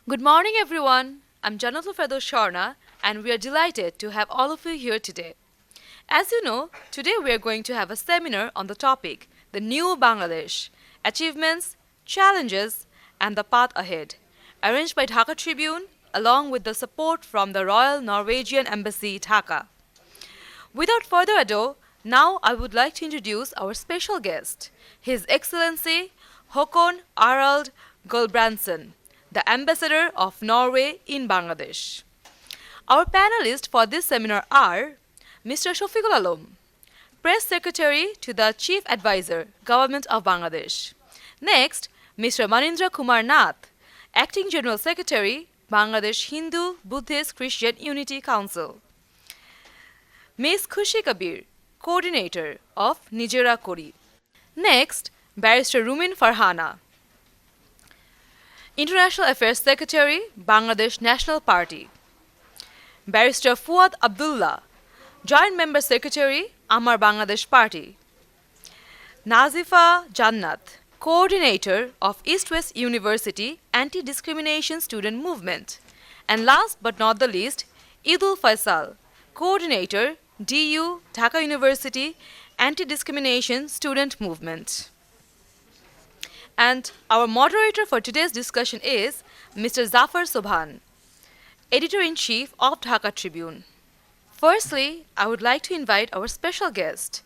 Good morning, everyone. I'm Jannat and we are delighted to have all of you here today. As you know, today we are going to have a seminar on the topic The New Bangladesh Achievements, Challenges, and the Path Ahead, arranged by Dhaka Tribune along with the support from the Royal Norwegian Embassy, Dhaka. Without further ado, now I would like to introduce our special guest, His Excellency Håkon Arald Gulbrandsen, the Ambassador of Norway in Bangladesh. Our panelists for this seminar are Mr. Shafiqul, Press Secretary to the Chief Advisor, Government of Bangladesh. Next, Mr. Manindra Kumar Nath, Acting General Secretary, Bangladesh Hindu Buddhist Christian Unity Council. Ms. Khushi Kabir, Coordinator of Nijera, Kori. Next, Barrister Rumeen Farhana, International Affairs Secretary, Bangladesh National Party. Barrister Fuaad Abdullah, Joint Member Secretary, Amar Bangladesh Party. Nazifa Jannat, Coordinator of East-West University Anti-Discrimination Student Movement. And last but not the least, Eidul Foysal, Coordinator, DU, Dhaka University Anti-Discrimination Student Movement. And our moderator for today's discussion is Mr. Zafar Sobhan, Editor-in-Chief of Dhaka Tribune. Firstly, I would like to invite our special guest,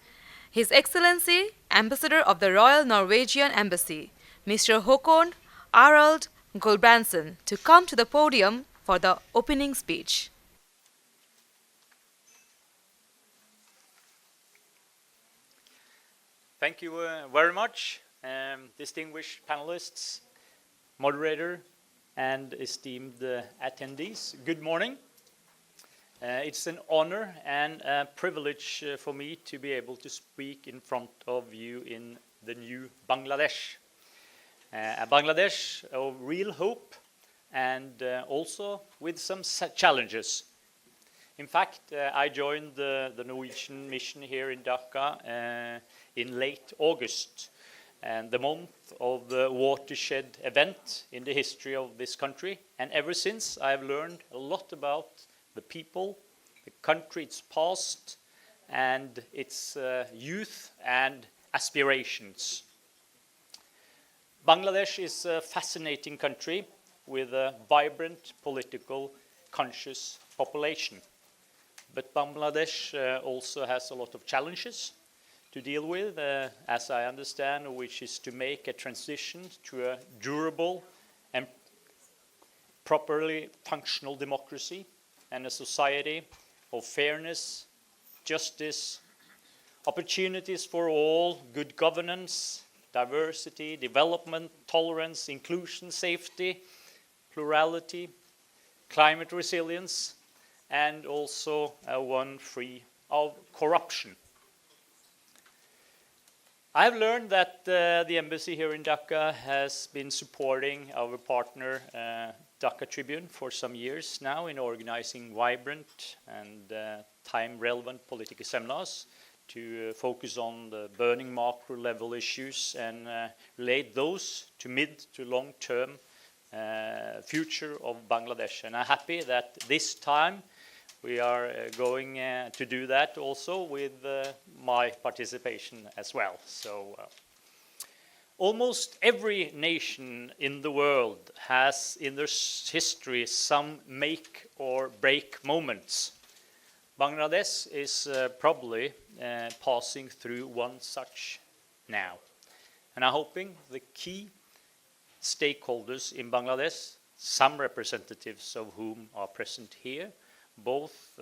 His Excellency, Ambassador of the Royal Norwegian Embassy, Mr. Håkon Arald Gulbrandsen, to come to the podium for the opening speech. Thank you very much, distinguished panelists, moderator, and esteemed attendees. Good morning. It's an honor and a privilege for me to be able to speak in front of you in the new Bangladesh. A Bangladesh of real hope and also with some challenges. In fact, I joined the Norwegian mission here in Dhaka in late August, and the month of the watershed event in the history of this country. And ever since, I've learned a lot about the people, the country, its past, and its youth and aspirations. Bangladesh is a fascinating country with a vibrant, political, conscious population. But Bangladesh also has a lot of challenges to deal with, as I understand, which is to make a transition to a durable and properly functional democracy and a society of fairness, justice, opportunities for all, good governance, diversity, development, tolerance, inclusion, safety, plurality, climate resilience, and also one free of corruption. I've learned that the embassy here in Dhaka has been supporting our partner Dhaka Tribune for some years now in organizing vibrant and time-relevant political seminars to focus on the burning macro-level issues and relate those to mid- to long-term future of Bangladesh. And I'm happy that this time we are going to do that also with my participation as well. So almost every nation in the world has in their history some make or break moments. Bangladesh is probably passing through one such now. And I'm hoping the key stakeholders in Bangladesh, some representatives of whom are present here, both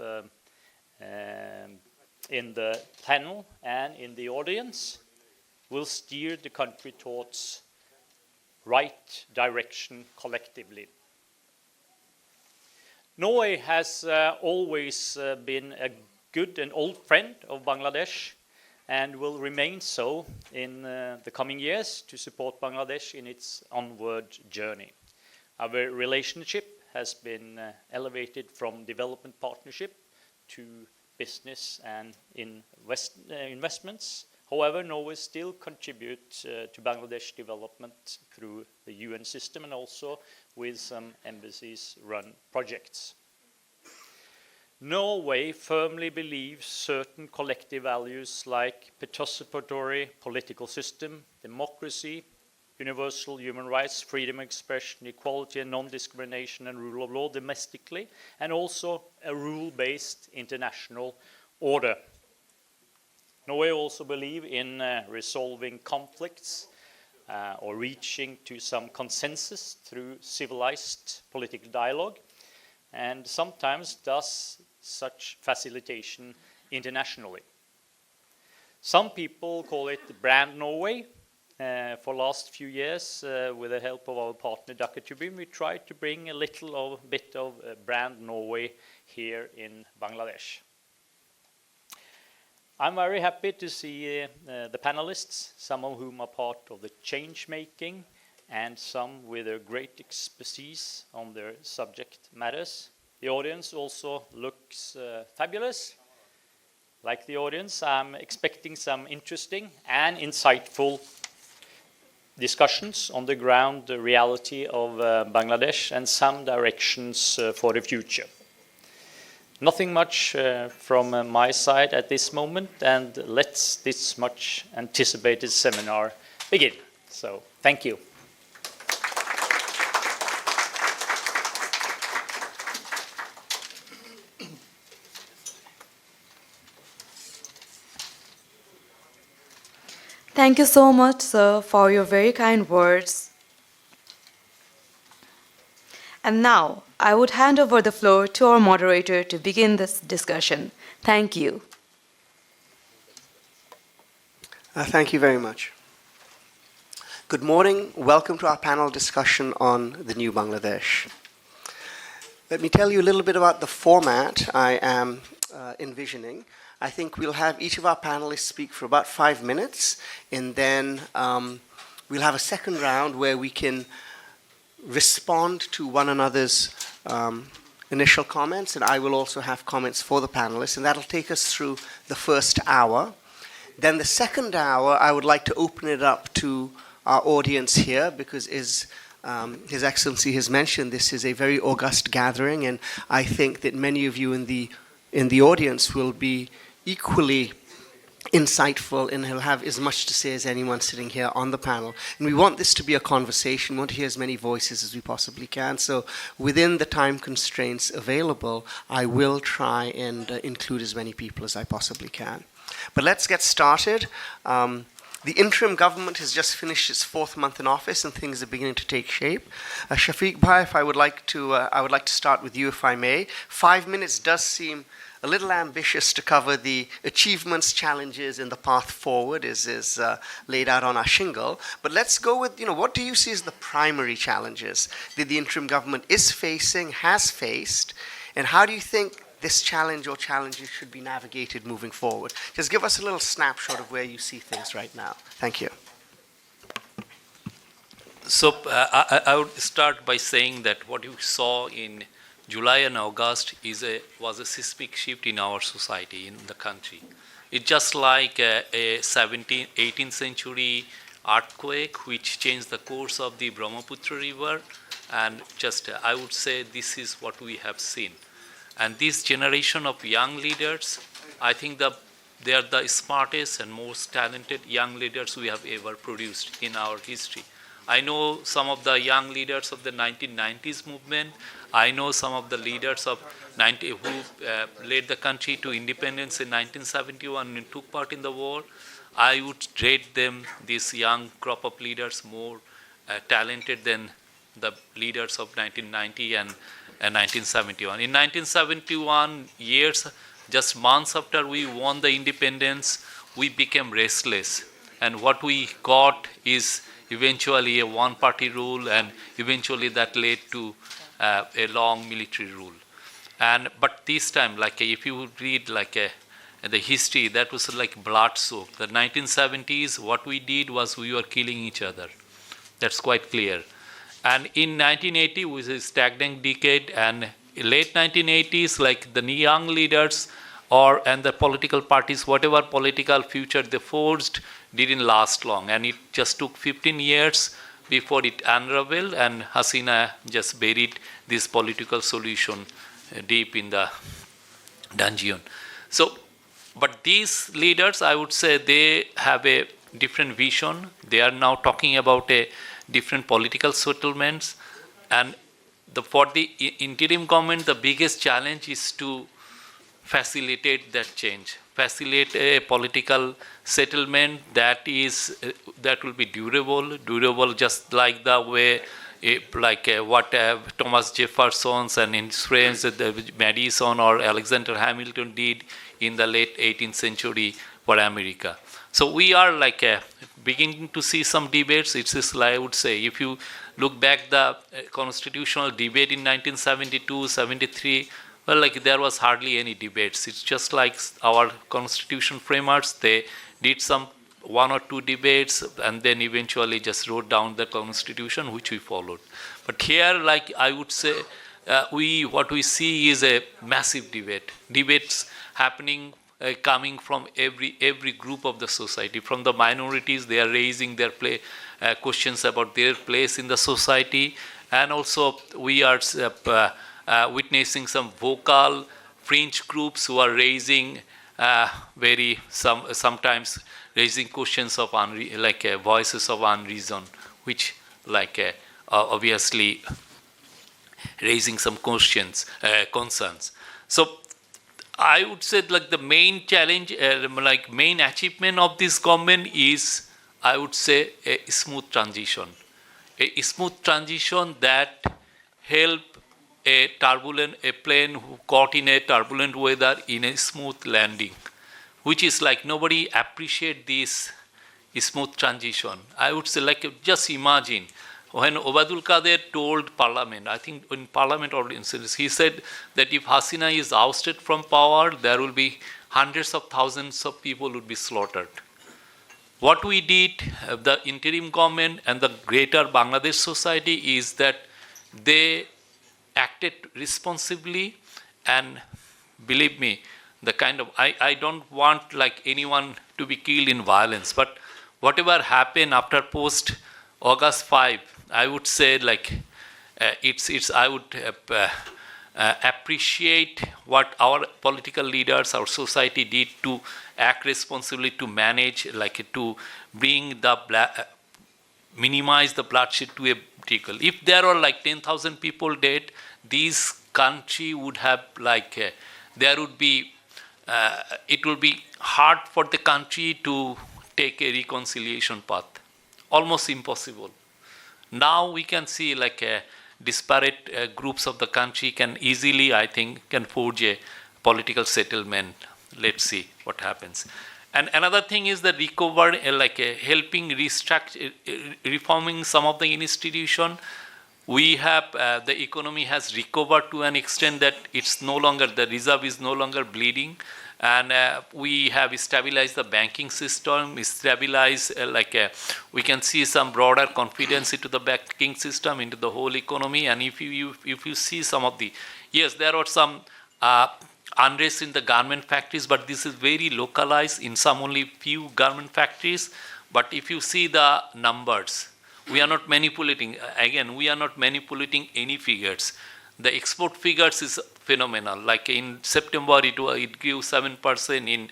in the panel and in the audience, will steer the country towards right direction collectively. Norway has always been a good and old friend of Bangladesh and will remain so in the coming years to support Bangladesh in its onward journey. Our relationship has been elevated from development partnership to business and investments However, Norway still contributes to Bangladesh development through the UN system and also with some embassies-run projects. Norway firmly believes certain collective values like participatory political system, democracy, universal human rights, freedom of expression, equality and non-discrimination and rule of law domestically, and also a rule-based international order. Norway also believes in resolving conflicts or reaching to some consensus through civilized political dialogue, and sometimes does such facilitation internationally. Some people call it brand Norway. For last few years, with the help of our partner Dhaka Tribune, we tried to bring a bit of brand Norway here in Bangladesh. I'm very happy to see the panelists, some of whom are part of the change making and some with a great expertise on their subject matters. The audience also looks fabulous. Like the audience, I'm expecting some interesting and insightful discussions on the ground, the reality of Bangladesh and some directions for the future. Nothing much from my side at this moment, and let's this much anticipated seminar begin. So, thank you. Thank you so much, sir, for your very kind words. And now, I would hand over the floor to our moderator to begin this discussion. Thank you. Thank you very much. Good morning. Welcome to our panel discussion on the new Bangladesh. Let me tell you a little bit about the format I am envisioning. I think we'll have each of our panelists speak for about 5 minutes, and then we'll have a second round where we can respond to one another's initial comments, and I will also have comments for the panelists, and that'll take us through the first hour. Then the second hour, I would like to open it up to our audience here, because His Excellency has mentioned this is a very august gathering, and I think that many of you in the audience will be equally insightful, and he'll have as much to say as anyone sitting here on the panel. And we want this to be a conversation. We want to hear as many voices as we possibly can. So within the time constraints available, I will try and include as many people as I possibly can. But let's get started. The interim government has just finished its 4th month in office, and things are beginning to take shape. Shafiq Bhai, if I would like to start with you, if I may. 5 minutes does seem a little ambitious to cover the achievements, challenges, and the path forward is laid out on our shingle. But let's go with, what do you see as the primary challenges that the interim government is facing, has faced, and how do you think this challenge or challenges should be navigated moving forward? Just give us a little snapshot of where you see things right now. Thank you. So I would start by saying that what you saw in July and August was a seismic shift in our society, in the country. It's just like a 18th century earthquake which changed the course of the Brahmaputra river, and just I would say this is what we have seen. And this generation of young leaders, I think they are the smartest and most talented young leaders we have ever produced in our history. I know some of the young leaders of the 1990s movement. I know some of the leaders of who led the country to independence in 1971 and took part in the war. I would rate them, this young crop of leaders, more talented than the leaders of 1990 and 1971. In 1971, just months after we won the independence, we became restless. And what we got is eventually a one-party rule, and eventually that led to a long military rule. But this time, if you read the history, that was like blood-soaked. The 1970s, what we did was we were killing each other. That's quite clear. And in 1980 was a stagnant decade, and late 1980s, the young leaders, and the political parties, whatever political future they forged, didn't last long. And it just took 15 years before it unraveled, and Hasina just buried this political solution deep in the dungeon. So, but these leaders, I would say, they have a different vision. They are now talking about a different political settlements, and for the interim government, the biggest challenge is to facilitate that change, facilitate a political settlement that will be durable, just like the way, what Thomas Jefferson's and his friends, Madison or Alexander Hamilton did in the late 18th century for America. So we are beginning to see some debates. It's just, I would say, if you look back the constitutional debate in 1972, 73, well, there was hardly any debates. It's just like our constitution framers, they did some 1 or 2 debates and then eventually just wrote down the constitution, which we followed. But here, I would say, what we see is a massive debate. Debates happening, coming from every group of the society. From the minorities, they are raising their questions about their place in the society, and also we are witnessing some vocal fringe groups who are raising sometimes raising questions of voices of unreason, which obviously raising some concerns. So I would say the main challenge, main achievement of this government is, I would say, a smooth transition. A smooth transition that help a plane who caught in a turbulent weather in a smooth landing, which is nobody appreciate this smooth transition. I would say, just imagine when Obadul Kader told Parliament, I think in Parliament audiences, he said that if Hasina is ousted from power, there will be hundreds of thousands of people would be slaughtered. What we did, the interim government and the greater Bangladesh society, is that they acted responsibly, and believe me, I don't want anyone to be killed in violence, but whatever happened after post August 5, I would say I would appreciate what our political leaders, our society did to act responsibly, to manage, to bring minimize the bloodshed to a critical. If there are 10,000 people dead, this country would have there would be it will be hard for the country to take a reconciliation path, almost impossible. Now we can see disparate groups of the country can easily, I think, can forge a political settlement. Let's see what happens. And another thing is the recovery, helping restructure, reforming some of the institution. We have, the economy has recovered to an extent that it's no longer, the reserve is no longer bleeding. And we have stabilized the banking system, we can see some broader confidence into the banking system, into the whole economy. And if you see some of the, yes, there are some unrest in the garment factories, but this is very localized in some only few garment factories. But if you see the numbers, we are not manipulating, again, we are not manipulating any figures. The export figures is phenomenal. In September, it grew 7%. In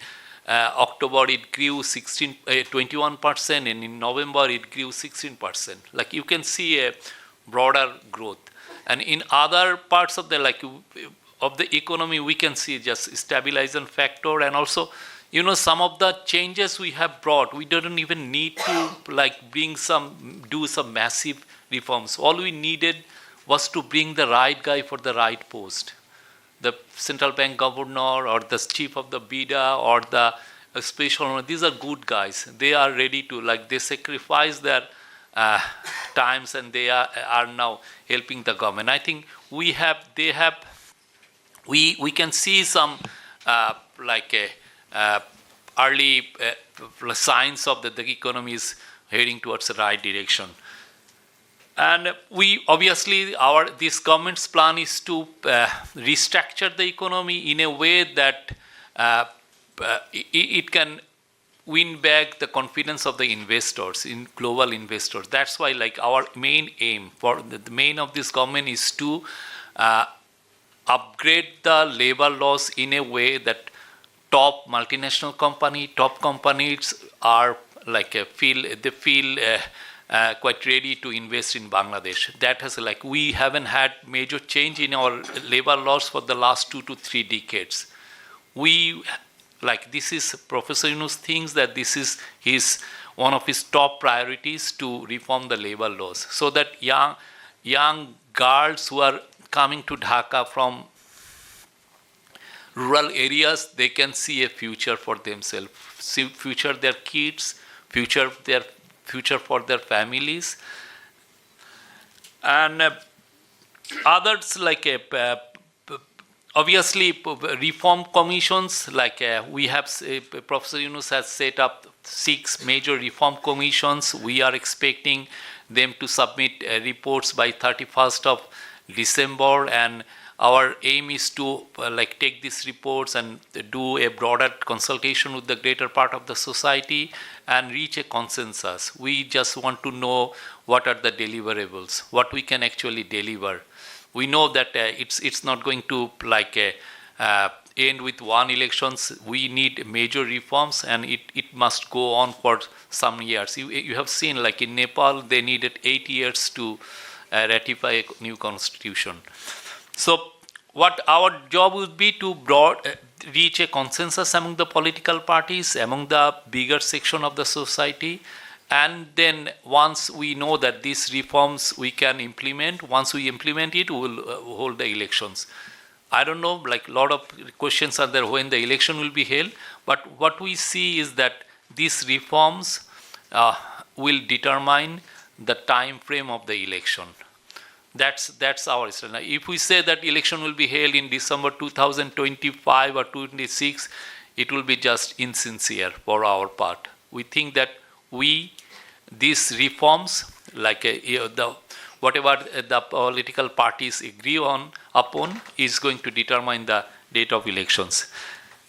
October, it grew 21%. And in November, it grew 16%. You can see a broader growth. And in other parts of the economy, we can see just stabilization factor. And also, some of the changes we have brought, we didn't even need to do some massive reforms. All we needed was to bring the right guy for the right post. The central bank governor or the chief of the BIDA or the special, these are good guys. They are ready to, they sacrifice their times and they are now helping the government. I think we can see some early signs of that the economy is heading towards the right direction. And we obviously, this government's plan is to restructure the economy in a way that it can win back the confidence of the investors, in global investors. That's why, like, our main aim for the main of this government is to upgrade the labor laws in a way that top multinational top companies are like feel quite ready to invest in Bangladesh. That has, like, we haven't had major change in our labor laws for the last 2 to 3 decades. This is Professor Yunus thinks that this is one of his top priorities, to reform the labor laws, so that young girls who are coming to Dhaka from rural areas, they can see a future for themselves, see future their kids, future for their families, and others like obviously reform commissions. Like we have, Professor Yunus has set up 6 major reform commissions. We are expecting them to submit reports by 31st of December, and our aim is to take these reports and do a broader consultation with the greater part of the society and reach a consensus. We just want to know what are the deliverables, what we can actually deliver. We know that it's not going to end with one elections. We need major reforms, and it must go on for some years. You have seen, like in Nepal, they needed 8 years to ratify a new constitution. So what our job would be to reach a consensus among the political parties, among the bigger section of the society, and then once we know that these reforms we can implement, once we implement it, we will hold the elections. I don't know, like a lot of questions are there when the election will be held, but what we see is that these reforms will determine the time frame of the election. That's our stand. If we say that election will be held in December 2025 or 26, it will be just insincere for our part. We think that these reforms, whatever the political parties agree upon, is going to determine the date of elections.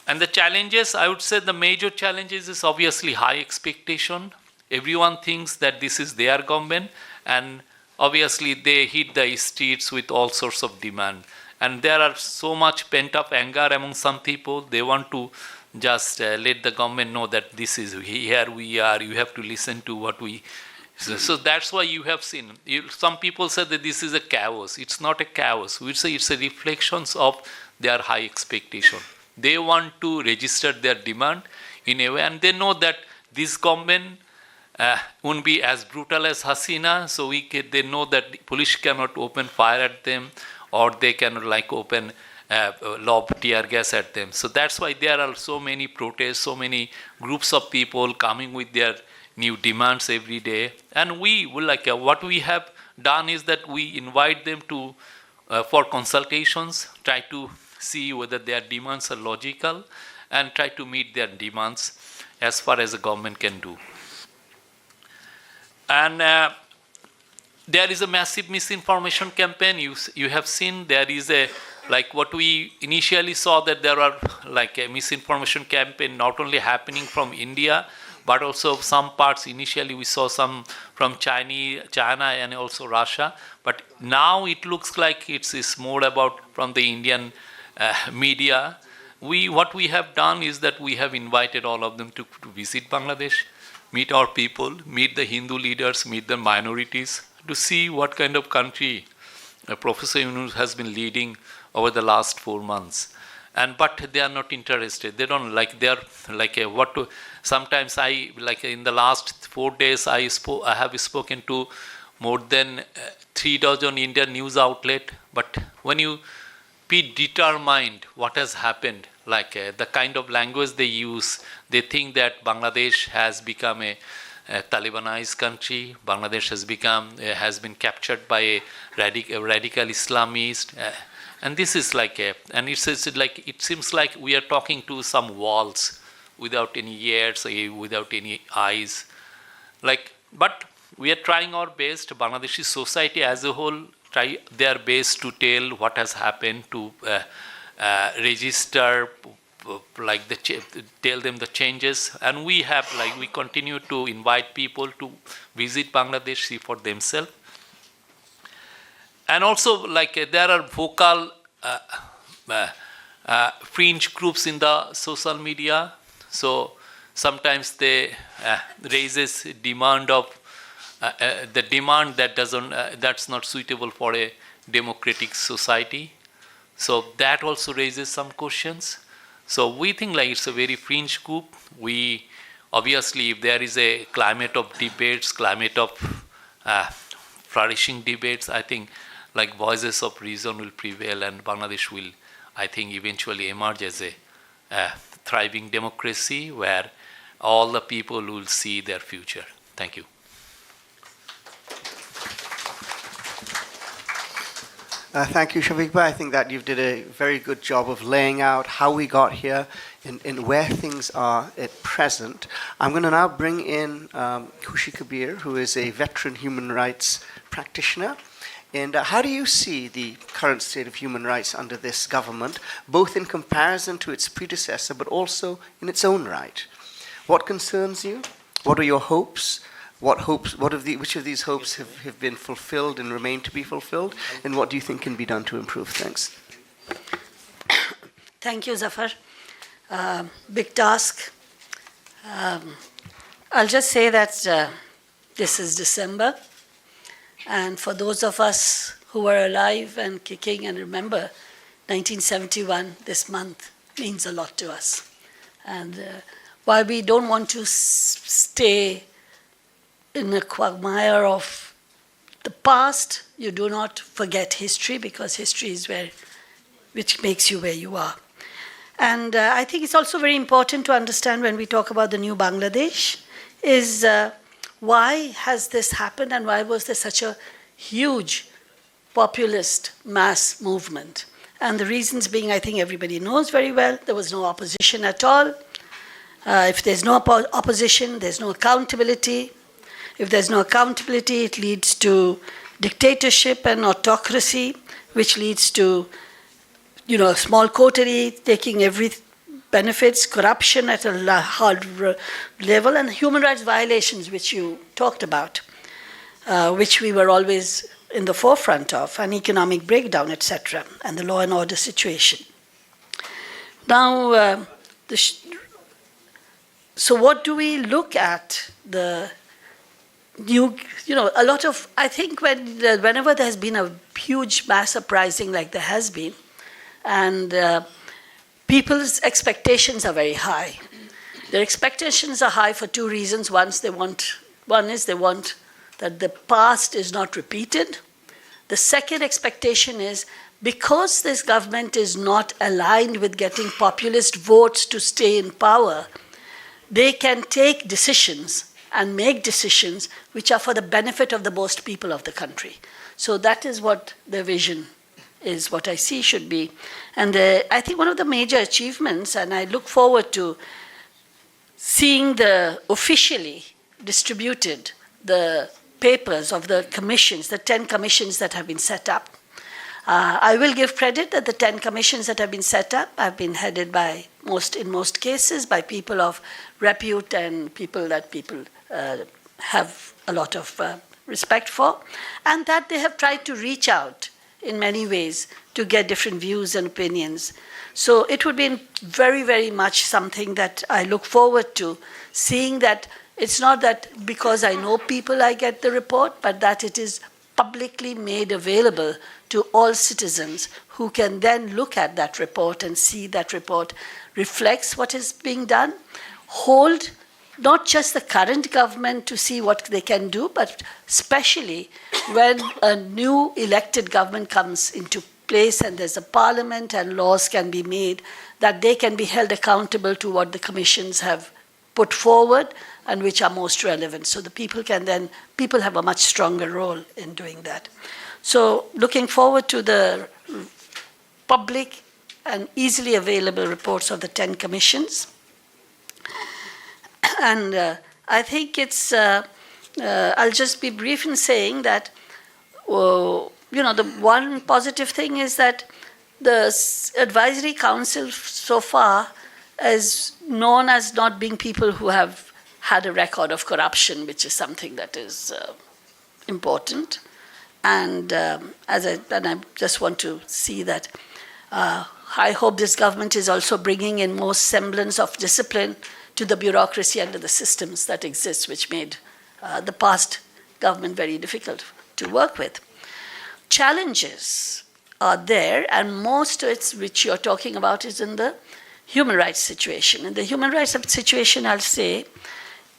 And the challenges, I would say the major challenges is obviously high expectation. Everyone thinks that this is their government, and obviously they hit the streets with all sorts of demand. And there are so much pent-up anger among some people. They want to just let the government know that this is, here we are, you have to listen to what we... So that's why you have seen, some people say that this is a chaos. It's not a chaos. We say it's a reflection of their high expectation. They want to register their demand in a way, and they know that this government won't be as brutal as Hasina, so they know that the police cannot open fire at them, or they cannot open lob tear gas at them. So that's why there are so many protests, so many groups of people coming with their new demands every day. And we will what we have done is that we invite them to for consultations, try to see whether their demands are logical, and try to meet their demands as far as the government can do. And there is a massive misinformation campaign. You have seen there is a, what we initially saw, that there are a misinformation campaign not only happening from India, but also some parts. Initially we saw some from China and also Russia. But now it looks like it's more about from the Indian media. What we have done is that we have invited all of them to visit Bangladesh, meet our people, meet the Hindu leaders, meet the minorities, to see what kind of country Professor Yunus has been leading over the last 4 months. But they are not interested. They don't sometimes in the last 4 days, I have spoken to more than 3 dozen Indian news outlets. But when you be determined what has happened, the kind of language they use, they think that Bangladesh has become a Talibanized country. Bangladesh has been captured by a radical Islamist, and this is it seems like we are talking to some walls without any ears, without any eyes. But we are trying our best. Bangladeshi society as a whole try their best to tell what has happened, to register tell them the changes, and we continue to invite people to visit Bangladesh, see for themselves. And also, there are vocal fringe groups in the social media. So sometimes they raises demand of the demand that that's not suitable for a democratic society. So that also raises some questions. So we think it's a very fringe group. We obviously, if there is a climate of debates, climate of flourishing debates, I think voices of reason will prevail, and Bangladesh will, I think, eventually emerge as a thriving democracy where all the people will see their future. Thank you. Thank you, Shafiq. I think that you did a very good job of laying out how we got here and where things are at present. I'm going to now bring in Khushi Kabir, who is a veteran human rights practitioner. And how do you see the current state of human rights under this government, both in comparison to its predecessor, but also in its own right? What concerns you? What are your hopes? Which of these hopes have been fulfilled and remain to be fulfilled? And what do you think can be done to improve things? Thank you, Zafar. Big task. I'll just say that this is December. And for those of us who are alive and kicking and remember 1971, this month means a lot to us. And while we don't want to stay in a quagmire of the past, you do not forget history, because history is which makes you where you are. And I think it's also very important to understand when we talk about the new Bangladesh is why has this happened, and why was there such a huge populist mass movement? And the reasons being, I think everybody knows very well, there was no opposition at all. If there's no opposition, there's no accountability. If there's no accountability, it leads to dictatorship and autocracy, which leads to, a small coterie taking every benefits, corruption at a hard level, and human rights violations, which you talked about, which we were always in the forefront of, an economic breakdown, etc., and the law and order situation. Now, so what do we look at? The new, a lot of, I think whenever there's been a huge mass uprising like there has been, and people's expectations are very high. Their expectations are high for two reasons. One is they want that the past is not repeated. The second expectation is because this government is not aligned with getting populist votes to stay in power, they can take decisions and make decisions which are for the benefit of the most people of the country. So that is what their vision is, what I see should be. And I think one of the major achievements, and I look forward to seeing the officially distributed the papers of the commissions, the 10 commissions that have been set up. I will give credit that the 10 commissions that have been set up have been headed by, in most cases, by people of repute and people that people have a lot of respect for, and that they have tried to reach out in many ways to get different views and opinions. So it would be very, very much something that I look forward to, seeing that it's not that because I know people I get the report, but that it is publicly made available to all citizens who can then look at that report and see that report reflects what is being done, hold not just the current government to see what they can do, but especially when a new elected government comes into place and there's a parliament and laws can be made, that they can be held accountable to what the commissions have put forward and which are most relevant. So the people have a much stronger role in doing that. So looking forward to the public and easily available reports of the 10 commissions. And I think it's, I'll just be brief in saying that, the one positive thing is that the advisory council so far is known as not being people who have had a record of corruption, which is something that is important. And I just want to see that I hope this government is also bringing in more semblance of discipline to the bureaucracy and to the systems that exist, which made the past government very difficult to work with. Challenges are there, and most of it, which you're talking about, is in the human rights situation. In the human rights situation, I'll say,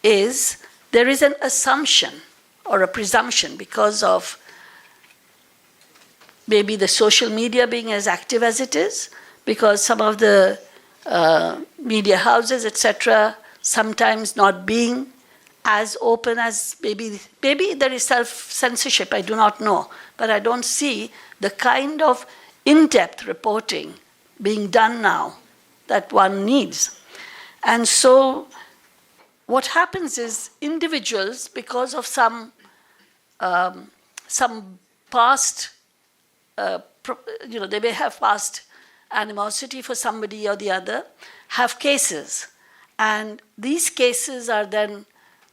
is there is an assumption or a presumption because of maybe the social media being as active as it is, because some of the media houses, etc., sometimes not being as open as maybe there is self-censorship, I do not know, but I don't see the kind of in-depth reporting being done now that one needs. And so what happens is individuals, because of some past, they may have past animosity for somebody or the other, have cases. And these cases are then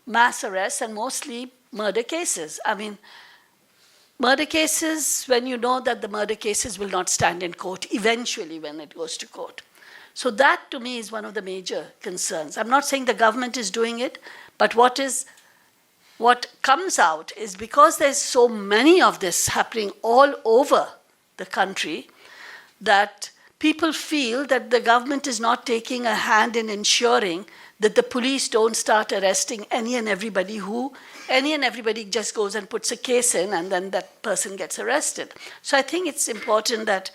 mass arrests and mostly murder cases. I mean, murder cases, when you know that the murder cases will not stand in court eventually when it goes to court. So that to me is one of the major concerns. I'm not saying the government is doing it, but what comes out is because there's so many of this happening all over the country, that people feel that the government is not taking a hand in ensuring that the police don't start arresting any and everybody just goes and puts a case in and then that person gets arrested. So I think it's important that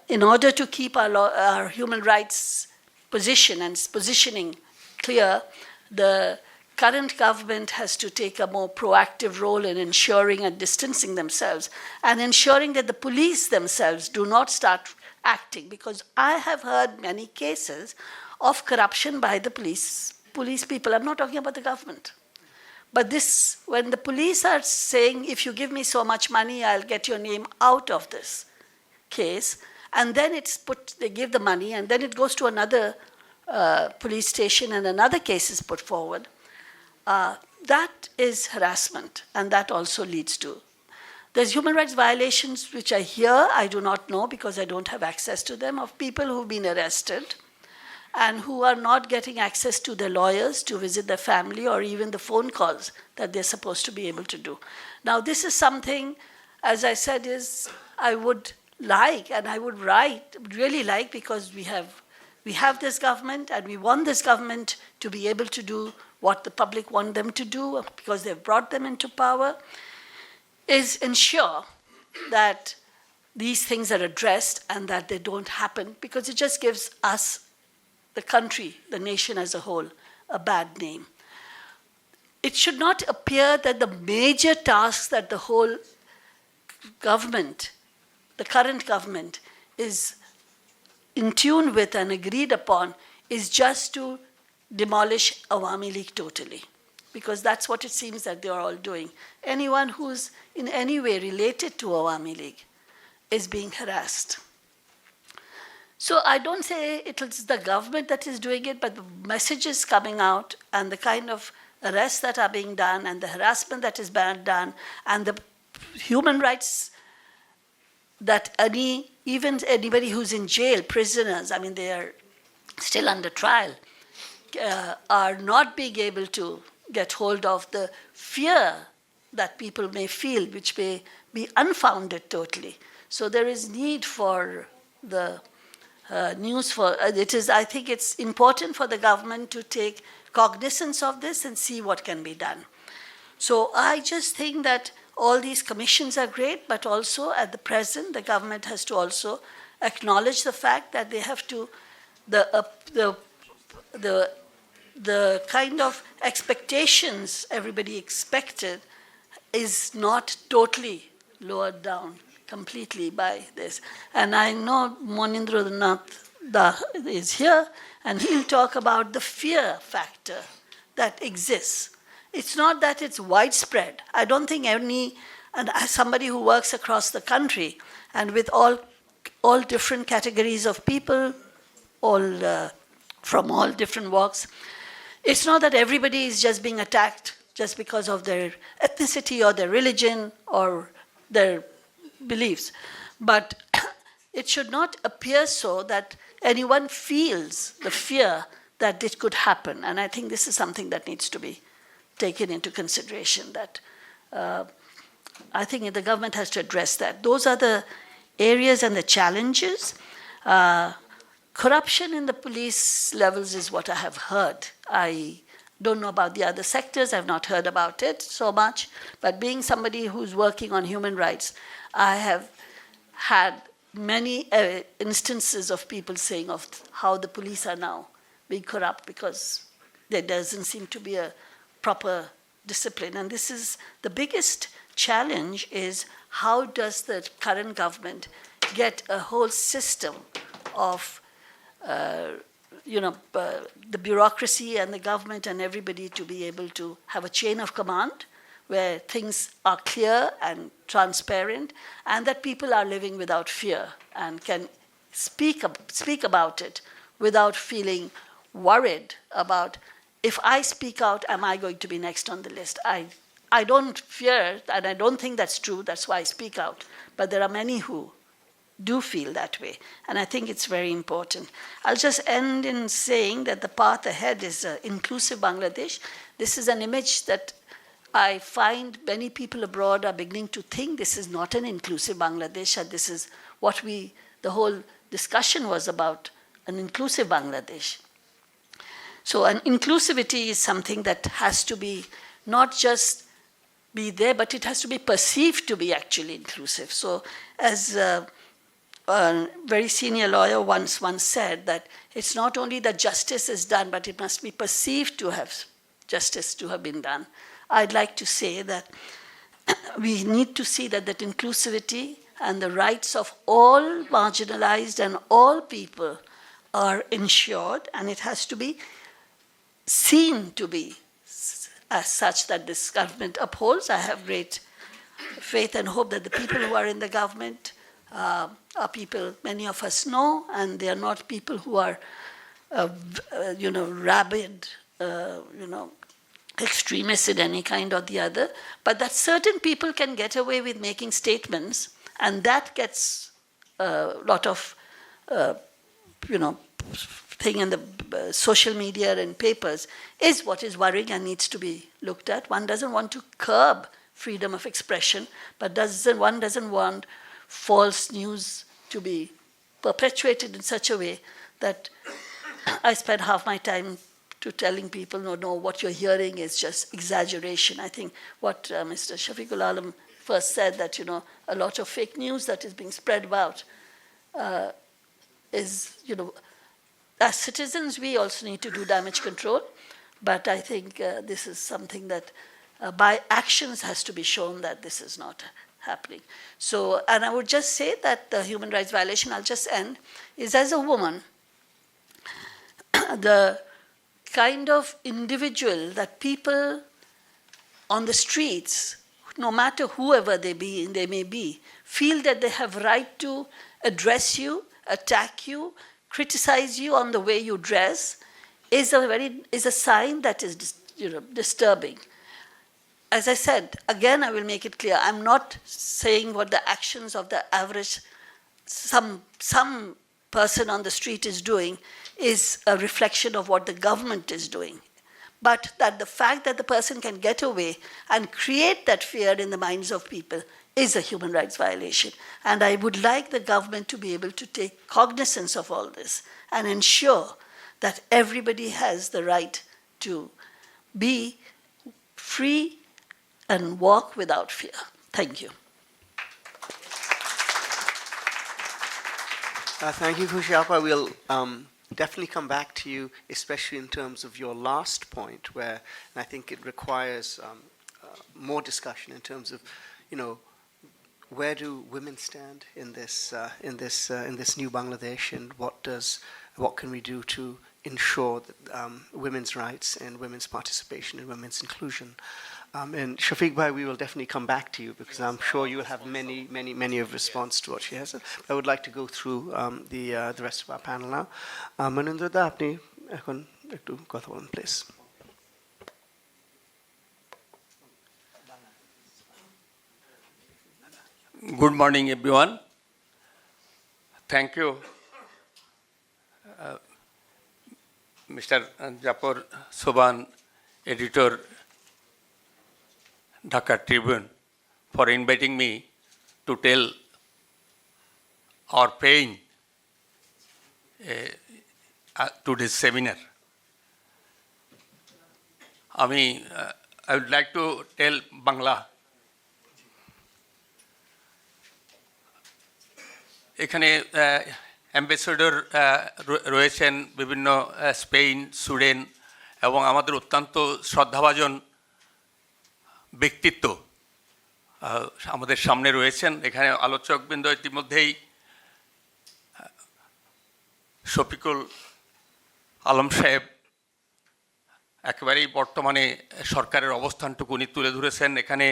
in order to keep our human rights positioning clear, the current government has to take a more proactive role in ensuring and distancing themselves and ensuring that the police themselves do not start acting, because I have heard many cases of corruption by the police people. I'm not talking about the government. But this, when the police are saying, if you give me so much money, I'll get your name out of this case, and then they give the money, and then it goes to another police station, and another case is put forward, that is harassment, and that also leads to. There's human rights violations, which I hear, I do not know because I don't have access to them, of people who've been arrested and who are not getting access to their lawyers to visit their family or even the phone calls that they're supposed to be able to do. Now, this is something, as I said, is I would like, and I would really like, because we have this government and we want this government to be able to do what the public want them to do because they've brought them into power, is ensure that these things are addressed and that they don't happen, because it just gives us, the country, the nation as a whole, a bad name. It should not appear that the major tasks that the whole government, the current government, is in tune with and agreed upon is just to demolish Awami League totally, because that's what it seems that they're all doing. Anyone who's in any way related to Awami League is being harassed. So I don't say it is the government that is doing it, but the messages coming out and the kind of arrests that are being done and the harassment that is being done and the human rights that even anybody who's in jail, prisoners, I mean, they are still under trial, are not being able to get hold of, the fear that people may feel, which may be unfounded totally. So there is need for the I think it's important for the government to take cognizance of this and see what can be done. So I just think that all these commissions are great, but also at the present, the government has to also acknowledge the fact that they have to, the kind of expectations everybody expected is not totally lowered down completely by this. And I know Manindra Nath is here, and he'll talk about the fear factor that exists. It's not that it's widespread. I don't think somebody who works across the country and with all different categories of people, all from all different walks. It's not that everybody is just being attacked just because of their ethnicity or their religion or their beliefs. But it should not appear so that anyone feels the fear that it could happen. And I think this is something that needs to be taken into consideration, that I think the government has to address that. Those are the areas and the challenges. Corruption in the police levels is what I have heard. I don't know about the other sectors. I've not heard about it so much. But being somebody who's working on human rights, I have had many instances of people saying of how the police are now being corrupt because there doesn't seem to be a proper discipline. And this is the biggest challenge, is how does the current government get a whole system of the bureaucracy and the government and everybody to be able to have a chain of command where things are clear and transparent, and that people are living without fear and can speak about it without feeling worried about, if I speak out, am I going to be next on the list? I don't fear, and I don't think that's true, that's why I speak out. But there are many who do feel that way, and I think it's very important. I'll just end in saying that the path ahead is inclusive Bangladesh. This is an image that I find many people abroad are beginning to think this is not an inclusive Bangladesh, and this is what the whole discussion was about, an inclusive Bangladesh. So an inclusivity is something that has to be not just be there, but it has to be perceived to be actually inclusive. So as a very senior lawyer once said, that it's not only that justice is done, but it must be perceived to have justice to have been done. I'd like to say that we need to see that inclusivity and the rights of all marginalized and all people are ensured, and it has to be seen to be as such that this government upholds. I have great faith and hope that the people who are in the government are people many of us know, and they are not people who are, rabid, extremists in any kind or the other, but that certain people can get away with making statements, and that gets a lot of, thing in the social media and papers, is what is worrying and needs to be looked at. One doesn't want to curb freedom of expression, but one doesn't want false news to be perpetuated in such a way that I spend half my time to telling people, no, what you're hearing is just exaggeration. I think what Mr. Shafiqul first said, that, a lot of fake news that is being spread about is, as citizens, we also need to do damage control. But I think this is something that by actions has to be shown that this is not happening. So, and I would just say that the human rights violation, I'll just end, is as a woman, the kind of individual that people on the streets, no matter whoever they may be, feel that they have right to address you, attack you, criticize you on the way you dress, is a sign that is disturbing. As I said, again, I will make it clear, I'm not saying what the actions of the average, some person on the street is doing is a reflection of what the government is doing. But that the fact that the person can get away and create that fear in the minds of people is a human rights violation. And I would like the government to be able to take cognizance of all this and ensure that everybody has the right to be free and walk without fear. Thank you. Thank you, Khushi. We'll definitely come back to you, especially in terms of your last point, where I think it requires more discussion in terms of, where do women stand in this new Bangladesh, and what can we do to ensure that women's rights and women's participation and women's inclusion. And Shafiq Bhai, we will definitely come back to you, because I'm sure you will have many of response to what she has. I would like to go through the rest of our panel now. Manindra, আপনি এখন একটু কথা বলুন please. Good morning, everyone. Thank you, Mr. Zafar, Sobhan, editor, Dhaka Tribune, for inviting me to tell our pain today's seminar. I would like to tell Bangla. এখানে ambassador রয়েছেন বিভিন্ন Spain, Sweden এবং আমাদের অত্যন্ত শ্রদ্ধাভাজন ব্যক্তিত্ব আমাদের সামনে রয়েছেন। এখানে আলোচকবৃন্দ ইতিমধ্যেই শফিকুল আলম সাহেব একেবারেই বর্তমানে সরকারের অবস্থানটুকু উনি তুলে ধরেছেন। এখানে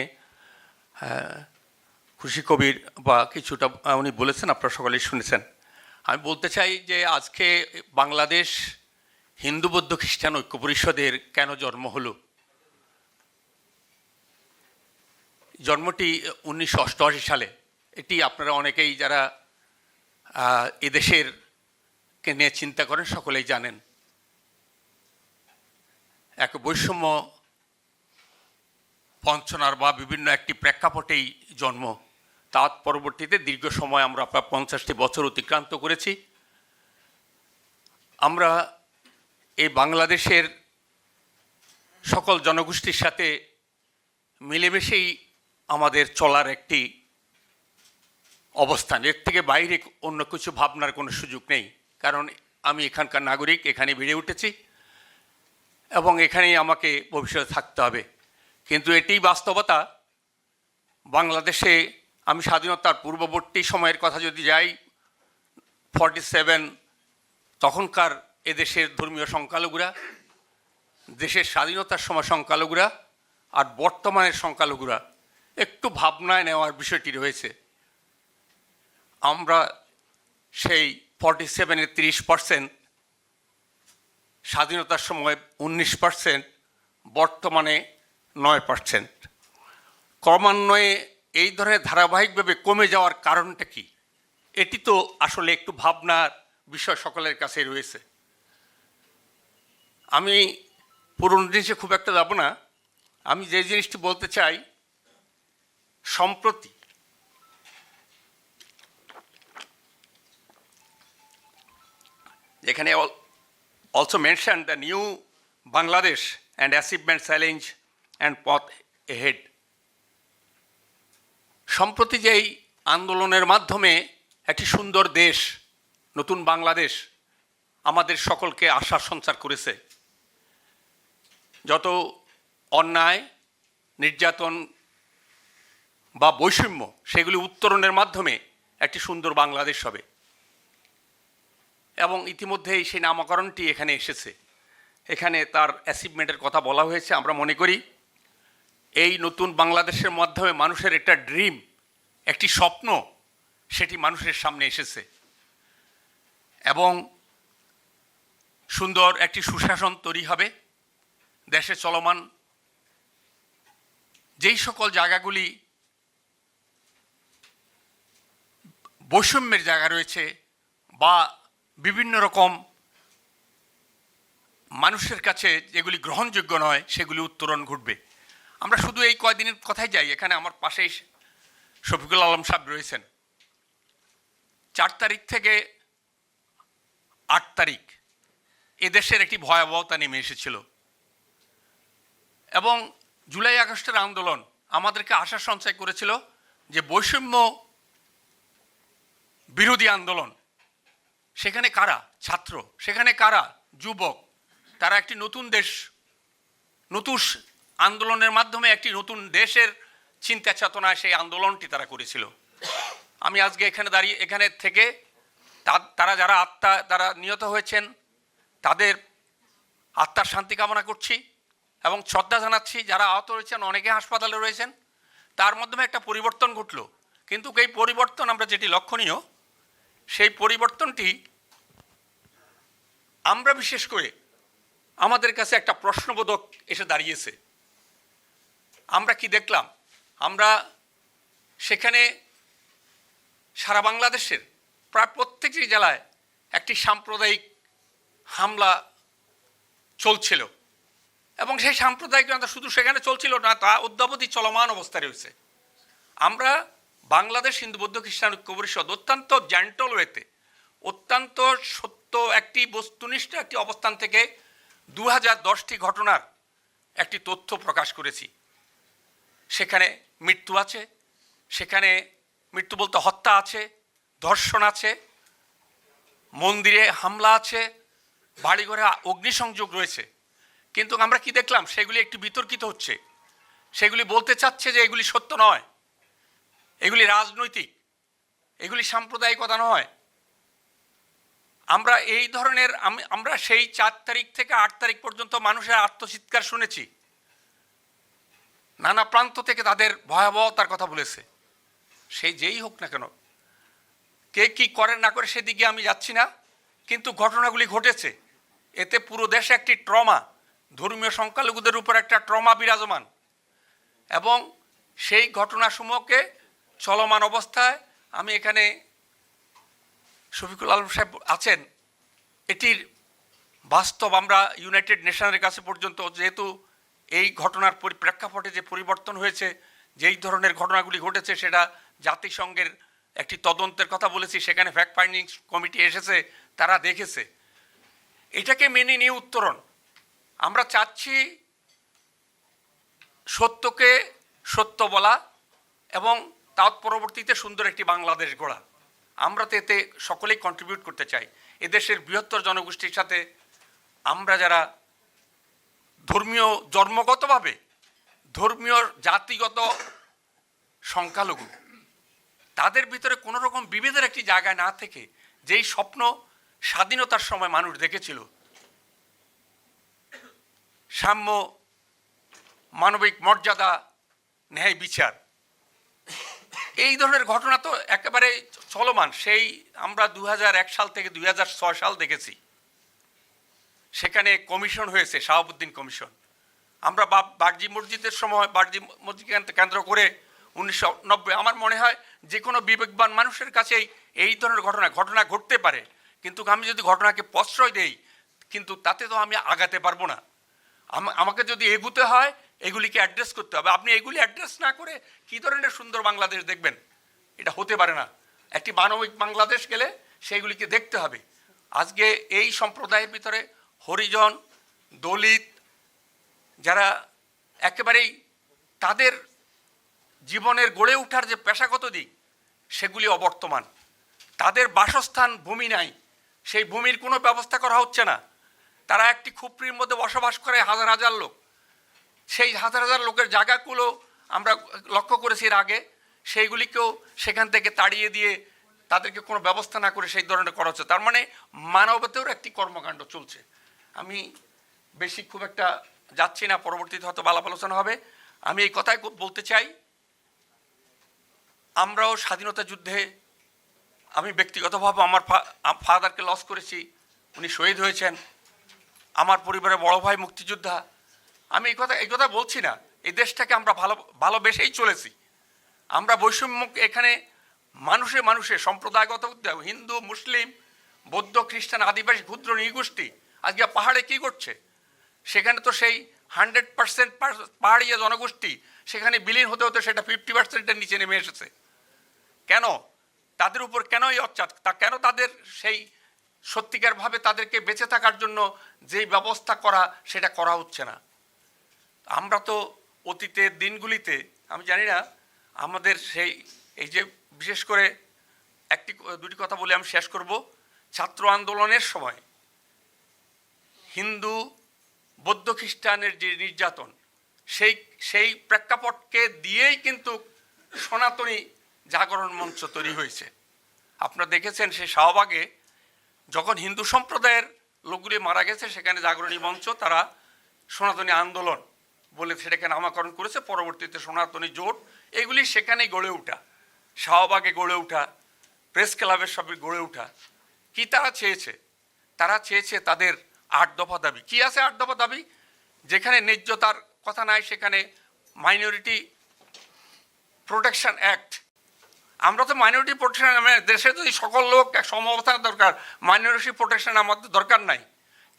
খুশি কবির বা কিছুটা উনি বলেছেন, আপনারা সকলেই শুনেছেন। আমি বলতে চাই যে আজকে বাংলাদেশ হিন্দু বৌদ্ধ খ্রিস্টান ঐক্য পরিষদের কেন জন্ম হলো। জন্মটি 1988 সালে। এটি আপনারা অনেকেই যারা এদেশের কে নিয়ে চিন্তা করেন সকলেই জানেন। এক বৈষম্য বঞ্চনার বা বিভিন্ন একটি প্রেক্ষাপটেই জন্ম। তার পরবর্তীতে দীর্ঘ সময় আমরা প্রায় 50টি বছর অতিক্রান্ত করেছি। আমরা এই বাংলাদেশের সকল জনগোষ্ঠীর সাথে মিলেমিশেই আমাদের চলার একটি অবস্থান। এর থেকে বাইরে অন্য কিছু ভাবনার কোনো সুযোগ নেই, কারণ আমি এখানকার নাগরিক, এখানে বেড়ে উঠেছি এবং এখানেই আমাকে ভবিষ্যতে থাকতে হবে। কিন্তু এটি বাস্তবতা। বাংলাদেশে আমি স্বাধীনতার পূর্ববর্তী সময়ের কথা যদি যাই, 47 তখনকার এদেশের ধর্মীয় সংখ্যালঘুরা, দেশের স্বাধীনতার সময় সংখ্যালঘুরা আর বর্তমানের সংখ্যালঘুরা একটু ভাবনায় নেওয়ার বিষয়টি রয়েছে। আমরা সেই 47-এর 30%, স্বাধীনতার সময় 19%, বর্তমানে 9%। ক্রমান্বয়ে এই ধরনের ধারাবাহিকভাবে কমে যাওয়ার কারণটা কি? এটি তো আসলে একটু ভাবনার বিষয় সকলের কাছে রয়েছে। আমি পুরনো জিনিসে খুব একটা যাব না। আমি যে জিনিসটি বলতে চাই, সম্প্রতি এখানে also mentioned the new Bangladesh and achievement challenge and path ahead. সম্প্রতি যেই আন্দোলনের মাধ্যমে একটি সুন্দর দেশ, নতুন বাংলাদেশ আমাদের সকলকে আশার সঞ্চার করেছে। যত অন্যায়, নির্যাতন বা বৈষম্য সেগুলি উত্তরণের মাধ্যমে একটি সুন্দর বাংলাদেশ হবে এবং ইতিমধ্যেই সেই নামকরণটি এখানে এসেছে। এখানে তার অ্যাচিভমেন্টের কথা বলা হয়েছে। আমরা মনে করি এই নতুন বাংলাদেশের মাধ্যমে মানুষের একটা ড্রিম, একটি স্বপ্ন, সেটি মানুষের সামনে এসেছে এবং সুন্দর একটি সুশাসন তৈরি হবে। দেশে চলমান যেই সকল জায়গাগুলি বৈষম্যের জায়গা রয়েছে বা বিভিন্ন রকম মানুষের কাছে যেগুলি গ্রহণযোগ্য নয়, সেগুলি উত্তরণ ঘটবে। আমরা শুধু এই কয়দিনের কথাই যাই। এখানে আমার পাশেই শফিকুল আলম সাহেব রয়েছেন। 4 তারিখ থেকে 8 তারিখ এদেশের একটি ভয়াবহতা নেমে এসেছিল এবং জুলাই আগস্টের আন্দোলন আমাদেরকে আশা সঞ্চয় করেছিল যে বৈষম্য বিরোধী আন্দোলন, সেখানে কারা ছাত্র, সেখানে কারা যুবক, তারা একটি নতুন দেশ, নতুন আন্দোলনের মাধ্যমে একটি নতুন দেশের চিন্তা চেতনায় সেই আন্দোলনটি তারা করেছিল। আমি আজকে এখানে থেকে তারা যারা তারা নিহত হয়েছেন তাদের আত্মার শান্তি কামনা করছি এবং শ্রদ্ধা জানাচ্ছি। যারা আহত রয়েছেন, অনেকে হাসপাতালে রয়েছেন, তার মাধ্যমে একটা পরিবর্তন ঘটলো। কিন্তু এই পরিবর্তন আমরা যেটি লক্ষণীয়, সেই পরিবর্তনটি আমরা বিশেষ করে আমাদের কাছে একটা প্রশ্নবোধক এসে দাঁড়িয়েছে। আমরা কি দেখলাম? আমরা সেখানে সারা বাংলাদেশের প্রায় প্রত্যেকটি জেলায় একটি সাম্প্রদায়িক হামলা চলছিল, এবং সেই সাম্প্রদায়িক শুধু সেখানে চলছিল না, তা অদ্যাবধি চলমান অবস্থায় রয়েছে। আমরা বাংলাদেশ হিন্দু বৌদ্ধ খ্রিস্টান ঐক্য পরিষদ অত্যন্ত জেন্টল ওয়েতে, অত্যন্ত সত্য একটি বস্তুনিষ্ঠ একটি অবস্থান থেকে 2010টি ঘটনার একটি তথ্য প্রকাশ করেছি। সেখানে মৃত্যু আছে, সেখানে মৃত্যু বলতে হত্যা আছে, ধর্ষণ আছে, মন্দিরে হামলা আছে, বাড়িঘরে অগ্নিসংযোগ রয়েছে। কিন্তু আমরা কি দেখলাম? সেগুলি একটু বিতর্কিত হচ্ছে, সেগুলি বলতে চাচ্ছে যে এগুলি সত্য নয়, এগুলি রাজনৈতিক, এগুলি সাম্প্রদায়িকতা নয়। আমরা এই ধরনের আমরা সেই 4 তারিখ থেকে 8 তারিখ পর্যন্ত মানুষের আত্মচিৎকার শুনেছি, নানা প্রান্ত থেকে তাদের ভয়াবহতার কথা বলেছে। সেই যেই হোক না কেন, কে কি করে না করে সেদিকে আমি যাচ্ছি না, কিন্তু ঘটনাগুলি ঘটেছে। এতে পুরো দেশে একটি ট্রমা, ধর্মীয় সংখ্যালঘুদের উপর একটা ট্রমা বিরাজমান, এবং সেই ঘটনাসমূহকে চলমান অবস্থায় আমি এখানে শফিকুল আলম সাহেব আছেন, এটির বাস্তব আমরা ইউনাইটেড নেশনের কাছে পর্যন্ত, যেহেতু এই ঘটনার প্রেক্ষাপটে যে পরিবর্তন হয়েছে, যেই ধরনের ঘটনাগুলি ঘটেছে, সেটা জাতিসংঘের একটি তদন্তের কথা বলেছি, সেখানে ফ্যাক্ট ফাইন্ডিং কমিটি এসেছে, তারা দেখেছে। এটাকে মেনে নিয়ে উত্তরণ আমরা চাচ্ছি, সত্যকে সত্য বলা এবং তার পরবর্তীতে সুন্দর একটি বাংলাদেশ গড়া। আমরা তো এতে সকলেই কন্ট্রিবিউট করতে চাই। এদেশের বৃহত্তর জনগোষ্ঠীর সাথে আমরা যারা ধর্মীয় জন্মগতভাবে ধর্মীয় জাতিগত সংখ্যালঘু, তাদের ভিতরে কোনো রকম বিভেদের একটি জায়গায় না থেকে যেই স্বপ্ন স্বাধীনতার সময় মানুষ দেখেছিল, সাম্য, মানবিক মর্যাদা, ন্যায় বিচার, এই ধরনের ঘটনা তো একেবারে চলমান। সেই আমরা 2001 সাল থেকে 2006 সাল দেখেছি, সেখানে কমিশন হয়েছে, শাহাবুদ্দিন কমিশন। আমরা বাগজি মসজিদের সময়, বাগজি মসজিদকে কেন্দ্র করে 1990, আমার মনে হয় যে কোনো বিবেকবান মানুষের কাছেই এই ধরনের ঘটনা ঘটতে পারে, কিন্তু আমি যদি ঘটনাকে প্রশ্রয় দেই, কিন্তু তাতে তো আমি আগাতে পারবো না। আমাকে যদি এগুতে হয়, এগুলিকে অ্যাড্রেস করতে হবে। আপনি এগুলি অ্যাড্রেস না করে কী ধরনের সুন্দর বাংলাদেশ দেখবেন? এটা হতে পারে না। একটি মানবিক বাংলাদেশ গেলে সেইগুলিকে দেখতে হবে। আজকে এই সম্প্রদায়ের ভিতরে হরিজন, দলিত, যারা একেবারেই তাদের জীবনের গড়ে ওঠার যে পেশাগত দিক, সেগুলি অবর্তমান। তাদের বাসস্থান, ভূমি নাই, সেই ভূমির কোনো ব্যবস্থা করা হচ্ছে না। তারা একটি খুপরির মধ্যে বসবাস করে হাজার হাজার লোক। সেই হাজার হাজার লোকের জায়গাগুলো আমরা লক্ষ্য করেছি এর আগে, সেইগুলিকেও সেখান থেকে তাড়িয়ে দিয়ে তাদেরকে কোনো ব্যবস্থা না করে সেই ধরনের করা হচ্ছে। তার মানে মানবতার একটি কর্মকাণ্ড চলছে। আমি বেশি খুব একটা যাচ্ছি না, পরবর্তীতে হয়তো আলাপ আলোচনা হবে। আমি এই কথাই বলতে চাই, আমরাও স্বাধীনতা যুদ্ধে, আমি ব্যক্তিগতভাবে আমার ফাদারকে লস করেছি, উনি শহীদ হয়েছেন। আমার পরিবারের বড় ভাই মুক্তিযোদ্ধা। আমি এই কথা বলছি না, এই দেশটাকে আমরা ভালোবেসেই চলেছি। আমরা বৈষম্য, এখানে মানুষে সম্প্রদায়গত, হিন্দু, মুসলিম, বৌদ্ধ, খ্রিস্টান, আদিবাসী, ক্ষুদ্র নৃগোষ্ঠী আজকে পাহাড়ে কী করছে? সেখানে তো সেই 100% পাহাড়ি জনগোষ্ঠী সেখানে বিলীন হতে হতে সেটা 50%-এর নিচে নেমে এসেছে। কেন? তাদের উপর কেন এই অত্যাচার? কেন তাদের সেই সত্যিকারভাবে তাদেরকে বেঁচে থাকার জন্য যেই ব্যবস্থা করা, সেটা করা হচ্ছে না। আমরা তো অতীতের দিনগুলিতে, আমি জানি না আমাদের সেই, এই যে বিশেষ করে দুটি কথা বলে আমি শেষ করব। ছাত্র আন্দোলনের সময় হিন্দু, বৌদ্ধ, খ্রিস্টানের যে নির্যাতন, সেই প্রেক্ষাপটকে দিয়েই কিন্তু সনাতনী জাগরণ মঞ্চ তৈরি হয়েছে। আপনারা দেখেছেন সেই শাহবাগে যখন হিন্দু সম্প্রদায়ের লোকগুলি মারা গেছে, সেখানে জাগরণী মঞ্চ তারা সনাতনী আন্দোলন বলে সেটাকে নামকরণ করেছে। পরবর্তীতে সনাতনী জোট, এগুলি সেখানেই গড়ে ওঠা, শাহবাগে গড়ে ওঠা, প্রেস ক্লাবের সবই গড়ে ওঠা। কি তারা চেয়েছে? তারা চেয়েছে তাদের 8 দফা দাবি। কি আছে 8 দফা দাবি? যেখানে ন্যায্যতার কথা নাই সেখানে মাইনরিটি প্রোটেকশন অ্যাক্ট। আমরা তো মাইনরিটি প্রোটেকশন, দেশে যদি সকল লোক সম অবস্থান দরকার, মাইনরিটি প্রোটেকশন আমাদের দরকার নাই।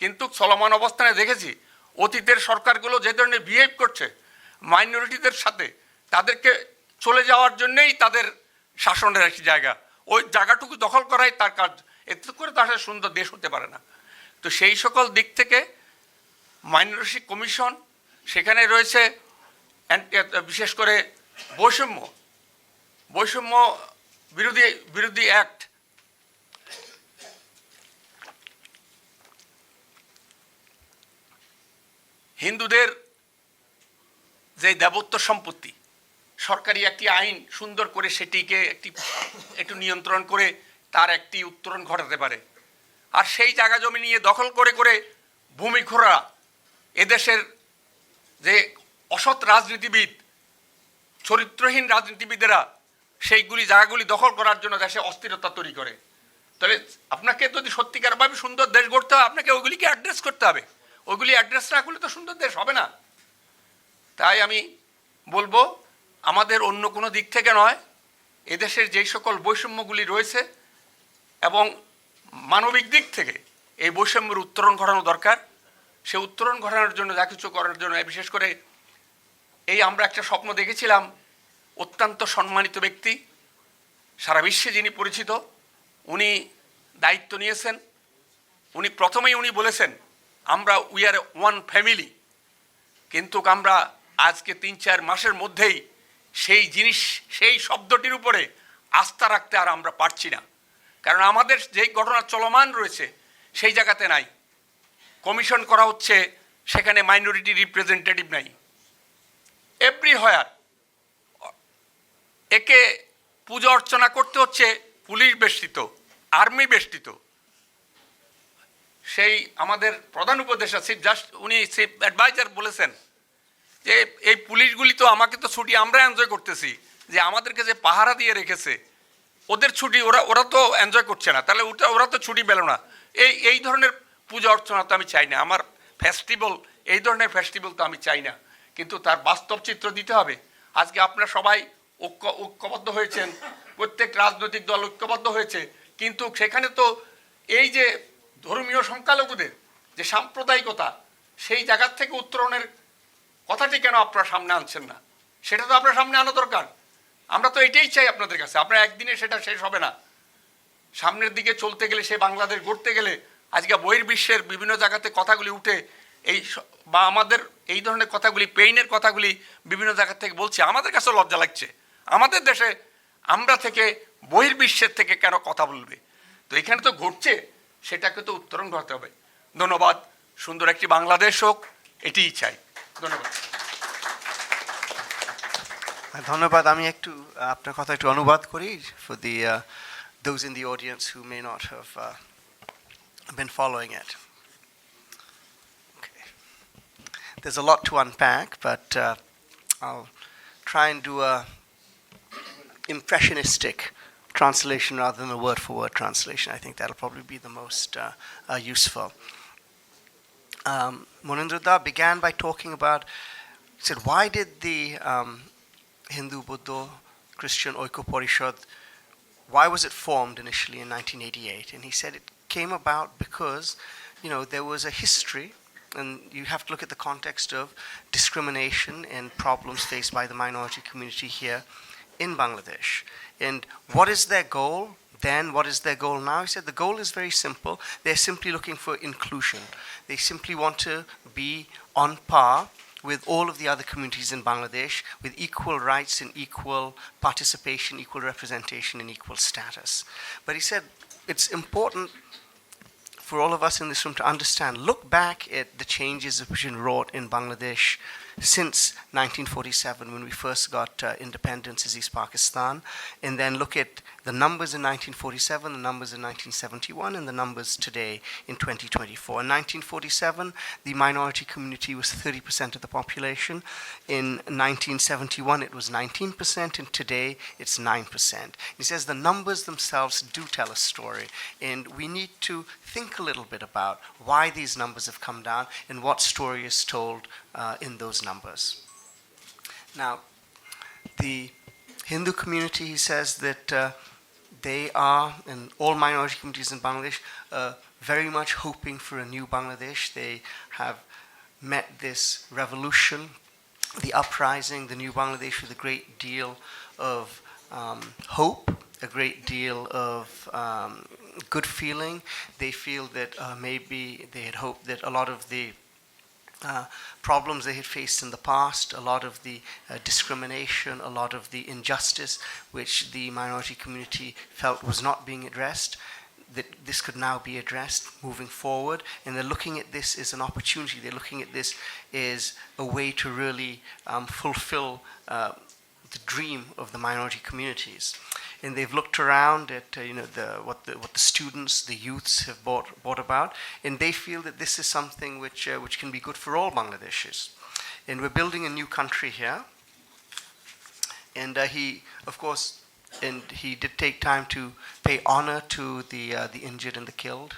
কিন্তু চলমান অবস্থানে দেখেছি অতীতের সরকারগুলো যে ধরনের বিহেভ করছে মাইনরিটিদের সাথে, তাদেরকে চলে যাওয়ার জন্যেই তাদের শাসনের একটি জায়গা, ওই জায়গাটুকু দখল করাই তার কাজ। এতে করে তার সুন্দর দেশ হতে পারে না। তো সেই সকল দিক থেকে মাইনরিটি কমিশন, সেখানে রয়েছে বিশেষ করে বৈষম্য বিরোধী অ্যাক্ট, হিন্দুদের যে দেবত্ব সম্পত্তি, সরকারি একটি আইন সুন্দর করে সেটিকে একটু নিয়ন্ত্রণ করে তার একটি উত্তরণ ঘটাতে পারে। আর সেই জায়গা জমি নিয়ে দখল করে করে ভূমিখোরা এদেশের যে অসৎ রাজনীতিবিদ, চরিত্রহীন রাজনীতিবিদেরা সেইগুলি জায়গাগুলি দখল করার জন্য দেশে অস্থিরতা তৈরি করে। তাহলে আপনাকে যদি সত্যিকারভাবে সুন্দর দেশ গড়তে হয়, আপনাকে ওইগুলিকে অ্যাড্রেস করতে হবে। ওইগুলি অ্যাড্রেস না করলে তো সুন্দর দেশ হবে না। তাই আমি বলবো আমাদের অন্য কোনো দিক থেকে নয়, এদেশের যেই সকল বৈষম্যগুলি রয়েছে এবং মানবিক দিক থেকে এই বৈষম্যের উত্তরণ ঘটানো দরকার। সে উত্তরণ ঘটানোর জন্য যা কিছু করার জন্য, বিশেষ করে এই আমরা একটা স্বপ্ন দেখেছিলাম, অত্যন্ত সম্মানিত ব্যক্তি, সারা বিশ্বে যিনি পরিচিত, উনি দায়িত্ব নিয়েছেন। উনি প্রথমেই বলেছেন আমরা উই আর ওয়ান ফ্যামিলি, কিন্তু আমরা আজকে 3-4 মাসের মধ্যেই সেই শব্দটির উপরে আস্থা রাখতে আর আমরা পারছি না। কারণ আমাদের যেই ঘটনা চলমান রয়েছে সেই জায়গাতে নাই, কমিশন করা হচ্ছে, সেখানে মাইনরিটি রিপ্রেজেন্টেটিভ নাই। এভরিহোয়ার একে পূজা অর্চনা করতে হচ্ছে পুলিশ বেষ্টিত, আর্মি বেষ্টিত। সেই আমাদের প্রধান উপদেষ্টা উনি চিফ অ্যাডভাইজার বলেছেন যে এই পুলিশগুলি তো আমাকে তো ছুটি আমরা এনজয় করতেছি, যে আমাদেরকে যে পাহারা দিয়ে রেখেছে ওদের ছুটি ওরা তো এনজয় করছে না, তাহলে ওরা তো ছুটি পেল না। এই ধরনের পূজা অর্চনা তো আমি চাই না। আমার ফেস্টিভ্যাল, এই ধরনের ফেস্টিভ্যাল তো আমি চাই না। কিন্তু তার বাস্তব চিত্র দিতে হবে। আজকে আপনারা সবাই ঐক্যবদ্ধ হয়েছেন, প্রত্যেক রাজনৈতিক দল ঐক্যবদ্ধ হয়েছে, কিন্তু সেখানে তো এই যে ধর্মীয় সংখ্যালঘুদের যে সাম্প্রদায়িকতা, সেই জায়গার থেকে উত্তরণের কথাটি কেন আপনারা সামনে আনছেন না? সেটা তো আপনার সামনে আনা দরকার। আমরা তো এটাই চাই আপনাদের কাছে। আপনারা একদিনে সেটা শেষ হবে না। সামনের দিকে চলতে গেলে, সে বাংলাদেশ গড়তে গেলে, আজকে বহির্বিশ্বের বিভিন্ন জায়গাতে কথাগুলি উঠে বা আমাদের এই ধরনের কথাগুলি, পেইনের কথাগুলি বিভিন্ন জায়গা থেকে বলছে, আমাদের কাছে লজ্জা লাগছে। আমাদের দেশে আমরা থেকে বহির্বিশ্বের থেকে কেন কথা বলবে? তো এখানে তো ঘটছে, সেটাকে তো উত্তরণ ঘটাতে হবে। ধন্যবাদ। সুন্দর একটি বাংলাদেশ হোক, এটিই চাই। ধন্যবাদ। ধন্যবাদ। আমি একটু আপনার কথা একটু অনুবাদ করি for the those in the audience who may not have been following it. Okay. There's a lot to unpack, but I'll try and do a impressionistic translation rather than a word-for-word translation. I think that'll probably be the most useful. Manindra began by talking about, he said, why did the Hindu, Buddha, Christian Oiko Porishad, why was it formed initially in 1988? And he said it came about because, there was a history, and you have to look at the context of discrimination and problems faced by the minority community here in Bangladesh. And what is their goal then? What is their goal now? He said the goal is very simple. They're simply looking for inclusion. They simply want to be on par with all of the other communities in Bangladesh, with equal rights and equal participation, equal representation, and equal status. But he said it's important for all of us in this room to understand, look back at the changes that have been wrought in Bangladesh since 1947, when we first got independence as East Pakistan, and then look at the numbers in 1947, the numbers in 1971, and the numbers today in 2024. In 1947, the minority community was 30% of the population. In 1971, it was 19%, and today it's 9%. He says the numbers themselves do tell a story, and we need to think a little bit about why these numbers have come down and what story is told in those numbers. Now, the Hindu community, he says that they are, and all minority communities in Bangladesh, very much hoping for a new Bangladesh. They have met this revolution, the uprising, the new Bangladesh, with a great deal of hope, a great deal of good feeling. They feel that maybe they had hoped that a lot of the problems they had faced in the past, a lot of the discrimination, a lot of the injustice which the minority community felt was not being addressed, that this could now be addressed moving forward. And they're looking at this as an opportunity. They're looking at this as a way to really fulfill the dream of the minority communities. And they've looked around at what the students, the youths have brought about, and they feel that this is something which can be good for all Bangladeshis. And we're building a new country here. And he did take time to pay honor to the injured and the killed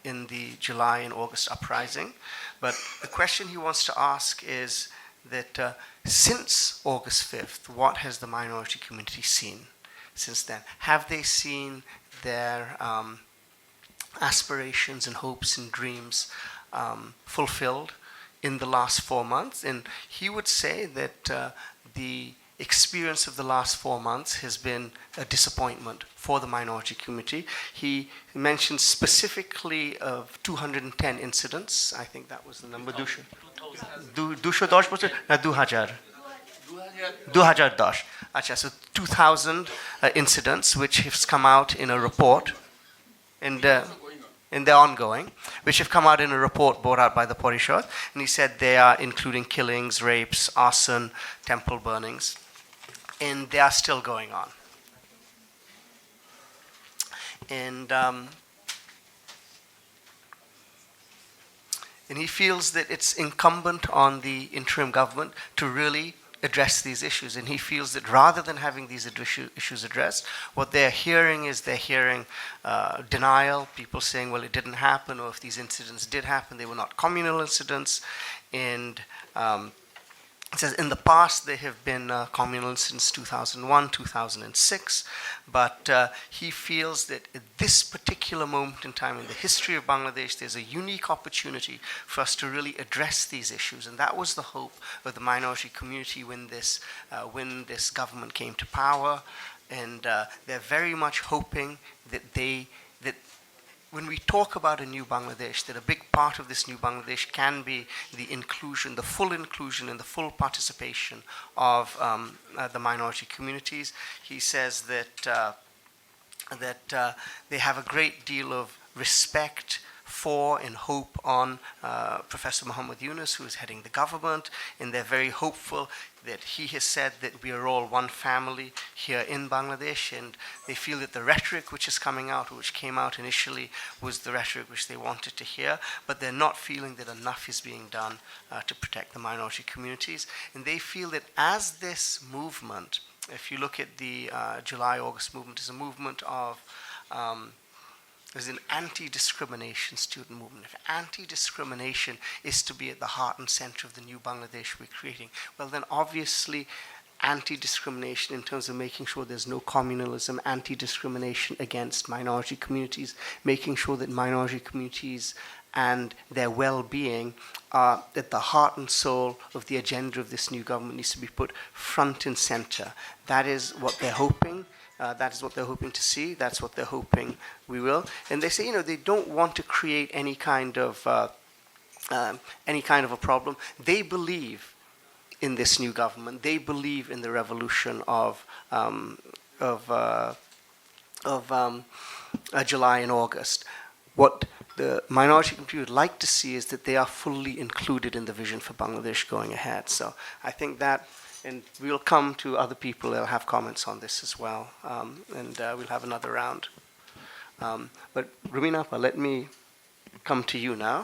in the July and August uprising. But the question he wants to ask is that since August 5th, what has the minority community seen since then? Have they seen their aspirations and hopes and dreams fulfilled in the last 4 months? And he would say that the experience of the last 4 months has been a disappointment for the minority community. He mentioned specifically of 210 incidents. I think that was the number. 210 বছর না 2000 2010. So 2,000 incidents which have come out in a report, and they're ongoing, which have come out in a report brought out by the Parishad. And he said they are including killings, rapes, arson, temple burnings, and they are still going on. And he feels that it's incumbent on the interim government to really address these issues. And he feels that rather than having these issues addressed, what they're hearing is denial, people saying, well, it didn't happen, or if these incidents did happen, they were not communal incidents. And it says in the past there have been communal incidents 2001, 2006, but he feels that at this particular moment in time in the history of Bangladesh, there's a unique opportunity for us to really address these issues. And that was the hope of the minority community when this government came to power. And they're very much hoping that when we talk about a new Bangladesh, that a big part of this new Bangladesh can be the inclusion, the full inclusion and the full participation of the minority communities. He says that they have a great deal of respect for and hope on Professor Muhammad Yunus, who is heading the government, and they're very hopeful that he has said that we are all one family here in Bangladesh, and they feel that the rhetoric which is coming out, or which came out initially, was the rhetoric which they wanted to hear, but they're not feeling that enough is being done to protect the minority communities. And they feel that as this movement, if you look at the July-August movement, is a movement of there's an anti-discrimination student movement. If anti-discrimination is to be at the heart and center of the new Bangladesh we're creating, well then obviously anti-discrimination in terms of making sure there's no communalism, anti-discrimination against minority communities, making sure that minority communities and their well-being are at the heart and soul of the agenda of this new government, needs to be put front and center. That is what they're hoping. That is what they're hoping to see. That's what they're hoping we will. And they say, they don't want to create any kind of a problem. They believe in this new government. They believe in the revolution of July and August. What the minority community would like to see is that they are fully included in the vision for Bangladesh going ahead. So I think that, and we'll come to other people that will have comments on this as well, and we'll have another round. But Rumeen, let me come to you now.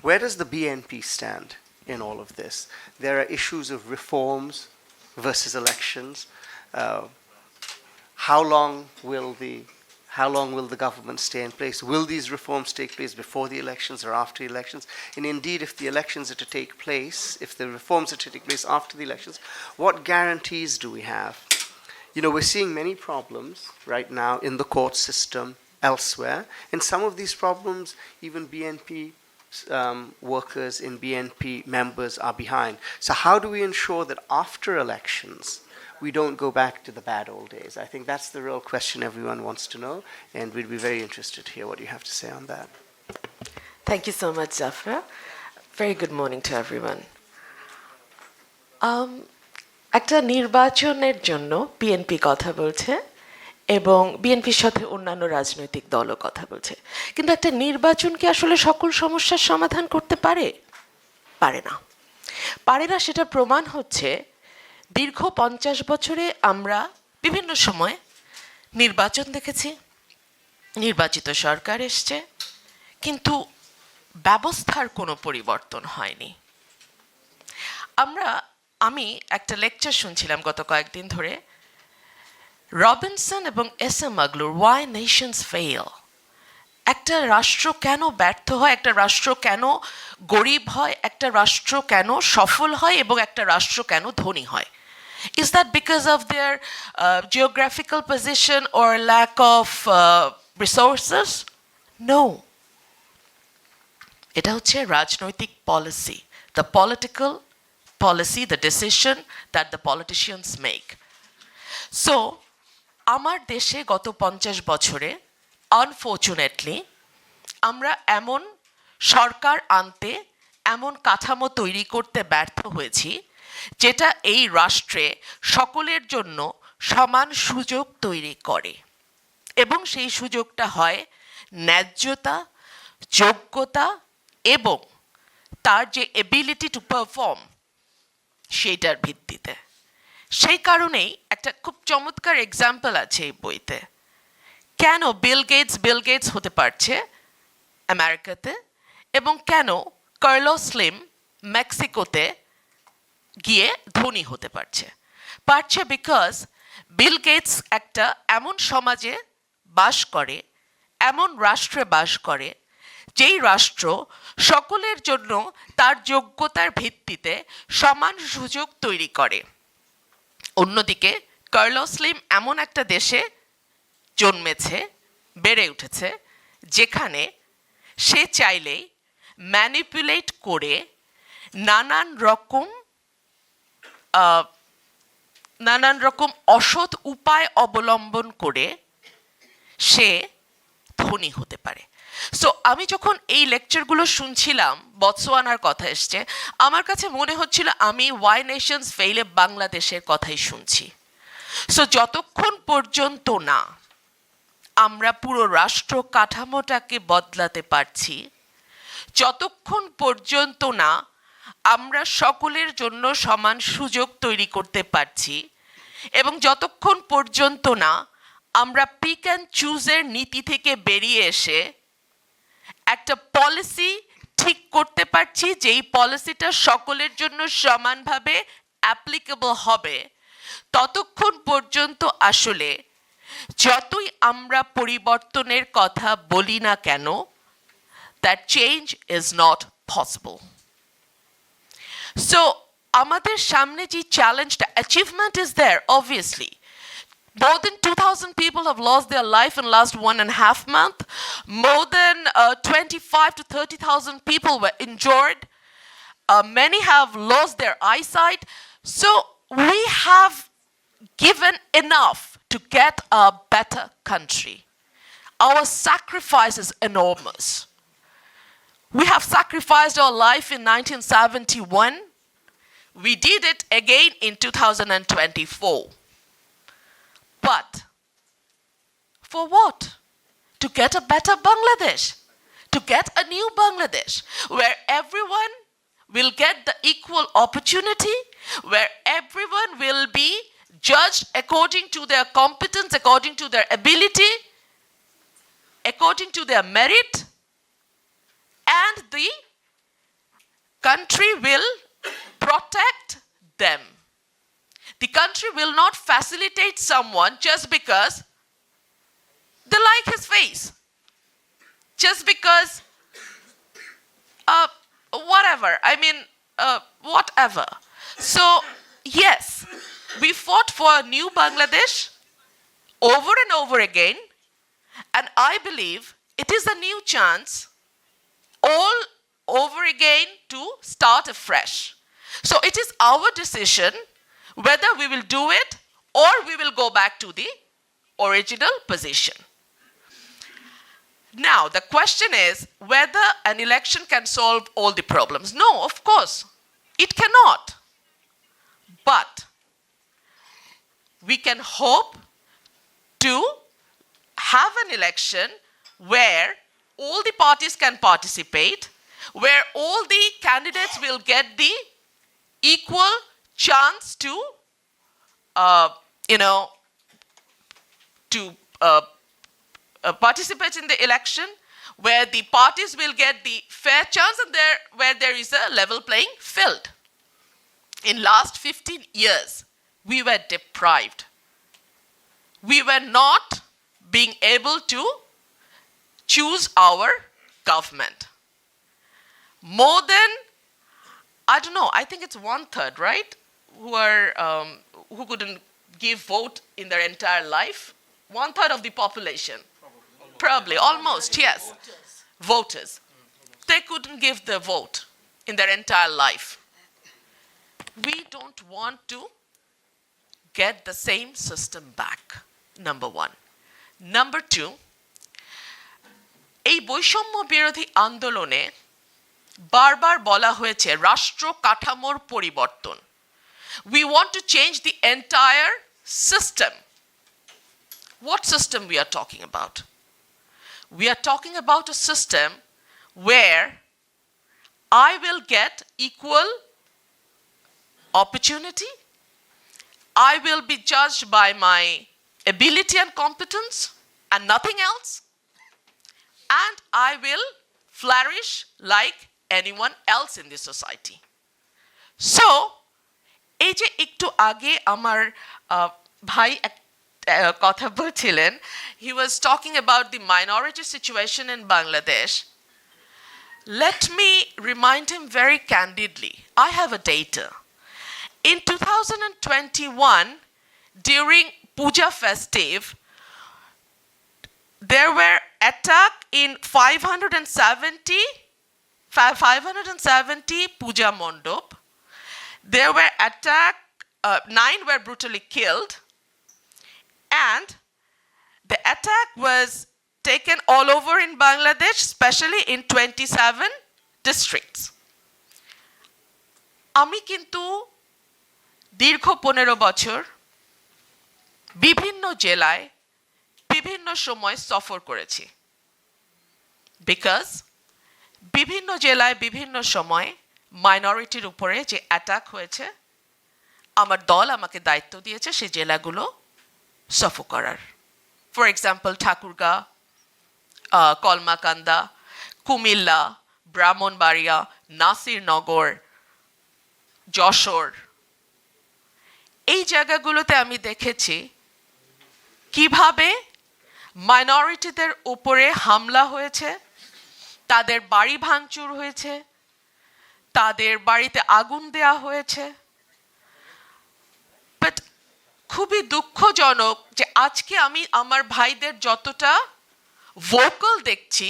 Where does the BNP stand in all of this? There are issues of reforms versus elections. How long will the government stay in place? Will these reforms take place before the elections or after the elections? And indeed, if the elections are to take place, if the reforms are to take place after the elections, what guarantees do we have? You know, we're seeing many problems right now in the court system, elsewhere, and some of these problems, even BNP workers in BNP members are behind. So how do we ensure that after elections, we don't go back to the bad old days? I think that's the real question everyone wants to know, and we'd be very interested to hear what you have to say on that. Thank you so much, Zafar. Very good morning to everyone. একটা নির্বাচনের জন্য BNP কথা বলছে এবং বিএনপির সাথে অন্যান্য রাজনৈতিক দলও কথা বলছে, কিন্তু একটা নির্বাচন কি আসলে সকল সমস্যার সমাধান করতে পারে? পারে না। পারে না, সেটা প্রমাণ হচ্ছে দীর্ঘ 50 বছরে আমরা বিভিন্ন সময় নির্বাচন দেখেছি, নির্বাচিত সরকার এসছে, কিন্তু ব্যবস্থার কোনো পরিবর্তন হয়নি। আমি একটা লেকচার শুনছিলাম গত কয়েকদিন ধরে, রবিনসন এবং মাগলুর ওয়াই নেশনস ফেল। একটা রাষ্ট্র কেন ব্যর্থ হয়, একটা রাষ্ট্র কেন গরিব হয়, একটা রাষ্ট্র কেন সফল হয় এবং একটা রাষ্ট্র কেন ধনী হয়? Is that because of their geographical position or lack of resources? No. এটা হচ্ছে রাজনৈতিক policy, the political policy, the decision that the politicians make. So, আমার দেশে গত 50 বছরে আনফর্চুনেটলি আমরা এমন সরকার আনতে, এমন কাঠামো তৈরি করতে ব্যর্থ হয়েছি যেটা এই রাষ্ট্রে সকলের জন্য সমান সুযোগ তৈরি করে, এবং সেই সুযোগটা হয় ন্যায্যতা, যোগ্যতা এবং তার যে এবিলিটি টু পারফর্ম সেইটার ভিত্তিতে। সেই কারণেই একটা খুব চমৎকার এক্সাম্পল আছে এই বইতে। কেন বিল গেটস হতে পারছে আমেরিকাতে, এবং কেন কার্লোস স্লিম মেক্সিকোতে গিয়ে ধনী হতে পারছে? বিকজ বিল গেটস একটা এমন সমাজে বাস করে, এমন রাষ্ট্রে বাস করে, যেই রাষ্ট্র সকলের জন্য তার যোগ্যতার ভিত্তিতে সমান সুযোগ তৈরি করে। অন্যদিকে কার্লোস স্লিম এমন একটা দেশে জন্মেছে, বেড়ে উঠেছে, যেখানে সে চাইলেই ম্যানিপুলেট করে নানান রকম অসৎ উপায় অবলম্বন করে সে ধনী হতে পারে। সো আমি যখন এই লেকচারগুলো শুনছিলাম, বতসোয়ানার কথা এসছে, আমার কাছে মনে হচ্ছিল আমি ওয়াই নেশনস ফেইলে বাংলাদেশের কথাই শুনছি। সো যতক্ষণ পর্যন্ত না আমরা পুরো রাষ্ট্র কাঠামোটাকে বদলাতে পারছি, যতক্ষণ পর্যন্ত না আমরা সকলের জন্য সমান সুযোগ তৈরি করতে পারছি, এবং যতক্ষণ পর্যন্ত না আমরা পিক অ্যান্ড চুজের নীতি থেকে বেরিয়ে এসে একটা পলিসি ঠিক করতে পারছি যেই পলিসিটা সকলের জন্য সমানভাবে অ্যাপ্লিকেবল হবে, ততক্ষণ পর্যন্ত আসলে যতই আমরা পরিবর্তনের কথা বলি না কেন, that change is not possible. So আমাদের সামনে যে চ্যালেঞ্জটা, achievement is there obviously. More than 2,000 people have lost their life in the last 1.5 months. More than 25 to 30,000 people were injured. Many have lost their eyesight. So we have given enough to get a better country. Our sacrifice is enormous. We have sacrificed our life in 1971. We did it again in 2024. But for what? To get a better Bangladesh, to get a new Bangladesh, where everyone will get the equal opportunity, where everyone will be judged according to their competence, according to their ability, according to their merit, and the country will protect them. The country will not facilitate someone just because they like his face, just because whatever. Whatever. So, yes, we fought for a new Bangladesh over and over again, and I believe it is a new chance all over again to start afresh. So it is our decision whether we will do it or we will go back to the original position. Now, the question is whether an election can solve all the problems. No, of course, it cannot. But we can hope to have an election where all the parties can participate, where all the candidates will get the equal chance to participate in the election, where the parties will get the fair chance, and where there is a level playing field. In last 15 years, we were deprived. We were not being able to choose our government. More than, I don't know, I think it's 1/3, right? Who couldn't give vote in their entire life. 1/3 of the population. Probably, almost, yes. Voters. They couldn't give the vote in their entire life. We don't want to get the same system back, number one. Number two, এই বৈষম্য বিরোধী আন্দোলনে বারবার বলা হয়েছে রাষ্ট্র কাঠামোর পরিবর্তন. We want to change the entire system. What system we are talking about? We are talking about a system where I will get equal opportunity. I will be judged by my ability and competence and nothing else. And I will flourish like anyone else in the society. So, এই যে একটু আগে আমার ভাই কথা বলছিলেন, he was talking about the minority situation in Bangladesh. Let me remind him very candidly. I have a data. In 2021, during Puja festive, there were attacks in 570 Puja Mondop. There were attacks, 9 were brutally killed, and the attack was taken all over in Bangladesh, especially in 27 districts. আমি কিন্তু দীর্ঘ 15 বছর বিভিন্ন জেলায় বিভিন্ন সময় সফর করেছি, বিকজ বিভিন্ন জেলায় বিভিন্ন সময় মাইনরিটির উপরে যে অ্যাটাক হয়েছে, আমার দল আমাকে দায়িত্ব দিয়েছে সেই জেলাগুলো সফর করার. For example Thakurgaon, Kalmakanda, Comilla, Brahmanbaria, Nasirnagar, Jessore. এই জায়গাগুলোতে আমি দেখেছি কিভাবে মাইনরিটিদের উপরে হামলা হয়েছে, তাদের বাড়ি ভাঙচুর হয়েছে, তাদের বাড়িতে আগুন দেয়া হয়েছে. বাট খুবই দুঃখজনক যে আজকে আমি আমার ভাইদের যতটা ভোকাল দেখছি,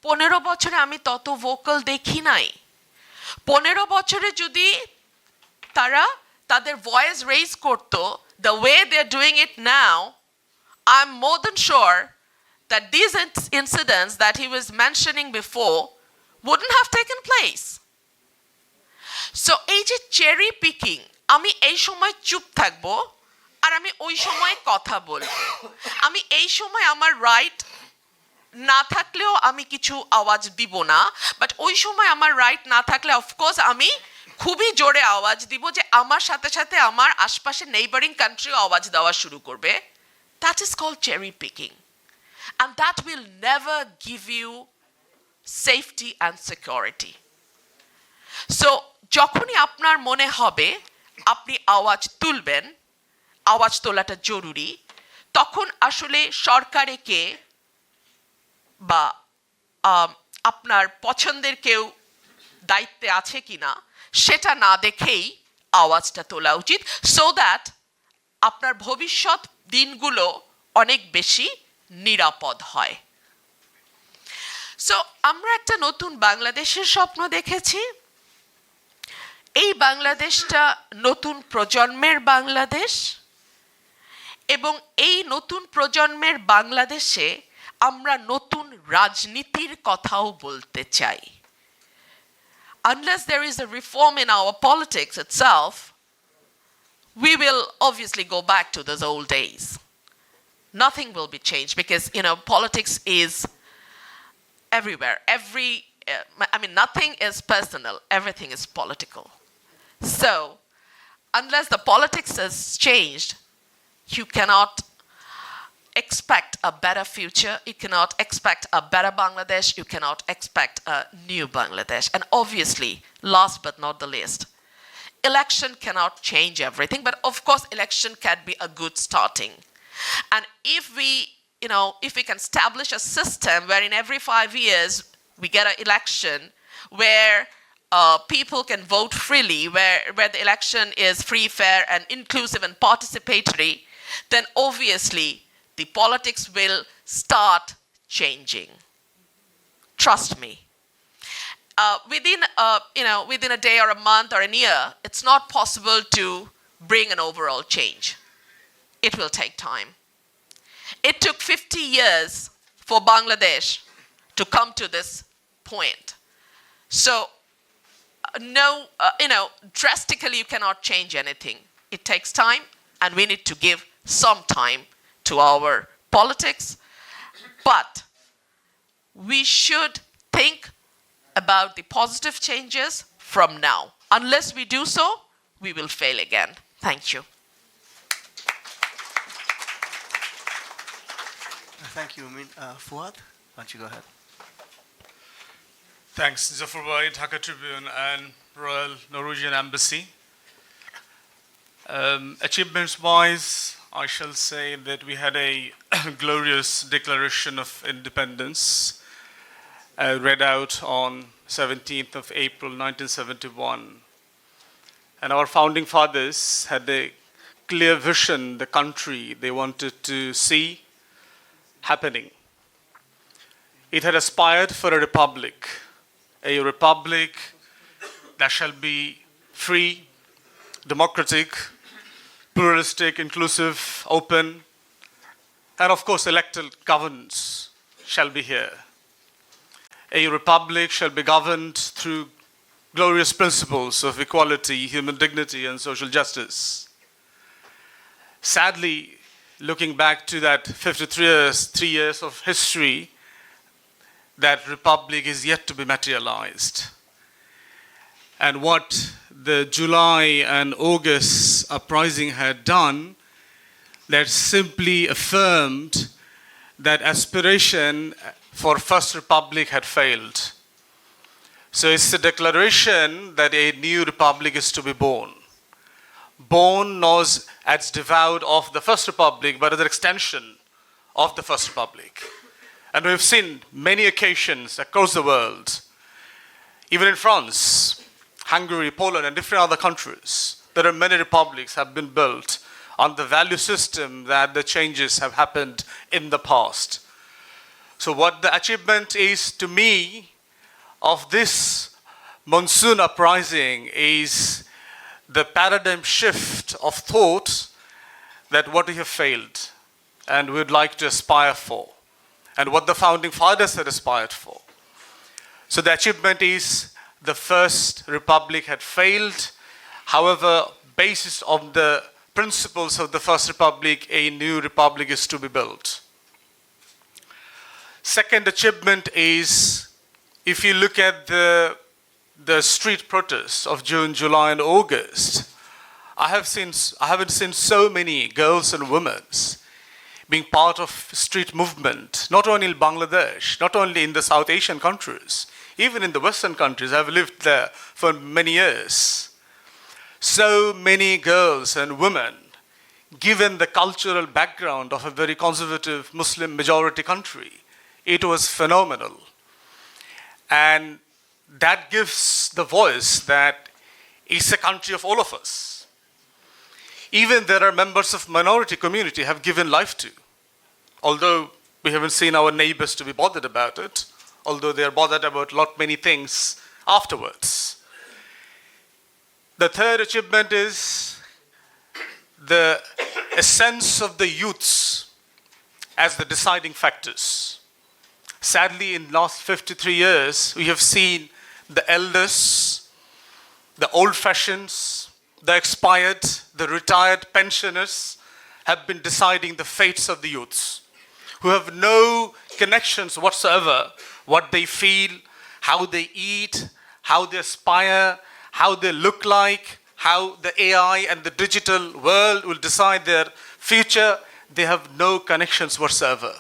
15 বছরে আমি তত ভোকাল দেখি নাই. 15 বছরে যদি তারা তাদের ভয়েস রেইজ করতো the way they're doing it now, I'm more than sure that these incidents that he was mentioning before wouldn't have taken place. So এই যে চেরি পিকিং, আমি এই সময় চুপ থাকবো আর আমি ওই সময় কথা বলবো। আমি এই সময় আমার রাইট না থাকলেও আমি কিছু আওয়াজ দিব না, বাট ওই সময় আমার রাইট না থাকলে অফকোর্স আমি খুবই জোরে আওয়াজ দিব, যে আমার সাথে সাথে আমার আশপাশে নেইবারিং কান্ট্রিও আওয়াজ দেওয়া শুরু করবে। That is called cherry picking, and that will never give you safety and security. So যখনই আপনার মনে হবে আপনি আওয়াজ তুলবেন, আওয়াজ তোলাটা জরুরি, তখন আসলে সরকারে কে বা আপনার পছন্দের কেউ দায়িত্বে আছে কিনা সেটা না দেখেই আওয়াজটা তোলা উচিত, সো দ্যাট আপনার ভবিষ্যৎ দিনগুলো অনেক বেশি নিরাপদ হয়। সো আমরা একটা নতুন বাংলাদেশের স্বপ্ন দেখেছি। এই বাংলাদেশটা নতুন প্রজন্মের বাংলাদেশ, এবং এই নতুন প্রজন্মের বাংলাদেশে আমরা নতুন রাজনীতির কথাও বলতে চাই। Unless there is a reform in our politics itself, we will obviously go back to those old days. Nothing will be changed because, politics is everywhere. Nothing is personal. Everything is political. So, unless the politics has changed, you cannot expect a better future, you cannot expect a better Bangladesh, you cannot expect a new Bangladesh. And obviously, last but not the least, election cannot change everything, but of course election can be a good starting. And if we can establish a system where in every 5 years we get an election where people can vote freely, where the election is free, fair, and inclusive and participatory, then obviously the politics will start changing. Trust me. Within a day or a month or a year, it's not possible to bring an overall change. It will take time. It took 50 years for Bangladesh to come to this point. So, drastically you cannot change anything. It takes time, and we need to give some time to our politics. But we should think about the positive changes from now. Unless we do so, we will fail again. Thank you. Thank you, Rumeen. Fuaad, why don't you go ahead? Thanks, Zafar, Dhaka Tribune and Royal Norwegian Embassy. Achievements-wise, I shall say that we had a glorious declaration of independence read out on 17th of April 1971. And our founding fathers had a clear vision, the country they wanted to see happening. It had aspired for a republic that shall be free, democratic, pluralistic, inclusive, open, and of course elected governance shall be here. A republic shall be governed through glorious principles of equality, human dignity, and social justice. Sadly, looking back to that 3 years of history, that republic is yet to be materialized. And what the July and August uprising had done, that simply affirmed that aspiration for First Republic had failed. So it's a declaration that a new republic is to be born. Born not as devout of the First Republic, but as an extension of the First Republic. And we've seen many occasions across the world, even in France, Hungary, Poland, and different other countries, there are many republics have been built on the value system that the changes have happened in the past. So what the achievement is to me of this monsoon uprising is the paradigm shift of thought that what we have failed and we'd like to aspire for, and what the founding fathers had aspired for. So the achievement is the First Republic had failed. However, basis of the principles of the First Republic, a new republic is to be built. Second achievement is, if you look at the street protests of June, July, and August, I haven't seen so many girls and women being part of street movement, not only in Bangladesh, not only in the South Asian countries, even in the Western countries. I've lived there for many years. So many girls and women, given the cultural background of a very conservative Muslim majority country, it was phenomenal. And that gives the voice that it's a country of all of us. Even there are members of minority community have given life to, although we haven't seen our neighbors to be bothered about it, although they are bothered about many things afterwards. The third achievement is the essence of the youths as the deciding factors. Sadly, in the last 53 years, we have seen the elders, the old-fashions, the expired, the retired pensioners have been deciding the fates of the youths, who have no connections whatsoever, what they feel, how they eat, how they aspire, how they look like, how the AI and the digital world will decide their future. They have no connections whatsoever.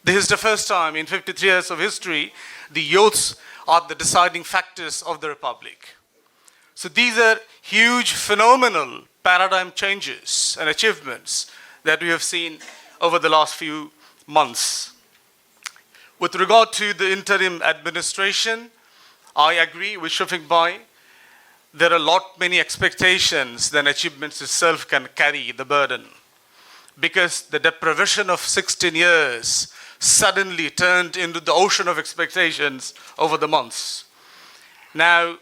This is the first time in 53 years of history, the youths are the deciding factors of the Republic. So these are huge, phenomenal paradigm changes and achievements that we have seen over the last few months. With regard to the interim administration, I agree with Shafiq Bhai. There are many expectations than achievements itself can carry the burden, because the deprivation of 16 years suddenly turned into the ocean of expectations over the months. Now,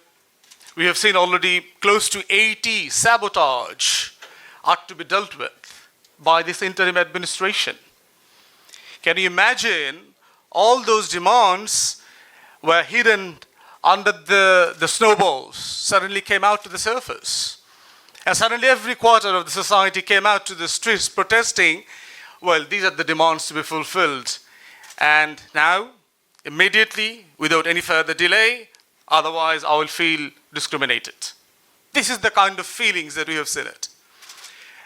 we have seen already close to 80 sabotage are to be dealt with by this interim administration. Can you imagine all those demands were hidden under the snowballs, suddenly came out to the surface. And suddenly every quarter of the society came out to the streets protesting, well, these are the demands to be fulfilled. And now, immediately, without any further delay, otherwise I will feel discriminated. This is the kind of feelings that we have seen it.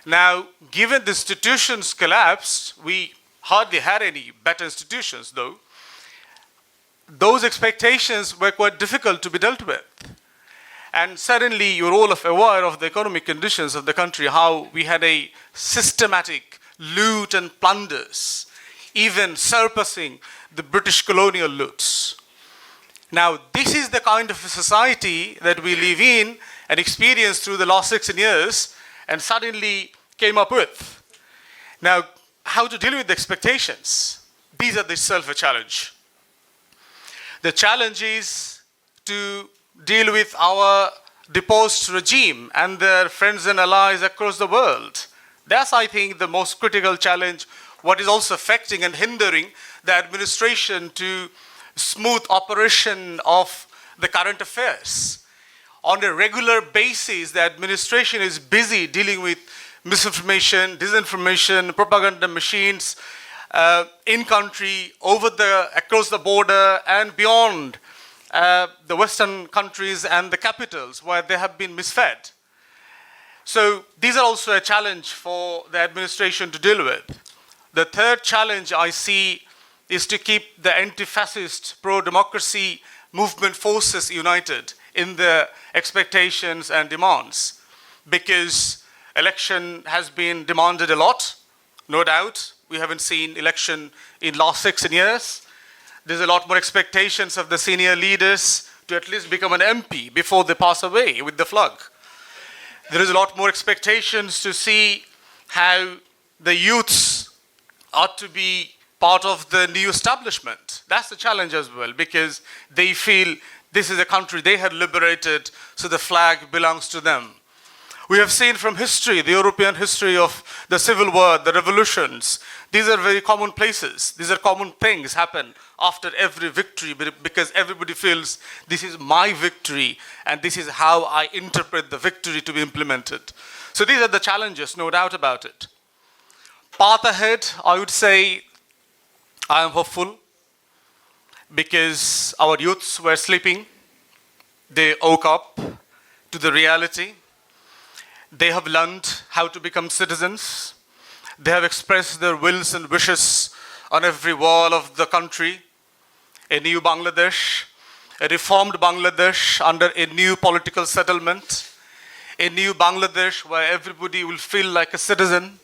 Now, given the institutions collapsed, we hardly had any better institutions though. Those expectations were quite difficult to be dealt with. And suddenly you're all aware of the economic conditions of the country, how we had a systematic loot and plunders, even surpassing the British colonial loots. Now, this is the kind of a society that we live in and experienced through the last 16 years and suddenly came up with. Now, how to deal with the expectations? These are itself a challenge. The challenge is to deal with our deposed regime and their friends and allies across the world. That's, I think, the most critical challenge, what is also affecting and hindering the administration to smooth operation of the current affairs. On a regular basis, the administration is busy dealing with misinformation, disinformation, propaganda machines, in country, across the border, and beyond the Western countries and the capitals where they have been misfed. So these are also a challenge for the administration to deal with. The third challenge I see is to keep the anti-fascist, pro-democracy movement forces united in their expectations and demands, because election has been demanded a lot, no doubt. We haven't seen election in last 16 years. There's a lot more expectations of the senior leaders to at least become an MP before they pass away with the flag. There is a lot more expectations to see how the youths are to be part of the new establishment. That's the challenge as well, because they feel this is a country they had liberated, so the flag belongs to them. We have seen from history, the European history of the Civil War, the revolutions. These are very common places. These are common things happen after every victory, because everybody feels this is my victory and this is how I interpret the victory to be implemented. So these are the challenges, no doubt about it. Path ahead, I would say I am hopeful because our youths were sleeping. They woke up to the reality. They have learned how to become citizens. They have expressed their wills and wishes on every wall of the country. A new Bangladesh, a reformed Bangladesh under a new political settlement, a new Bangladesh where everybody will feel like a citizen,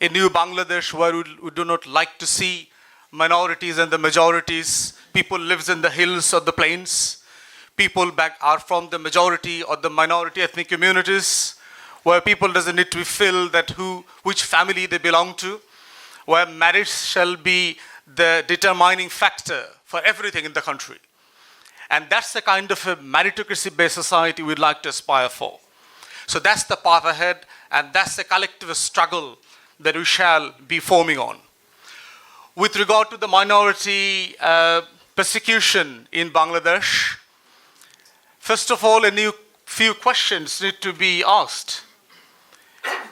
a new Bangladesh where we do not like to see minorities and the majorities. People lives in the hills or the plains. People back are from the majority or the minority ethnic communities, where people doesn't need to feel that which family they belong to, where marriage shall be the determining factor for everything in the country. And that's the kind of a meritocracy-based society we'd like to aspire for. So that's the path ahead, and that's the collective struggle that we shall be forming on. With regard to the minority persecution in Bangladesh, first of all, few questions need to be asked.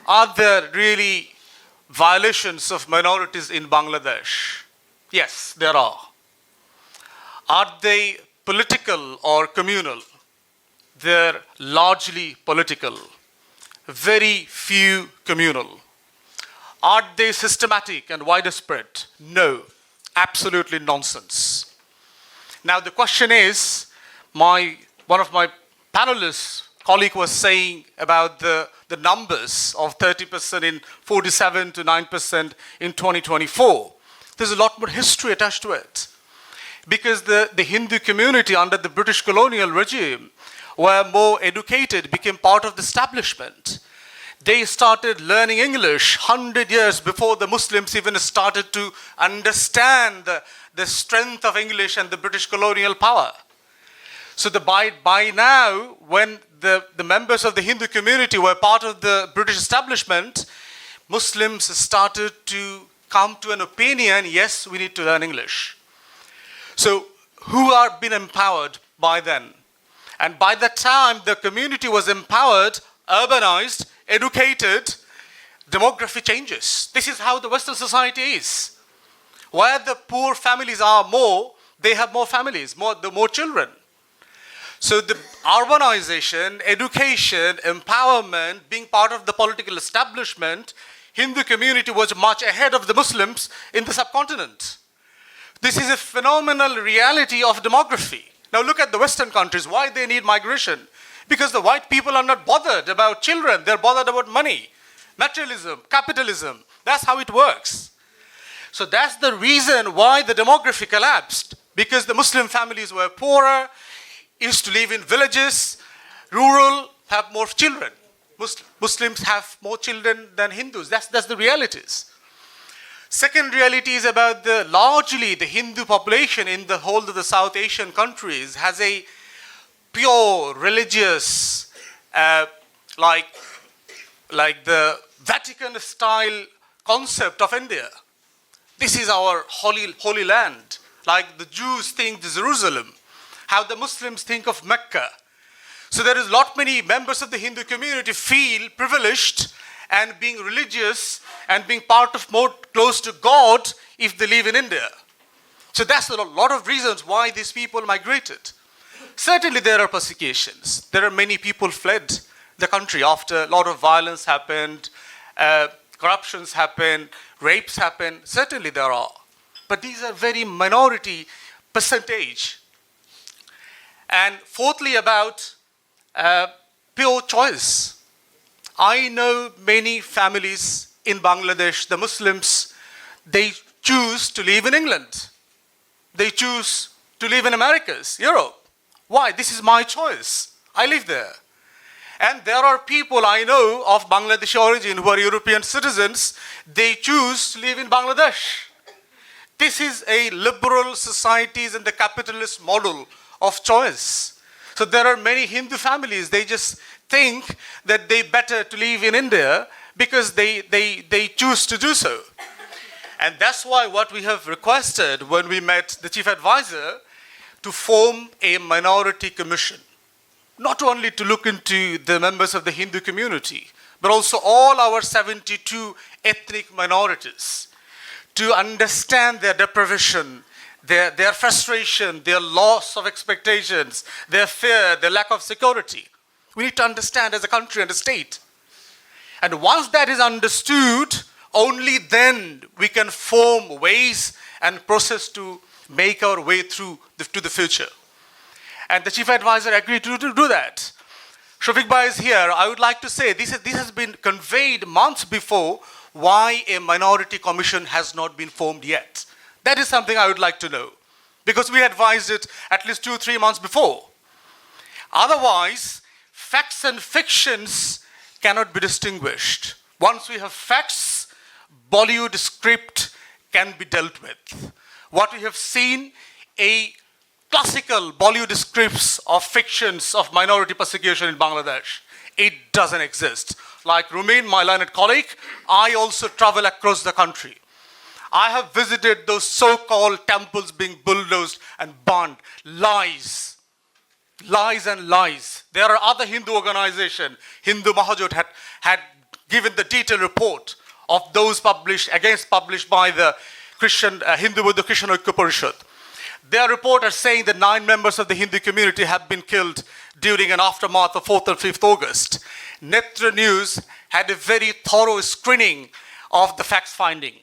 Are there really violations of minorities in Bangladesh? Yes, there are. Are they political or communal? They're largely political, very few communal. Are they systematic and widespread? No, absolutely nonsense. Now the question is, one of my panelists, colleague was saying about the numbers of 30% in 47 to 9% in 2024. There's a lot more history attached to it. Because the Hindu community under the British colonial regime were more educated, became part of the establishment. They started learning English 100 years before the Muslims even started to understand the strength of English and the British colonial power. So by now, when the members of the Hindu community were part of the British establishment, Muslims started to come to an opinion, yes, we need to learn English. So who are being empowered by then? And by that time, the community was empowered, urbanized, educated, demography changes. This is how the Western society is. Where the poor families are more, they have more families, more children. So the urbanization, education, empowerment, being part of the political establishment, Hindu community was much ahead of the Muslims in the subcontinent. This is a phenomenal reality of demography. Now look at the Western countries, why they need migration. Because the white people are not bothered about children, they're bothered about money, materialism, capitalism. That's how it works. So that's the reason why the demography collapsed. Because the Muslim families were poorer, used to live in villages, rural, have more children. Muslims have more children than Hindus. That's the realities. Second reality is about largely the Hindu population in the whole of the South Asian countries has a pure religious, like the Vatican-style concept of India. This is our holy land. Like the Jews think the Jerusalem, how the Muslims think of Mecca. So there is many members of the Hindu community feel privileged and being religious and being part of more close to God if they live in India. So that's a lot of reasons why these people migrated. Certainly there are persecutions. There are many people fled the country after a lot of violence happened, corruptions happened, rapes happened. Certainly there are. But these are very minority percentage. And fourthly, about pure choice. I know many families in Bangladesh, the Muslims, they choose to live in England. They choose to live in Americas, Europe. Why? This is my choice. I live there. And there are people I know of Bangladeshi origin who are European citizens, they choose to live in Bangladesh. This is a liberal societies and the capitalist model of choice. So there are many Hindu families, they just think that they better to live in India because they choose to do so. And that's why what we have requested when we met the chief advisor to form a minority commission. Not only to look into the members of the Hindu community, but also all our 72 ethnic minorities, to understand their deprivation, their frustration, their loss of expectations, their fear, their lack of security. We need to understand as a country and a state. And once that is understood, only then we can form ways and process to make our way through to the future. And the chief advisor agreed to do that. Shafiq Bhai is here. I would like to say this has been conveyed months before why a minority commission has not been formed yet. That is something I would like to know, because we advised it at least 2-3 months before. Otherwise, facts and fictions cannot be distinguished. Once we have facts, Bollywood script can be dealt with. What we have seen, a classical Bollywood scripts of fictions of minority persecution in Bangladesh, it doesn't exist. Like Rumeen, my learned colleague, I also travel across the country. I have visited those so-called temples being bulldozed and burned. Lies. Lies and lies. There are other Hindu organizations. Hindu Mahajot had given the detailed report of those published by the Christian, Hindu Buddha Christian Oikya Parishad. Their report is saying that 9 members of the Hindu community have been killed during an aftermath of 4th and 5th August. Netra News had a very thorough screening of the facts finding.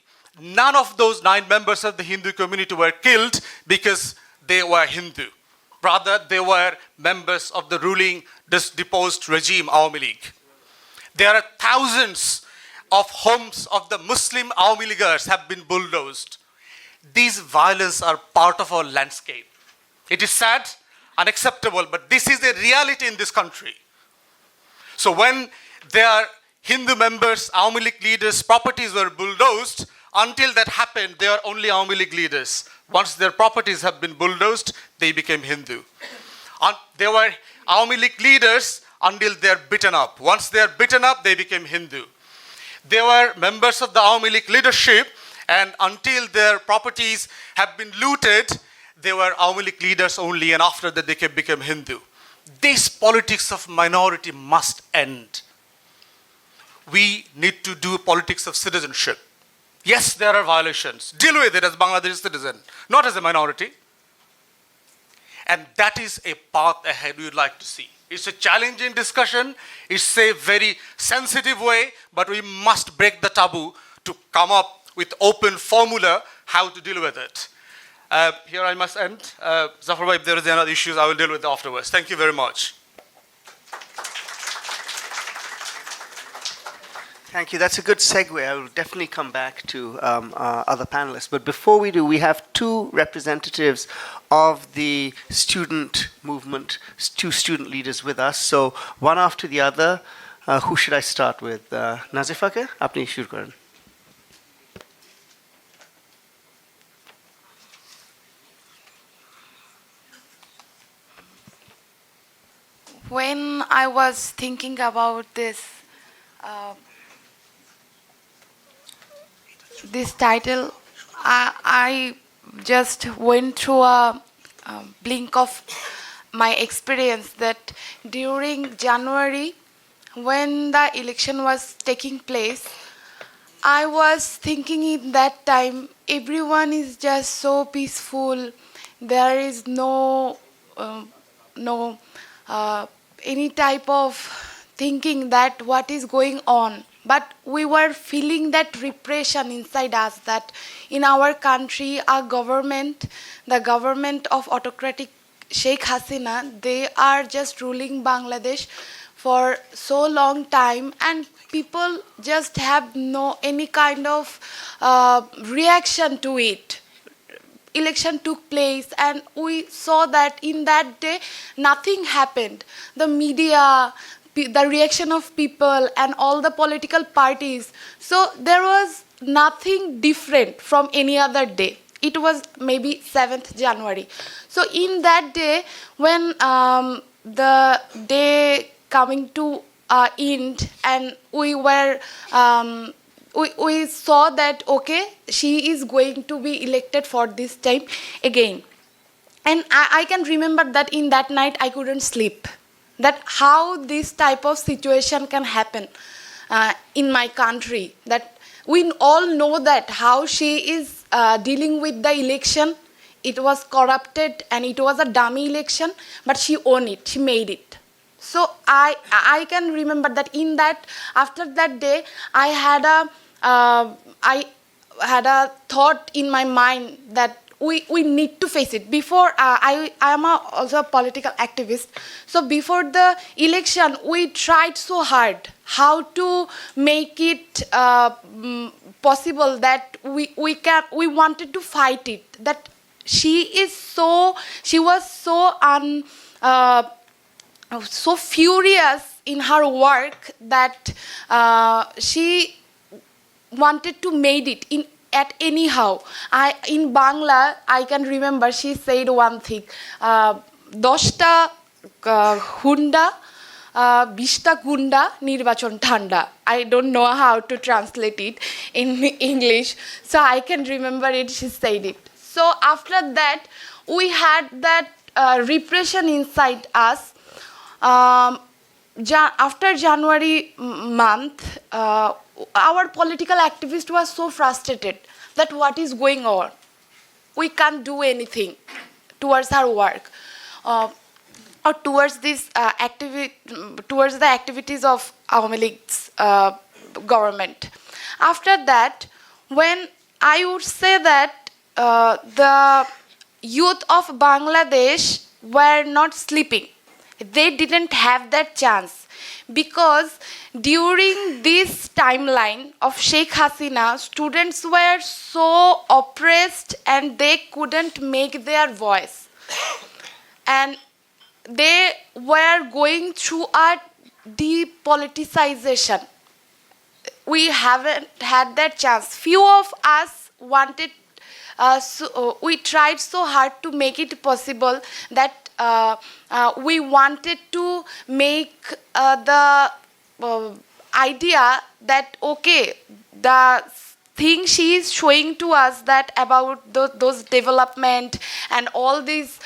None of those 9 members of the Hindu community were killed because they were Hindu. Rather, they were members of the ruling deposed regime, Awami League. There are thousands of homes of the Muslim Awami Leaguers have been bulldozed. These violence are part of our landscape. It is sad, unacceptable, but this is a reality in this country. So when there are Hindu members, Awami League leaders' properties were bulldozed, until that happened, they are only Awami League leaders. Once their properties have been bulldozed, they became Hindu. They were Awami League leaders until they are beaten up. Once they are beaten up, they became Hindu. They were members of the Awami League leadership, and until their properties have been looted, they were Awami League leaders only, and after that they became Hindu. This politics of minority must end. We need to do politics of citizenship. Yes, there are violations. Deal with it as Bangladeshi citizen, not as a minority. And that is a path ahead we would like to see. It's a challenging discussion. It's a very sensitive way, but we must break the taboo to come up with open formula how to deal with it. Here I must end. Zafar, if there is any other issues, I will deal with afterwards. Thank you very much. Thank you. That's a good segue. I will definitely come back to our other panelists. But before we do, we have 2 representatives of the student movement, 2 student leaders with us. So one after the other. Who should I start with? Nazifa ke? Apni shuru karan. When I was thinking about this title, I just went through a blink of my experience that during January, when the election was taking place, I was thinking in that time, everyone is just so peaceful. There is no any type of thinking that what is going on. But we were feeling that repression inside us, that in our country, our government, the government of autocratic Sheikh Hasina, they are just ruling Bangladesh for so long time, and people just have no any kind of reaction to it. Election took place, and we saw that in that day, nothing happened. The media, the reaction of people, and all the political parties. So there was nothing different from any other day. It was maybe 7th January. So in that day, when the day coming to end, and we were we saw that, okay, she is going to be elected for this time again. And I can remember that in that night I couldn't sleep. That how this type of situation can happen. in my country. That we all know that how she is dealing with the election. It was corrupted and it was a dummy election, but she won it, she made it. So I can remember that after that day, I had a thought in my mind that we need to face it. Before, I am also a political activist. So before the election, we tried so hard how to make it possible that we wanted to fight it. That she was so furious in her work that she wanted to make it at anyhow. In Bangla, I can remember she said one thing, Doshta Hunda, Bishta Gunda, Nirbachon Thanda. I don't know how to translate it in English, so I can remember it, she said it. So after that, we had that repression inside us. After January month, our political activist was so frustrated that what is going on? We can't do anything towards our work or towards this towards the activities of Awami League's government. After that, when I would say that the youth of Bangladesh were not sleeping, they didn't have that chance, because during this timeline of Sheikh Hasina, students were so oppressed and they couldn't make their voice. And they were going through a depoliticization. We haven't had that chance. Few of us wanted, we tried so hard to make it possible that we wanted to make the idea that, okay, the thing she is showing to us that about those development and all these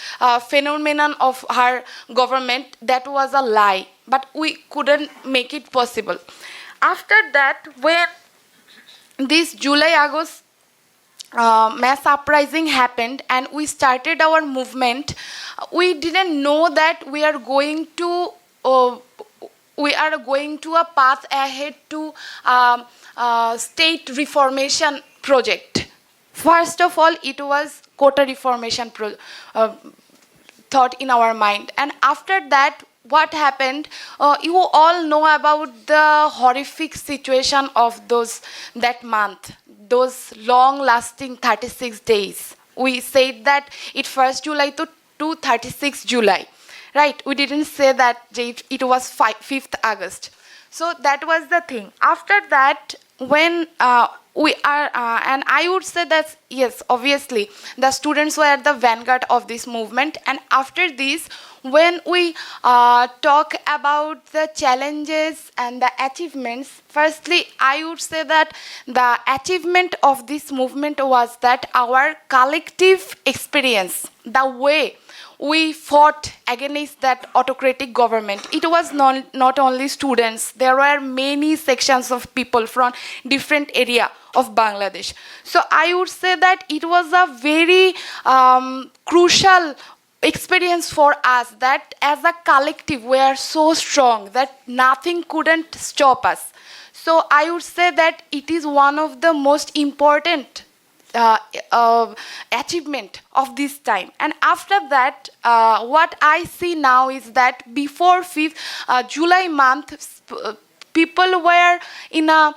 phenomenon of her government, that was a lie. But we couldn't make it possible. After that, when this July-August mass uprising happened and we started our movement, we didn't know that we are going to a path ahead to state reformation project. First of all, it was quota reformation thought in our mind, and after that, what happened? You all know about the horrific situation of that month, those long-lasting 36 days. We said that it 1st July to 36 July, right? We didn't say that it was 5th August. So that was the thing. After that, when we are, and I would say that, yes, obviously, the students were the vanguard of this movement. And after this, when we talk about the challenges and the achievements, firstly, I would say that the achievement of this movement was that our collective experience, the way we fought against that autocratic government, it was not only students, there were many sections of people from different area of Bangladesh. So I would say that it was a very crucial experience for us, that as a collective we are so strong that nothing couldn't stop us. So I would say that it is one of the most important achievement of this time. And after that, what I see now is that before 5th July month, people were in a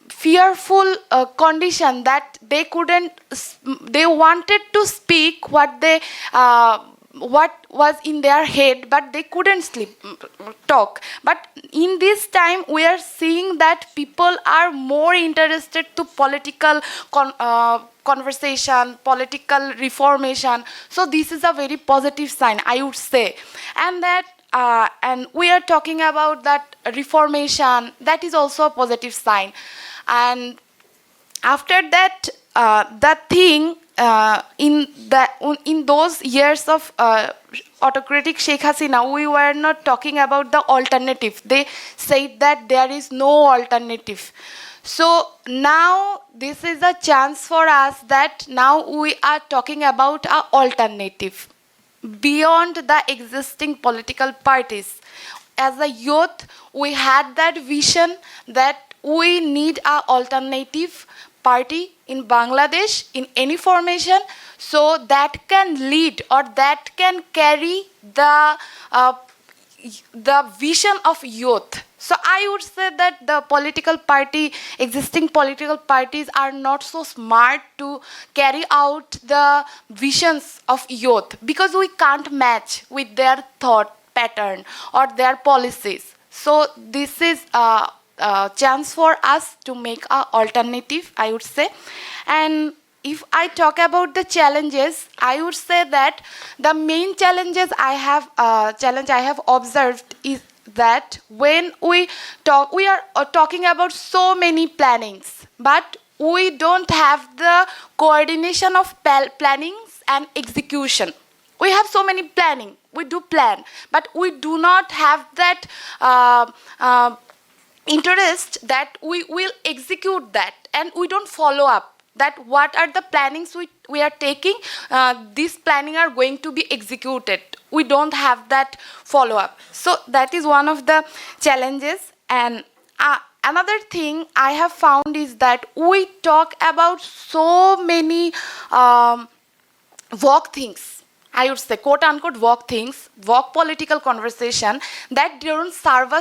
fearful condition that they wanted to speak what was in their head, but they couldn't talk. But in this time, we are seeing that people are more interested to political conversation, political reformation. So this is a very positive sign, I would say. And that, and we are talking about that reformation, that is also a positive sign. And after that, the thing in those years of autocratic Sheikh Hasina, we were not talking about the alternative. They said that there is no alternative. So now this is a chance for us that now we are talking about an alternative beyond the existing political parties. As a youth, we had that vision that we need an alternative party in Bangladesh in any formation, so that can lead or that can carry the vision of youth. So I would say that the existing political parties are not so smart to carry out the visions of youth, because we can't match with their thought pattern or their policies. So this is a chance for us to make an alternative, I would say. And if I talk about the challenges, I would say that the main challenges I have observed is that when we are talking about so many plannings, but we don't have the coordination of plannings and execution. We have so many planning, we do plan, but we do not have that interest that we will execute that, and we don't follow up that what are the plannings we are taking, this planning are going to be executed. We don't have that follow-up. So that is one of the challenges. And another thing I have found is that we talk about so many vague things, I would say, quote-unquote vague things, vague political conversation that don't serve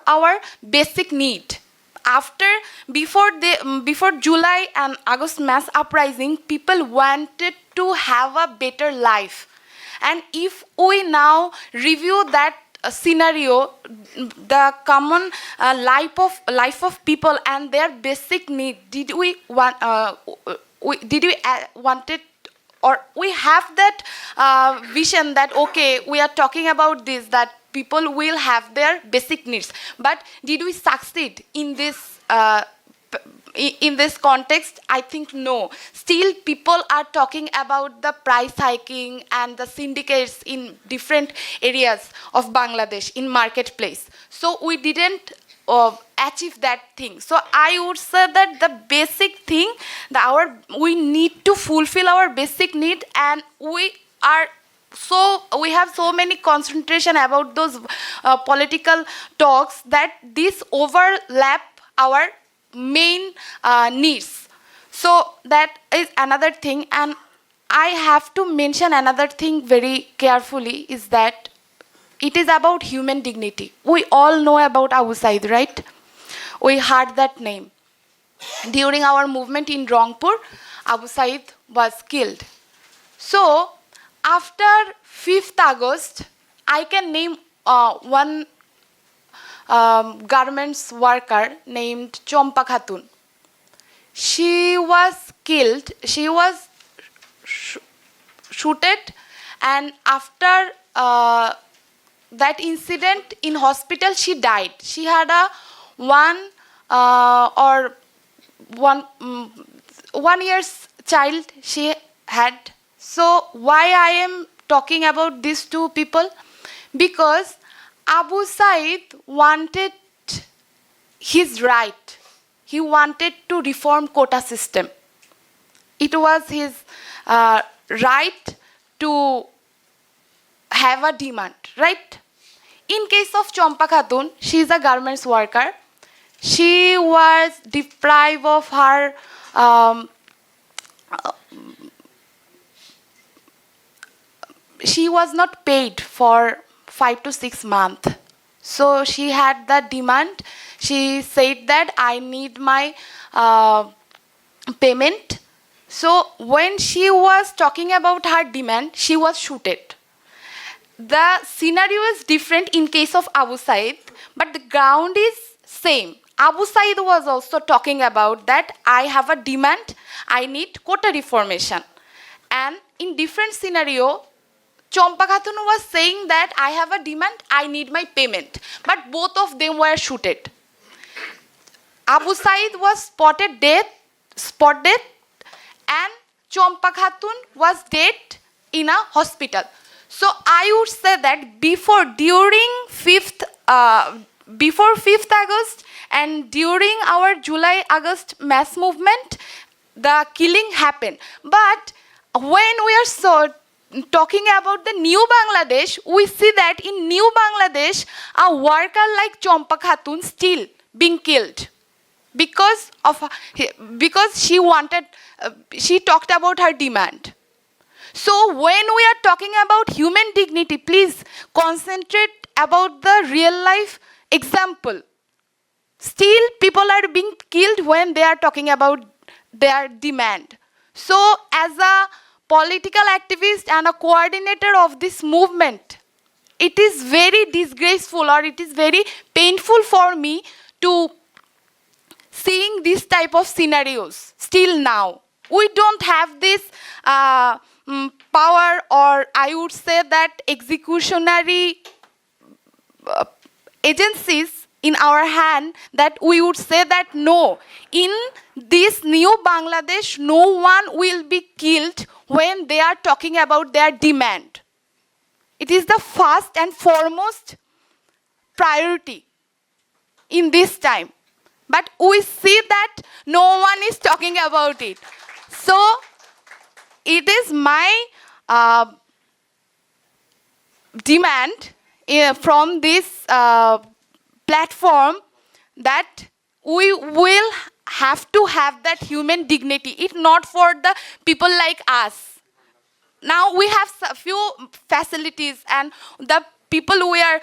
our basic need. Before July and August mass uprising, people wanted to have a better life. And if we now review that scenario, the common life of people and their basic need, did we wanted, or we have that vision that, okay, we are talking about this, that people will have their basic needs. But did we succeed in this context? I think no. Still, people are talking about the price hiking and the syndicates in different areas of Bangladesh in marketplace. So we didn't achieve that thing. So I would say that the basic thing, we need to fulfill our basic need, and we have so many concentration about those political talks that this overlap our main needs. So that is another thing. And I have to mention another thing very carefully, is that it is about human dignity. We all know about Abu Said, right? We heard that name. During our movement in Rangpur, Abu Said was killed. So after 5th August, I can name one garments worker named Chompa Khatun. She was killed, she was shooted, and after that incident in hospital, she died. She had a 1 year's child she had. So why I am talking about these two people? Because Abu Said wanted his right. He wanted to reform quota system. It was his right to have a demand, right? In case of Chompa Khatun, she is a garments worker. She was deprived of her she was not paid for 5 to 6 months. So she had that demand. She said that I need my payment. So when she was talking about her demand, she was shooted. The scenario is different in case of Abu Said, but the ground is same. Abu Said was also talking about that I have a demand, I need quota reformation. And in different scenario, Chompa Khatun was saying that I have a demand, I need my payment. But both of them were shooted. Abu Said was spot dead and Champa Khatun was dead in a hospital. So I would say that before 5th August and during our July-August mass movement, the killing happened. But when we are talking about the new Bangladesh, we see that in new Bangladesh, a worker like Champa Khatun still being killed because she wanted, she talked about her demand. So when we are talking about human dignity, please concentrate about the real life example. Still, people are being killed when they are talking about their demand. So as a political activist and a coordinator of this movement, it is very disgraceful or it is very painful for me to seeing this type of scenarios still now. We don't have this power, or I would say that executionary agencies in our hand, that we would say that no, in this new Bangladesh, no one will be killed when they are talking about their demand. It is the first and foremost priority in this time. But we see that no one is talking about it. So it is my demand from this platform that we will have to have that human dignity. It's not for the people like us. Now we have a few facilities, and the people we are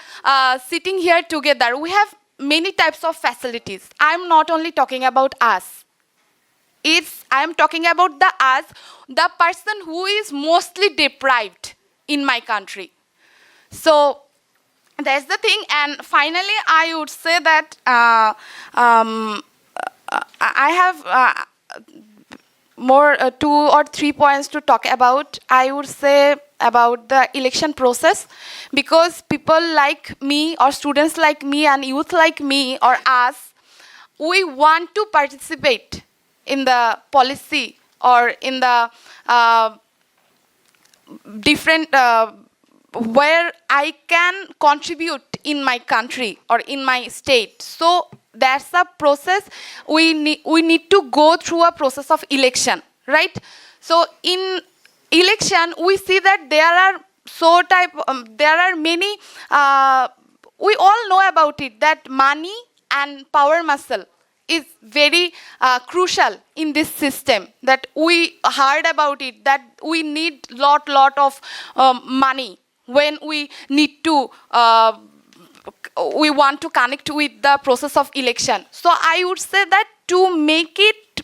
sitting here together, we have many types of facilities. I'm not only talking about us. I'm talking about the person who is mostly deprived in my country. So that's the thing. And finally, I would say that I have more 2 or 3 points to talk about. I would say about the election process, because people like me, or students like me, and youth like me or us, we want to participate in the policy or in the different where I can contribute in my country or in my state. So that's a process. We need to go through a process of election, right? So in election, we see that there are many, we all know about it, that money and power muscle is very crucial in this system, that we heard about it, that we need lot of money when we need to, we want to connect with the process of election. So I would say that to make it,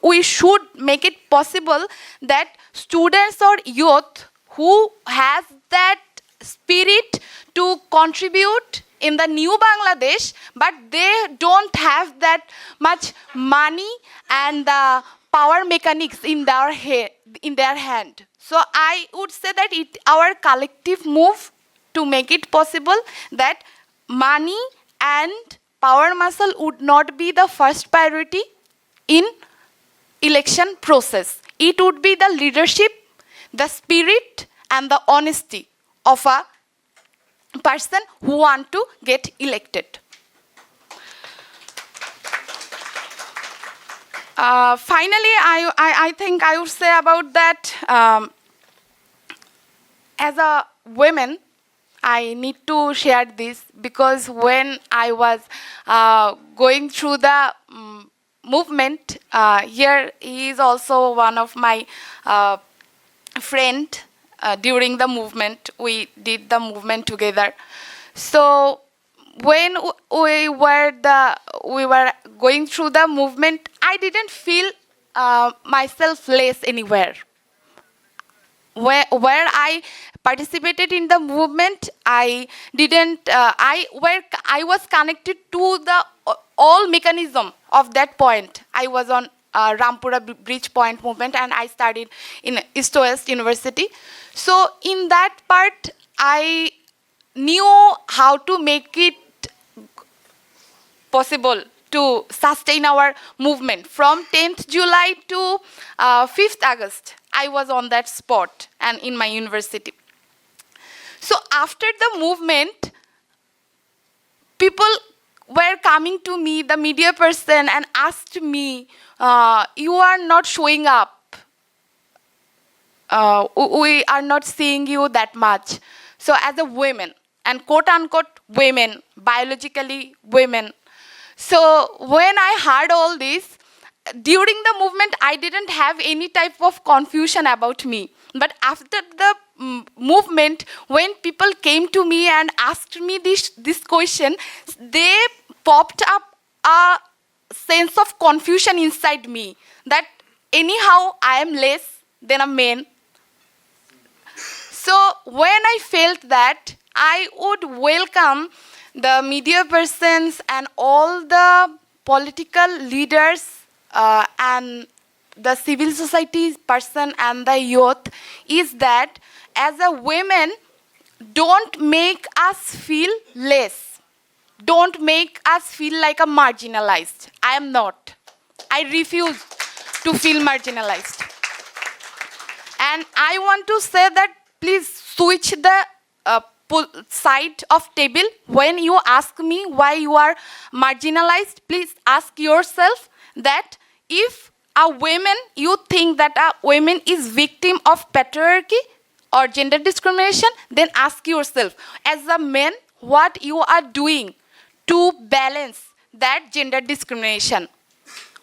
we should make it possible that students or youth who has that spirit to contribute in the new Bangladesh, but they don't have that much money and the power mechanics in their hand. So I would say that our collective move to make it possible that money and power muscle would not be the first priority in election process. It would be the leadership, the spirit, and the honesty of a person who want to get elected. Finally, I think I would say about that, as a woman, I need to share this, because when I was going through the movement, here he is also one of my friend. During the movement, we did the movement together. So when we were going through the movement, I didn't feel myself less anywhere. Where I participated in the movement, I was connected to the all mechanism of that point. I was on Rampura Bridge Point movement, and I studied in East West University. So in that part, I knew how to make it possible to sustain our movement. From 10th July to 5th August, I was on that spot and in my university. So after the movement, people were coming to me, the media person, and asked me, you are not showing up. We are not seeing you that much. So as a woman, and quote-unquote women, biologically women. So when I heard all this, during the movement, I didn't have any type of confusion about me. But after the movement, when people came to me and asked me this question, they popped up a sense of confusion inside me that anyhow I am less than a man. So when I felt that, I would welcome the media persons and all the political leaders and the civil society person and the youth, is that as a women, don't make us feel less. Don't make us feel like a marginalized. I am not. I refuse to feel marginalized. And I want to say that please switch the side of table. When you ask me why you are marginalized, please ask yourself that if a woman, you think that a woman is victim of patriarchy or gender discrimination, then ask yourself, as a man, what you are doing to balance that gender discrimination,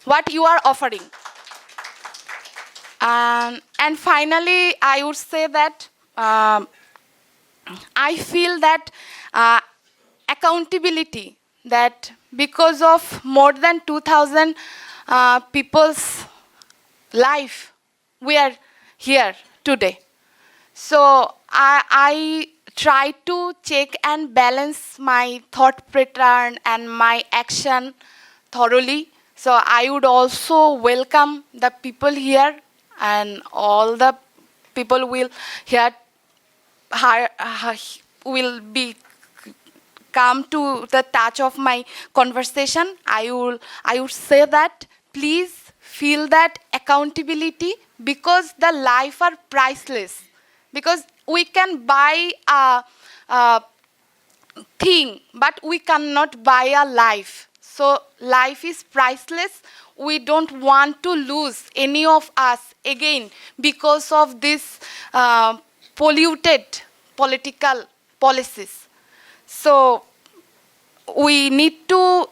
what you are offering. And finally, I would say that I feel that accountability, that because of more than 2,000 people's life, we are here today. So I try to check and balance my thought pattern and my action thoroughly. So I would also welcome the people here, and all the people will here will be come to the touch of my conversation. I would say that please feel that accountability, because the life are priceless. Because we can buy a thing, but we cannot buy a life. So life is priceless. We don't want to lose any of us again because of this polluted political policies. So we need to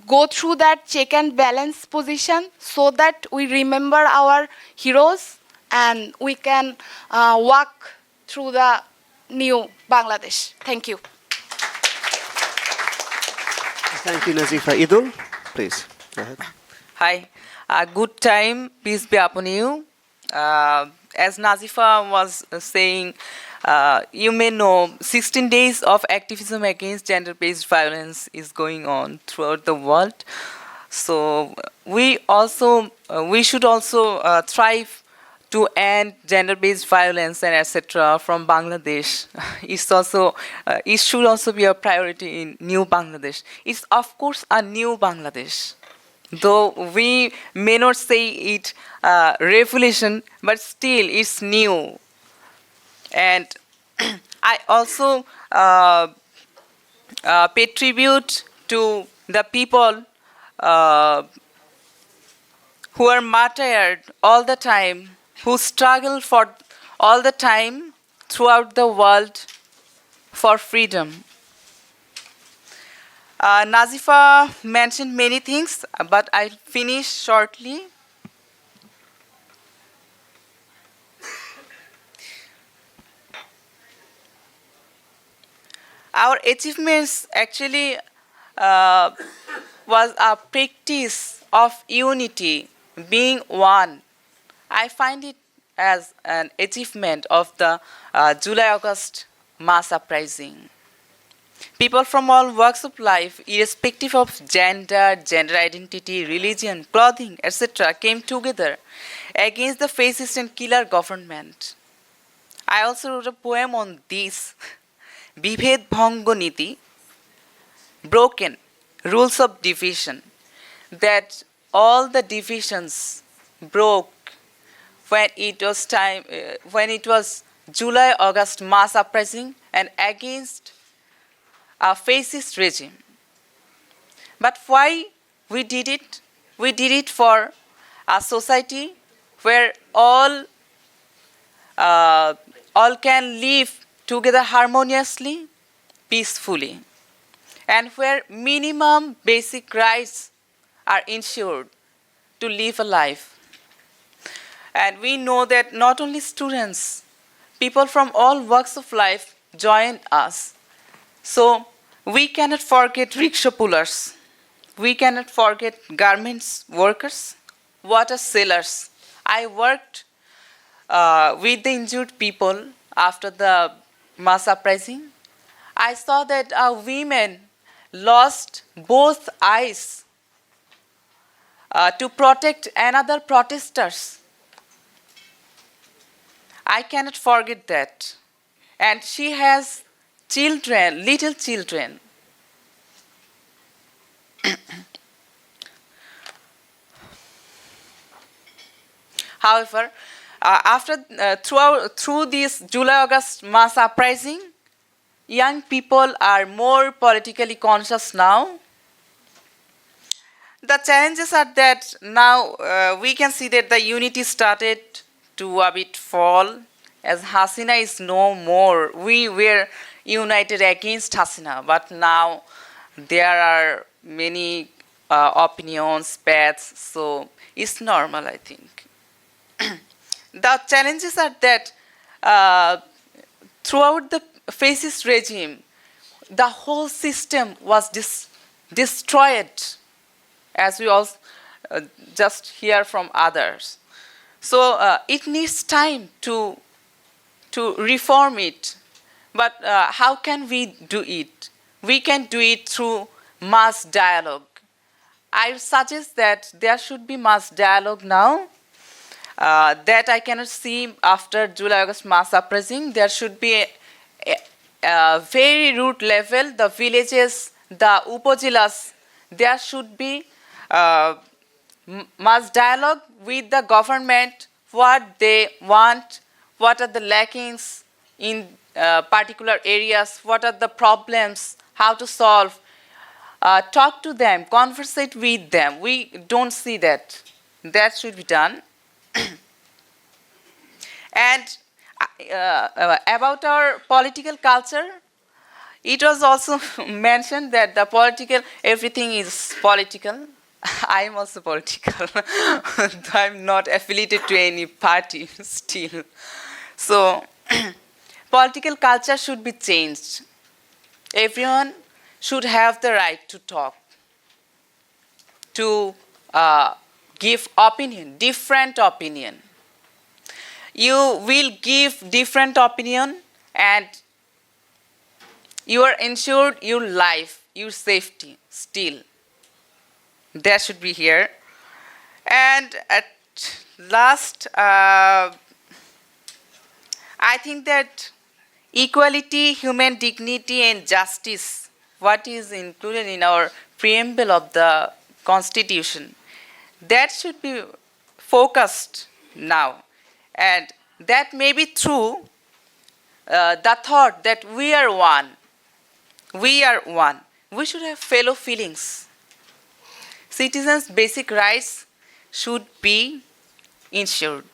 go through that check and balance position so that we remember our heroes and we can walk through the new Bangladesh. Thank you. Thank you, Nazifa. Eidul, please, go ahead. Hi, good time, peace be upon you. As Nazifa was saying, you may know 16 days of activism against gender-based violence is going on throughout the world. So we should also strive to end gender-based violence and etc. from Bangladesh. It should also be a priority in new Bangladesh. It's of course a new Bangladesh. Though we may not say it revolution, but still it's new. And I also pay tribute to the people who are martyred all the time, who struggle for all the time throughout the world for freedom. Nazifa mentioned many things, but I'll finish shortly. Our achievements actually was a practice of unity, being one. I find it as an achievement of the July-August mass uprising. People from all walks of life, irrespective of gender, gender identity, religion, clothing, etc., came together against the fascist and killer government. I also wrote a poem on this. Bibhed Bhango Niti, broken, rules of division, that all the divisions broke when it was when it was July-August mass uprising and against a fascist regime. But why we did it? We did it for a society where all can live together harmoniously, peacefully, and where minimum basic rights are ensured to live a life. And we know that not only students, people from all walks of life join us. So we cannot forget rickshaw pullers. We cannot forget garments workers, water sellers. I worked with the injured people after the mass uprising. I saw that women lost both eyes to protect another protesters. I cannot forget that. And she has children, little children. However, through this July-August mass uprising, young people are more politically conscious now. The challenges are that now we can see that the unity started to a bit fall, as Hasina is no more. We were united against Hasina, but now there are many opinions, paths, so it's normal, I think. The challenges are that throughout the fascist regime, the whole system was destroyed, as we all just hear from others. So it needs time to reform it. But how can we do it? We can do it through mass dialogue. I suggest that there should be mass dialogue now. That I cannot see after July-August mass uprising. There should be a very root level, the villages, the upazilas, there should be mass dialogue with the government, what they want, what are the lackings in particular areas, what are the problems, how to solve. Talk to them, conversate with them. We don't see that. That should be done. And about our political culture, it was also mentioned that the political, everything is political. I am also political. I'm not affiliated to any party still. So, political culture should be changed. Everyone should have the right to talk, to give opinion, different opinion. You will give different opinion and you are ensured your life, your safety still. That should be here. And at last, I think that equality, human dignity and justice, what is included in our preamble of the Constitution, that should be focused now. And that may be through the thought that we are one. We are one. We should have fellow feelings. Citizens' basic rights should be ensured.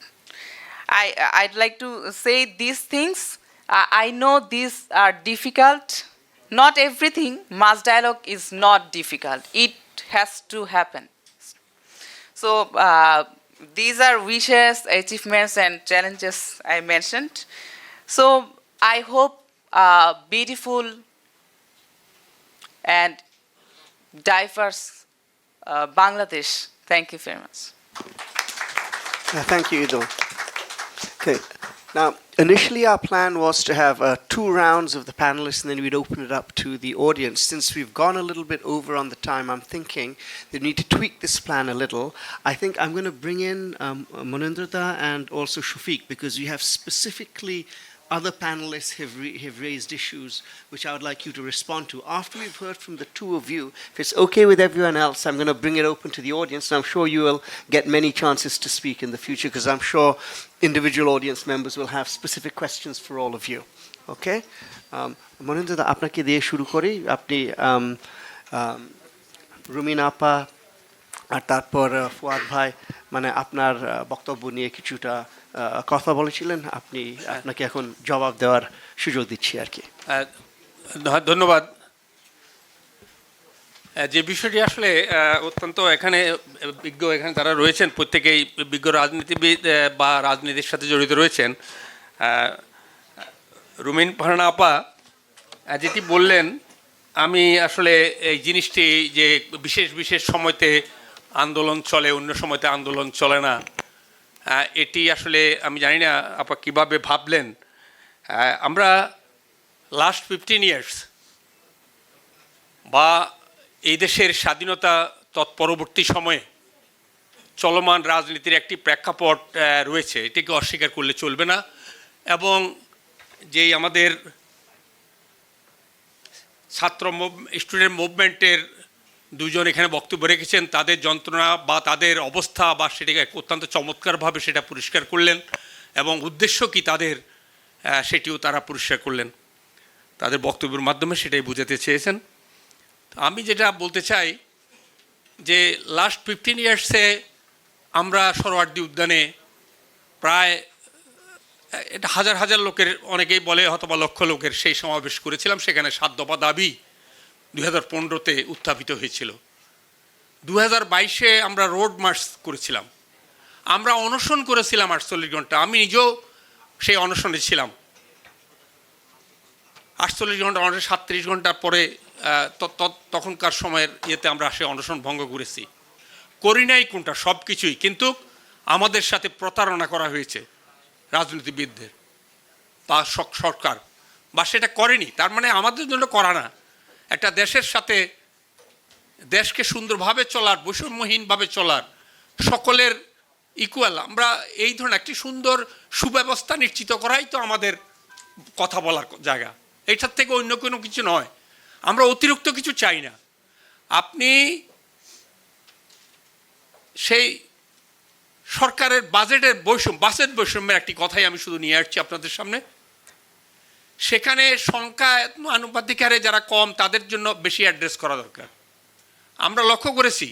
I'd like to say these things. I know these are difficult. Not everything, mass dialogue is not difficult. It has to happen. So these are wishes, achievements, and challenges I mentioned. So I hope beautiful and diverse Bangladesh. Thank you very much. Thank you, Eidul. Okay. Now, initially our plan was to have 2 rounds of the panelists and then we'd open it up to the audience. Since we've gone a little bit over on the time, I'm thinking that we need to tweak this plan a little. I think I'm going to bring in Manindra and also Shafiq because you have specifically other panelists have raised issues which I would like you to respond to. After we've heard from the two of you, if it's okay with everyone else, I'm going to bring it open to the audience, and I'm sure you will get many chances to speak in the future, because I'm sure individual audience members will have specific questions for all of you. Okay? Manindra, আপনাকে দিয়ে শুরু করি। আপনি রুমিন আপা আর তারপর ফুয়াদ ভাই মানে আপনার বক্তব্য নিয়ে কিছুটা কথা বলেছিলেন, আপনাকে এখন জবাব দেওয়ার সুযোগ দিচ্ছি আর কি। ধন্যবাদ। যে বিষয়টি আসলে অত্যন্ত এখানে বিজ্ঞ এখানে যারা রয়েছেন প্রত্যেকেই বিজ্ঞ রাজনীতিবিদ বা রাজনীতির সাথে জড়িত রয়েছেন। রুমিন ফারহানা আপা যেটি বললেন, আমি আসলে এই জিনিসটি যে বিশেষ বিশেষ সময়তে আন্দোলন চলে, অন্য সময়তে আন্দোলন চলে না, এটি আসলে আমি জানি না আপা কীভাবে ভাবলেন। আমরা লাস্ট 15 ইয়ার্স বা এই দেশের স্বাধীনতা তৎপরবর্তী সময়ে চলমান রাজনীতির একটি প্রেক্ষাপট রয়েছে, এটিকে অস্বীকার করলে চলবে না। এবং যেই আমাদের ছাত্র স্টুডেন্ট মুভমেন্টের দুজন এখানে বক্তব্য রেখেছেন, তাদের যন্ত্রণা বা তাদের অবস্থা বা সেটাকে অত্যন্ত চমৎকারভাবে সেটা পরিষ্কার করলেন, এবং উদ্দেশ্য কি তাদের সেটিও তারা পরিষ্কার করলেন, তাদের বক্তব্যের মাধ্যমে সেটাই বোঝাতে চেয়েছেন। আমি যেটা বলতে চাই যে লাস্ট 15 ইয়ার্সে আমরা সরোয়ার্দী উদ্যানে প্রায় এটা হাজার হাজার লোকের, অনেকেই বলে হয়তোবা লক্ষ লোকের সেই সমাবেশ করেছিলাম। সেখানে 7 দফা দাবি 2015-তে উত্থাপিত হয়েছিল। 2022-এ আমরা রোড মার্চ করেছিলাম, আমরা অনশন করেছিলাম 48 ঘন্টা। আমি নিজেও সেই অনশনে ছিলাম। 48 ঘন্টা, 37 ঘন্টার পরে তখনকার সময়ের ইয়েতে আমরা সেই অনশন ভঙ্গ করেছি। করি নাই কোনটা, সব কিছুই, কিন্তু আমাদের সাথে প্রতারণা করা হয়েছে রাজনীতিবিদদের বা সরকার, বা সেটা করেনি তার মানে আমাদের জন্য করা না। একটা দেশের সাথে দেশকে সুন্দরভাবে চলার, বৈষম্যহীনভাবে চলার, সকলের ইকুয়াল, আমরা এই ধরনের একটি সুন্দর সুব্যবস্থা নিশ্চিত করাই তো আমাদের কথা বলার জায়গা। এটার থেকে অন্য কোনো কিছু নয়। আমরা অতিরিক্ত কিছু চাই না। আপনি সেই সরকারের বাজেট বৈষম্যের একটি কথাই আমি শুধু নিয়ে আসছি আপনাদের সামনে। সেখানে সংখ্যা আনুপাতিক হারে যারা কম তাদের জন্য বেশি অ্যাড্রেস করা দরকার। আমরা লক্ষ্য করেছি,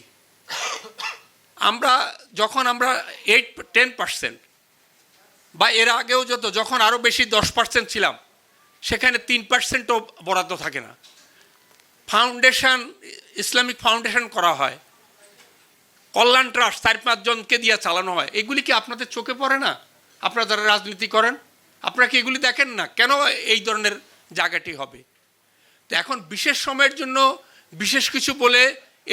আমরা যখন 8-10% বা এর আগেও যখন আরও বেশি 10% ছিলাম, সেখানে 3%ও বরাদ্দ থাকে না। ফাউন্ডেশন, ইসলামিক ফাউন্ডেশন করা হয়, কল্যাণ ট্রাস্ট 4-5 জনকে দিয়ে চালানো হয়। এগুলি কি আপনাদের চোখে পড়ে না? আপনারা যারা রাজনীতি করেন, আপনারা কি এগুলি দেখেন না? কেন এই ধরনের জায়গাটি হবে? তো এখন বিশেষ সময়ের জন্য বিশেষ কিছু বলে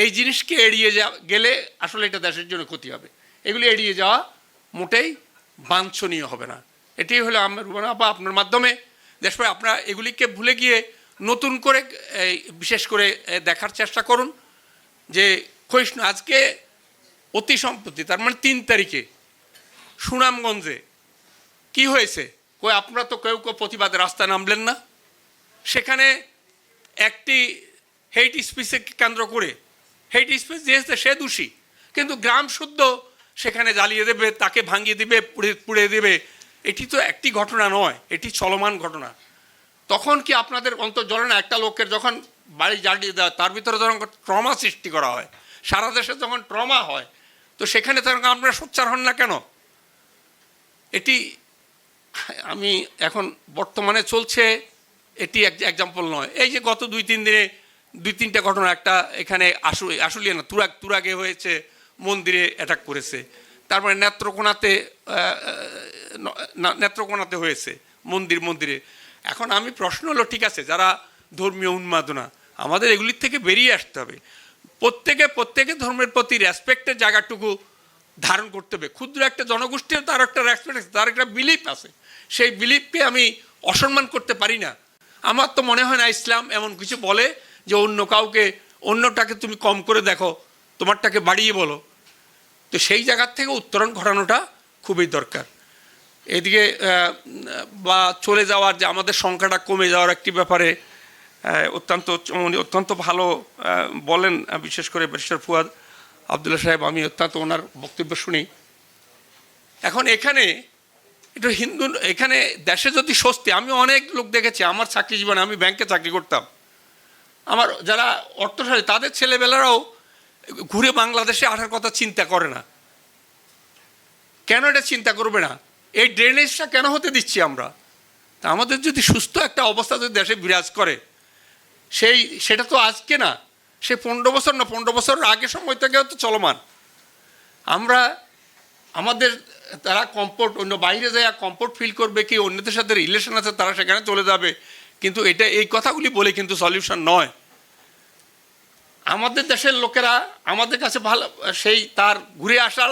এই জিনিসকে এড়িয়ে গেলে আসলে এটা দেশের জন্য ক্ষতি হবে। এগুলি এড়িয়ে যাওয়া মোটেই বাঞ্ছনীয় হবে না। এটাই হলো আপনার মাধ্যমে দেশভাই আপনারা এগুলিকে ভুলে গিয়ে নতুন করে বিশেষ করে দেখার চেষ্টা করুন যে ক্ষয়িষ্ণু আজকে অতি সম্প্রতি, তার মানে 3 তারিখে সুনামগঞ্জে কি হয়েছে? আপনারা তো কেউ প্রতিবাদে রাস্তায় নামলেন না। সেখানে একটি হেইট স্পিচকে কেন্দ্র করে, হেইট স্পিচ দিয়েছে সে দোষী, কিন্তু গ্রাম শুদ্ধ সেখানে জ্বালিয়ে দেবে, তাকে ভাঙিয়ে দেবে, পুড়ে দেবে। এটি তো একটি ঘটনা নয়, এটি চলমান ঘটনা। তখন কি আপনাদের অন্তর জ্বলে না? একটা লোকের যখন বাড়ি জ্বালিয়ে দেয়, তার ভিতরে যখন ট্রমা সৃষ্টি করা হয়, সারা দেশে যখন ট্রমা হয়, তো সেখানে তখন আপনারা সোচ্চার হন না কেন? এটি আমি এখন বর্তমানে চলছে, এটি এক্সাম্পল নয়। এই যে গত 2-3 দিনে 2-3টা ঘটনা, একটা এখানে আসলে না তুরাগে হয়েছে, মন্দিরে অ্যাটাক করেছে, তারপরে নেত্রকোনাতে হয়েছে মন্দিরে। এখন আমি প্রশ্ন হলো, ঠিক আছে, যারা ধর্মীয় উন্মাদনা, আমাদের এগুলির থেকে বেরিয়ে আসতে হবে। প্রত্যেকে ধর্মের প্রতি রেসপেক্টের জায়গাটুকু ধারণ করতে হবে। ক্ষুদ্র একটা জনগোষ্ঠীর তার একটা রেসপেক্ট আছে, তার একটা বিলিফ আছে, সেই বিলিফকে আমি অসম্মান করতে পারি না। আমার তো মনে হয় না ইসলাম এমন কিছু বলে যে অন্যটাকে তুমি কম করে দেখো, তোমারটাকে বাড়িয়ে বলো। তো সেই জায়গার থেকে উত্তরণ ঘটানোটা খুবই দরকার। এদিকে বা চলে যাওয়ার যে আমাদের সংখ্যাটা কমে যাওয়ার একটি ব্যাপারে অত্যন্ত ভালো বলেন, বিশেষ করে ব্যারিস্টার ফুয়াদ আবদুল্লাহ সাহেব, আমি অত্যন্ত ওনার বক্তব্য শুনি। এখন এখানে একটু হিন্দু, এখানে দেশে যদি স্বস্তি, আমি অনেক লোক দেখেছি আমার চাকরি জীবনে, আমি ব্যাংকে চাকরি করতাম, আমার যারা অর্থশালী তাদের ছেলেবেলারাও ঘুরে বাংলাদেশে আসার কথা চিন্তা করে না। কেন এটা চিন্তা করবে না? এই ড্রেনেজটা কেন হতে দিচ্ছি আমরা? তা আমাদের যদি সুস্থ একটা অবস্থা যদি দেশে বিরাজ করে, সেটা তো আজকে না, সে 15 বছর না, 15 বছরের আগে সময় থেকেও তো চলমান। আমরা আমাদের তারা কমফোর্ট, অন্য বাইরে যায় কমফোর্ট ফিল করবে, কি অন্যদের সাথে রিলেশন আছে তারা সেখানে চলে যাবে, কিন্তু এটা এই কথাগুলি বলে কিন্তু সলিউশন নয়। আমাদের দেশের লোকেরা আমাদের কাছে ভালো, সেই তার ঘুরে আসার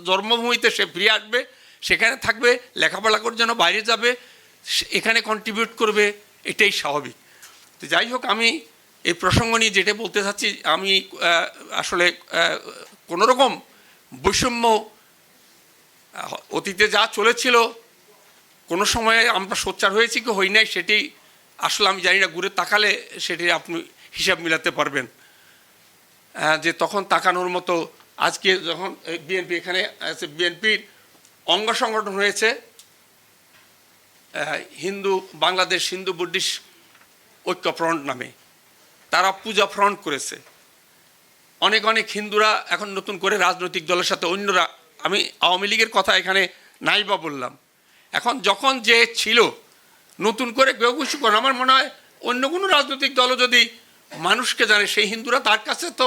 জন্মভূমিতে সে ফিরে আসবে, সেখানে থাকবে, লেখাপড়া করে যেন বাইরে যাবে, এখানে কন্ট্রিবিউট করবে, এটাই স্বাভাবিক। তো যাই হোক, আমি এই প্রসঙ্গ নিয়ে যেটা বলতে চাচ্ছি, আমি আসলে কোনোরকম বৈষম্য অতীতে যা চলেছিল কোনো সময়ে আমরা সোচ্চার হয়েছি কি হই নাই, সেটি আসলে আমি জানি না, ঘুরে তাকালে সেটি আপনি হিসাব মিলাতে পারবেন যে তখন তাকানোর মতো। আজকে যখন বিএনপি এখানে বিএনপির অঙ্গ সংগঠন হয়েছে বাংলাদেশ হিন্দু বুদ্ধিস্ট ঐক্য ফ্রন্ট নামে, তারা পূজা ফ্রন্ট করেছে। অনেক হিন্দুরা এখন নতুন করে রাজনৈতিক দলের সাথে অন্যরা, আমি আওয়ামী লীগের কথা এখানে নাই বা বললাম, এখন যখন যে ছিল নতুন করে কেউ কিছু করে, আমার মনে হয় অন্য কোনো রাজনৈতিক দলও যদি মানুষকে জানে, সেই হিন্দুরা তার কাছে তো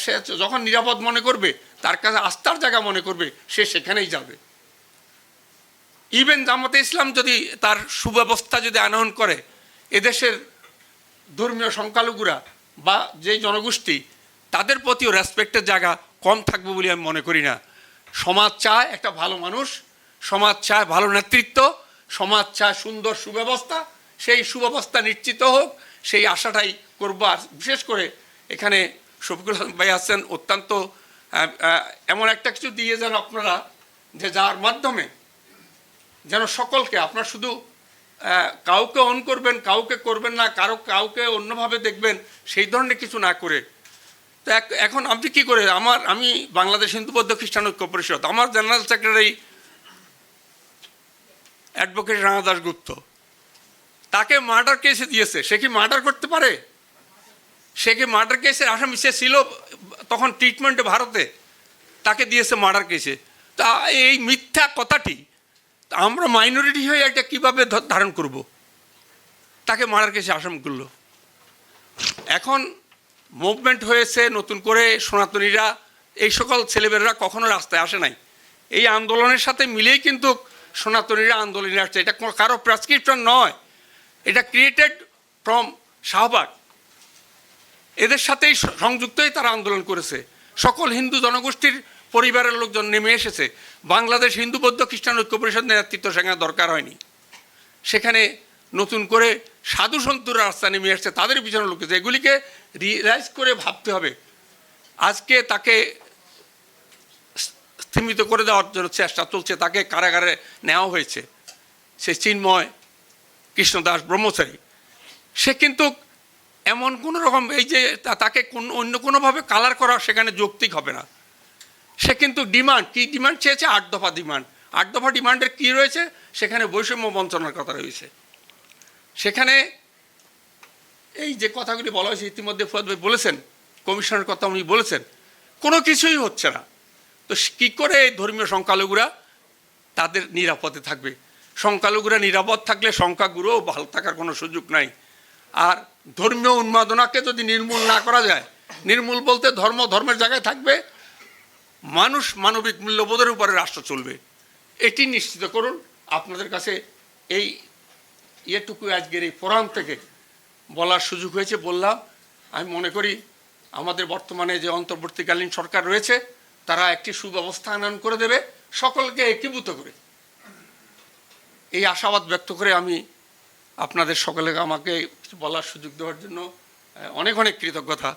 সে যখন নিরাপদ মনে করবে, তার কাছে আস্থার জায়গা মনে করবে, সে সেখানেই যাবে। ইভেন জামাতে ইসলাম যদি তার সুব্যবস্থা যদি আনয়ন করে, এদেশের ধর্মীয় সংখ্যালঘুরা বা যেই জনগোষ্ঠী, তাদের প্রতিও রেসপেক্টের জায়গা কম থাকবে বলে আমি মনে করি না। সমাজ চায় একটা ভালো মানুষ, সমাজ চায় ভালো নেতৃত্ব, সমাজ চায় সুন্দর সুব্যবস্থা, সেই সুব্যবস্থা নিশ্চিত হোক, সেই আশাটাই করবো। আর বিশেষ করে এখানে শফিকুল ভাই আছেন, অত্যন্ত এমন একটা কিছু দিয়ে যান আপনারা, যে যার মাধ্যমে যেন সকলকে, আপনার শুধু কাউকে অন করবেন, কাউকে করবেন না, কাউকে অন্যভাবে দেখবেন, সেই ধরনের কিছু না করে। তো এখন আপনি কী করে, আমি বাংলাদেশ হিন্দু বৌদ্ধ খ্রিস্টান ঐক্য পরিষদ, আমার general secretary advocate Rana Dasgupta, তাকে মার্ডার কেসে দিয়েছে। সে কি মার্ডার করতে পারে? সে কি মার্ডার কেসের আসামি? সে ছিল তখন ট্রিটমেন্টে ভারতে, তাকে দিয়েছে মার্ডার কেসে। তা এই মিথ্যা কথাটি আমরা মাইনরিটি হয়ে এটা কীভাবে ধারণ করব? তাকে মার্ডার কেসে আসামি করলো। এখন মুভমেন্ট হয়েছে নতুন করে, সনাতনীরা, এই সকল ছেলেমেয়েরা কখনো রাস্তায় আসে নাই, এই আন্দোলনের সাথে মিলেই কিন্তু সনাতনীরা আন্দোলনে আসছে। এটা কারো প্রেসক্রিপশন নয়, এটা ক্রিয়েটেড ফ্রম শাহবাগ, এদের সাথেই সংযুক্তই তারা আন্দোলন করেছে। সকল হিন্দু জনগোষ্ঠীর পরিবারের লোকজন নেমে এসেছে। বাংলাদেশ হিন্দু বৌদ্ধ খ্রিস্টান ঐক্য পরিষদের নেতৃত্ব সেখানে দরকার হয়নি, সেখানে নতুন করে সাধু সন্তুরা রাস্তা নেমে আসছে, তাদের পিছনে লোকেছে। এগুলিকে রিয়েলাইজ করে ভাবতে হবে। আজকে তাকে স্থিমিত করে দেওয়ার জন্য চেষ্টা চলছে, তাকে কারাগারে নেওয়া হয়েছে, সে চিন্ময় কৃষ্ণদাস ব্রহ্মচারী। সে কিন্তু এমন কোনো রকম এই যে তাকে অন্য কোনোভাবে কালার করা সেখানে যৌক্তিক হবে না। সে কিন্তু কি ডিমান্ড চেয়েছে? 8 দফা ডিমান্ড। 8 দফা ডিমান্ডের কী রয়েছে? সেখানে বৈষম্য বঞ্চনার কথা রয়েছে। সেখানে এই যে কথাগুলি বলা হয়েছে, ইতিমধ্যে ফুয়াদ ভাই বলেছেন, কমিশনের কথা উনি বলেছেন, কোনো কিছুই হচ্ছে না। তো কী করে এই ধর্মীয় সংখ্যালঘুরা তাদের নিরাপদে থাকবে? সংখ্যালঘুরা নিরাপদ থাকলে সংখ্যাগুরুও ভালো থাকার কোনো সুযোগ নাই। আর ধর্মীয় উন্মাদনাকে যদি নির্মূল না করা যায়, নির্মূল বলতে ধর্মের জায়গায় থাকবে, মানুষ মানবিক মূল্যবোধের উপরে রাষ্ট্র চলবে, এটি নিশ্চিত করুন। আপনাদের কাছে এই ইয়েটুকু আজকের এই ফোরাম থেকে বলার সুযোগ হয়েছে, বললাম। আমি মনে করি আমাদের বর্তমানে যে অন্তর্বর্তীকালীন সরকার রয়েছে, তারা একটি সুব্যবস্থা আনয়ন করে দেবে, সকলকে একীভূত করে। এই আশাবাদ ব্যক্ত করে আমি আপনাদের সকলকে আমাকে বলার সুযোগ দেওয়ার জন্য অনেক কৃতজ্ঞতা।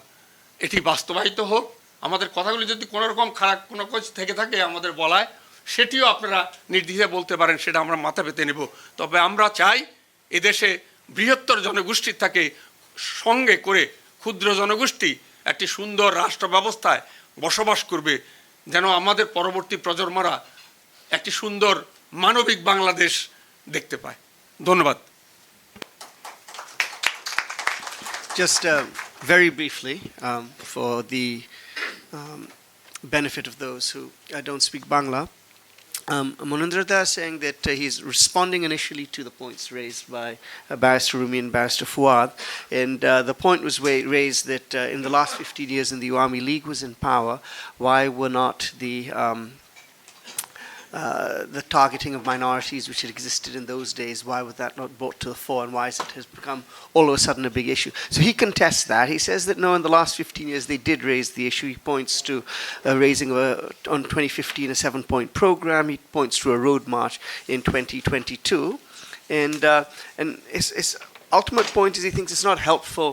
এটি বাস্তবায়িত হোক। আমাদের কথাগুলি যদি কোনো রকম খারাপ কোনো কিছু থেকে থাকে আমাদের বলায়, সেটিও আপনারা নির্দ্বিধায় বলতে পারেন, সেটা আমরা মাথা পেতে নেব। তবে আমরা চাই এদেশে বৃহত্তর জনগোষ্ঠীর থাকে সঙ্গে করে ক্ষুদ্র জনগোষ্ঠী একটি সুন্দর রাষ্ট্র ব্যবস্থায় বসবাস করবে, যেন আমাদের পরবর্তী প্রজন্মরা একটি সুন্দর মানবিক বাংলাদেশ দেখতে পায়। ধন্যবাদ। Just very briefly, for the benefit of those who don't speak Bangla, Manindra is saying that he's responding initially to the points raised by Barrister Rumeen and Barrister Fuaad, and the point was raised that in the last 15 years when the Awami League was in power, why were not the targeting of minorities which had existed in those days, why was that not brought to the fore, and why has it become all of a sudden a big issue? So he contests that. He says that no, in the last 15 years they did raise the issue. He points to raising on 2015 a 7-point program. He points to a road march in 2022. And his ultimate point is he thinks it's not helpful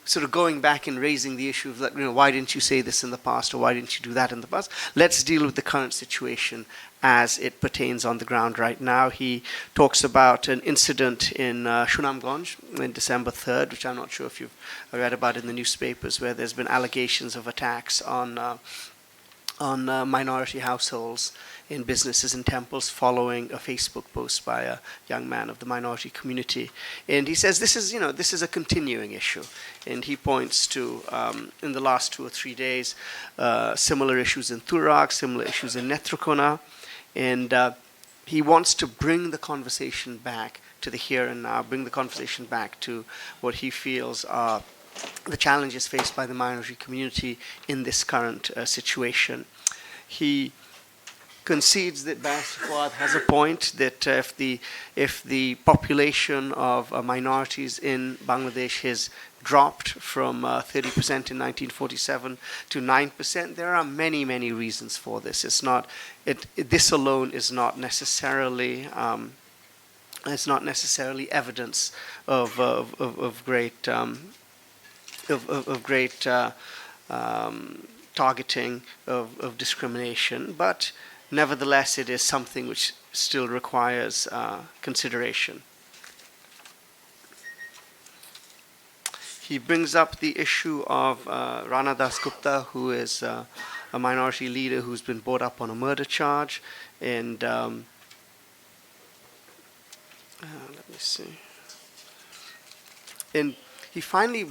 sort of going back and raising the issue of, like, why didn't you say this in the past, or why didn't you do that in the past? Let's deal with the current situation as it pertains on the ground right now. He talks about an incident in Sunamganj in December 3rd, which I'm not sure if you've read about in the newspapers, where there's been allegations of attacks on minority households in businesses and temples following a Facebook post by a young man of the minority community. And he says this is a continuing issue. And he points to, in the last 2 or 3 days, similar issues in Turak, similar issues in Netrakona. And he wants to bring the conversation back to the here and now, bring the conversation back to what he feels are the challenges faced by the minority community in this current situation. He concedes that Barrister Fuaad has a point that if the population of minorities in Bangladesh has dropped from 30% in 1947 to 9%, there are many, many reasons for this. This alone is not necessarily evidence of great targeting of discrimination, but nevertheless it is something which still requires consideration. He brings up the issue of Rana Das Gupta, who is a minority leader who's been brought up on a murder charge, and let me see. And he finally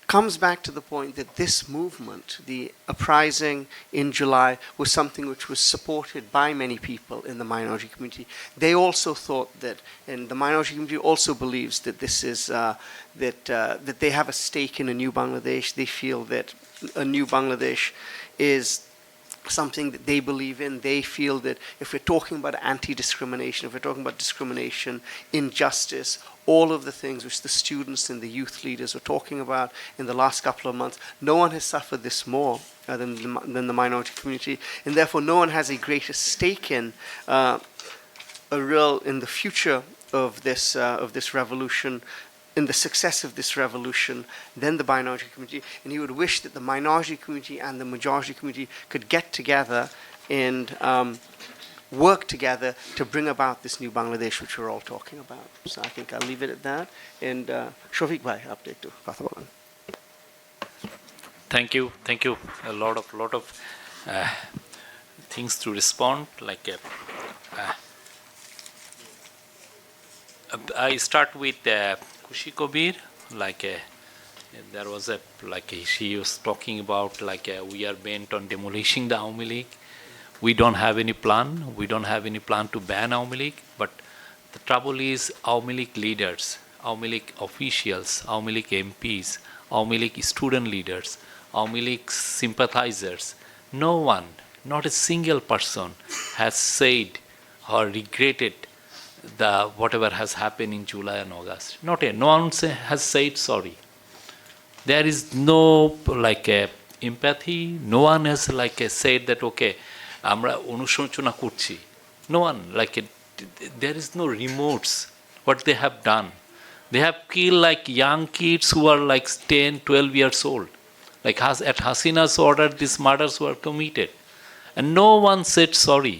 comes back to the point that this movement, the uprising in July, was something which was supported by many people in the minority community. They also thought that, and the minority community also believes that this is that they have a stake in a new Bangladesh. They feel that a new Bangladesh is something that they believe in. They feel that if we're talking about anti-discrimination, if we're talking about discrimination, injustice, all of the things which the students and the youth leaders were talking about in the last couple of months, no one has suffered this more than the minority community, and therefore no one has a greater stake in in the future of this revolution, in the success of this revolution, than the minority community. And he would wish that the minority community and the majority community could get together and work together to bring about this new Bangladesh which we're all talking about. So I think I'll leave it at that. And Shafiq bhai, update to Katha bolan. Thank you. A lot of things to respond. Like I start with Khushi Kabir. There was she was talking about we are bent on demolishing the Awami League. We don't have any plan. We don't have any plan to ban Awami League. But the trouble is Awami League leaders, Awami League officials, Awami League MPs, Awami League student leaders, Awami League sympathizers, no one, not a single person has said or regretted whatever has happened in July and August. No one has said sorry. There is no empathy. No one has said that okay, আমরা অনুশোচনা করছি. No one, there is no remorse what they have done. They have killed young kids who are 10, 12 years old. At Hasina's order, these murders were committed. And no one said sorry.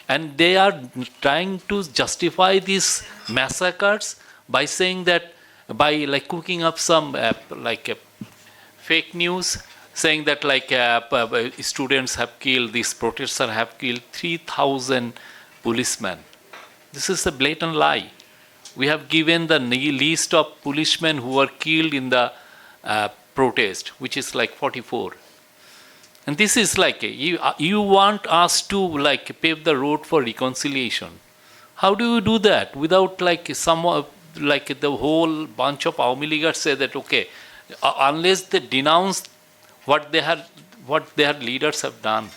And they are trying to justify these massacres by saying that, by like cooking up some fake news, saying that students have killed, these protesters have killed 3,000 policemen. This is a blatant lie. We have given the list of policemen who were killed in the protest, which is like 44. And this is like, you want us to like pave the road for reconciliation. How do you do that without like the whole bunch of Awami Leaguers say that, okay, unless they denounce what their leaders have done,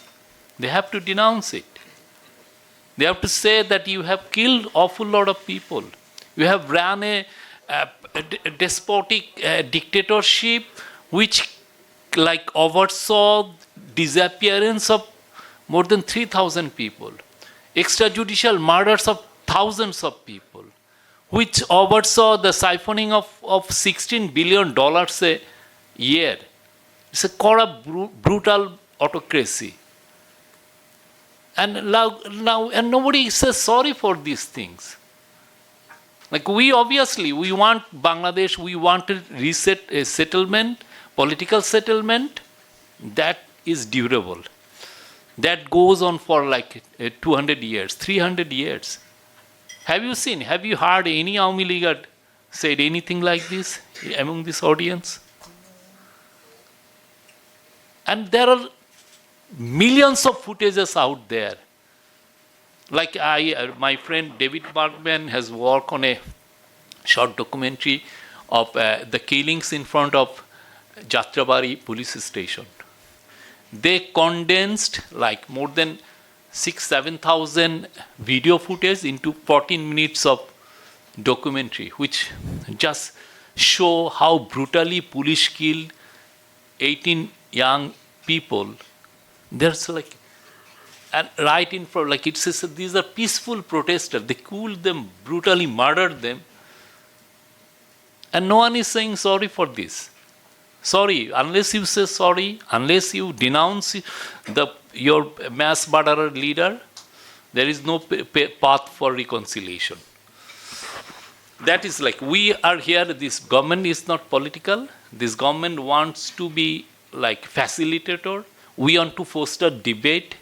they have to denounce it. They have to say that you have killed awful lot of people. You have ran a despotic dictatorship which like oversaw disappearance of more than 3,000 people, extrajudicial murders of thousands of people, which oversaw the siphoning of $16 billion a year. It's a corrupt, brutal autocracy. And now nobody says sorry for these things. Like we want Bangladesh, we want a settlement, political settlement that is durable. That goes on for like 200 years, 300 years. Have you heard any Awami Leaguer said anything like this among this audience? And there are millions of footages out there. Like my friend David Bergman has worked on a short documentary of the killings in front of Jatrabari police station. They condensed like more than 6,000-7,000 video footage into 14 minutes of documentary, which just show how brutally police killed 18 young people. There's like, and right in front, like it says, these are peaceful protesters. They killed them, brutally murdered them. And no one is saying sorry for this. Sorry, unless you say sorry, unless you denounce your mass murderer leader, there is no path for reconciliation. That is like, we are here, this government is not political. This government wants to be like facilitator. We want to foster debate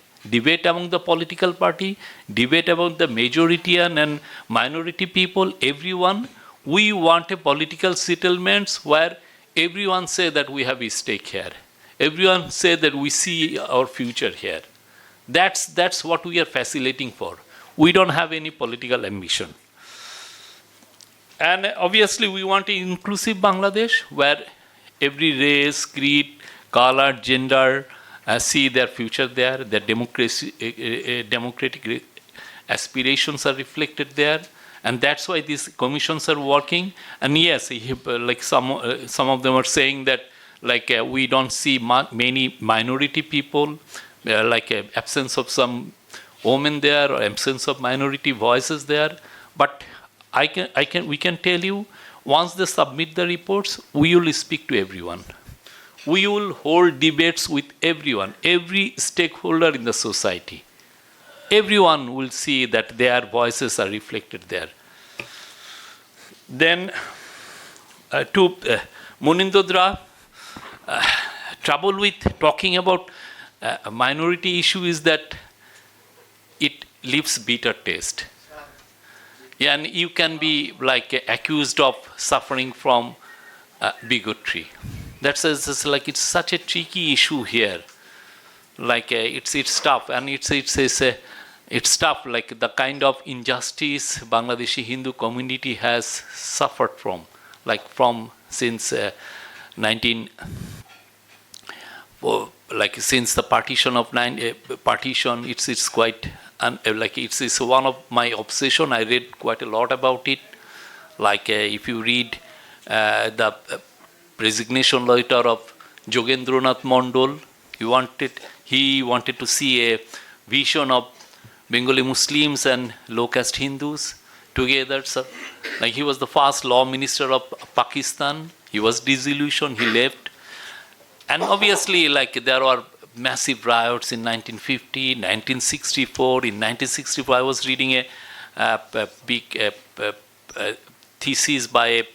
among the political party, debate among the majority and minority people, everyone. We want a political settlements where everyone say that we have a stake here. Everyone say that we see our future here. That's what we are facilitating for. We don't have any political ambition. And obviously we want an inclusive Bangladesh where every race, creed, color, gender see their future there, their democratic aspirations are reflected there. And that's why these commissions are working. And yes, like some of them are saying that like we don't see many minority people, like absence of some women there or absence of minority voices there. But we can tell you, once they submit the reports, we will speak to everyone. We will hold debates with everyone, every stakeholder in the society. Everyone will see that their voices are reflected there. Then to Manindra, trouble with talking about a minority issue is that it leaves bitter taste. Yeah, and you can be like accused of suffering from bigotry. That's like it's such a tricky issue here. Like it's tough, and it's tough. Like the kind of injustice Bangladeshi Hindu community has suffered from, like since since the partition. It's quite like it's one of my obsession. I read quite a lot about it. Like if you read the resignation letter of Jogendranath Mondol, he wanted to see a vision of Bengali Muslims and low-caste Hindus together. So, like he was the first law minister of Pakistan. He was disillusioned. He left, and obviously, like there are massive riots in 1950, 1964. In 1964, I was reading a big thesis by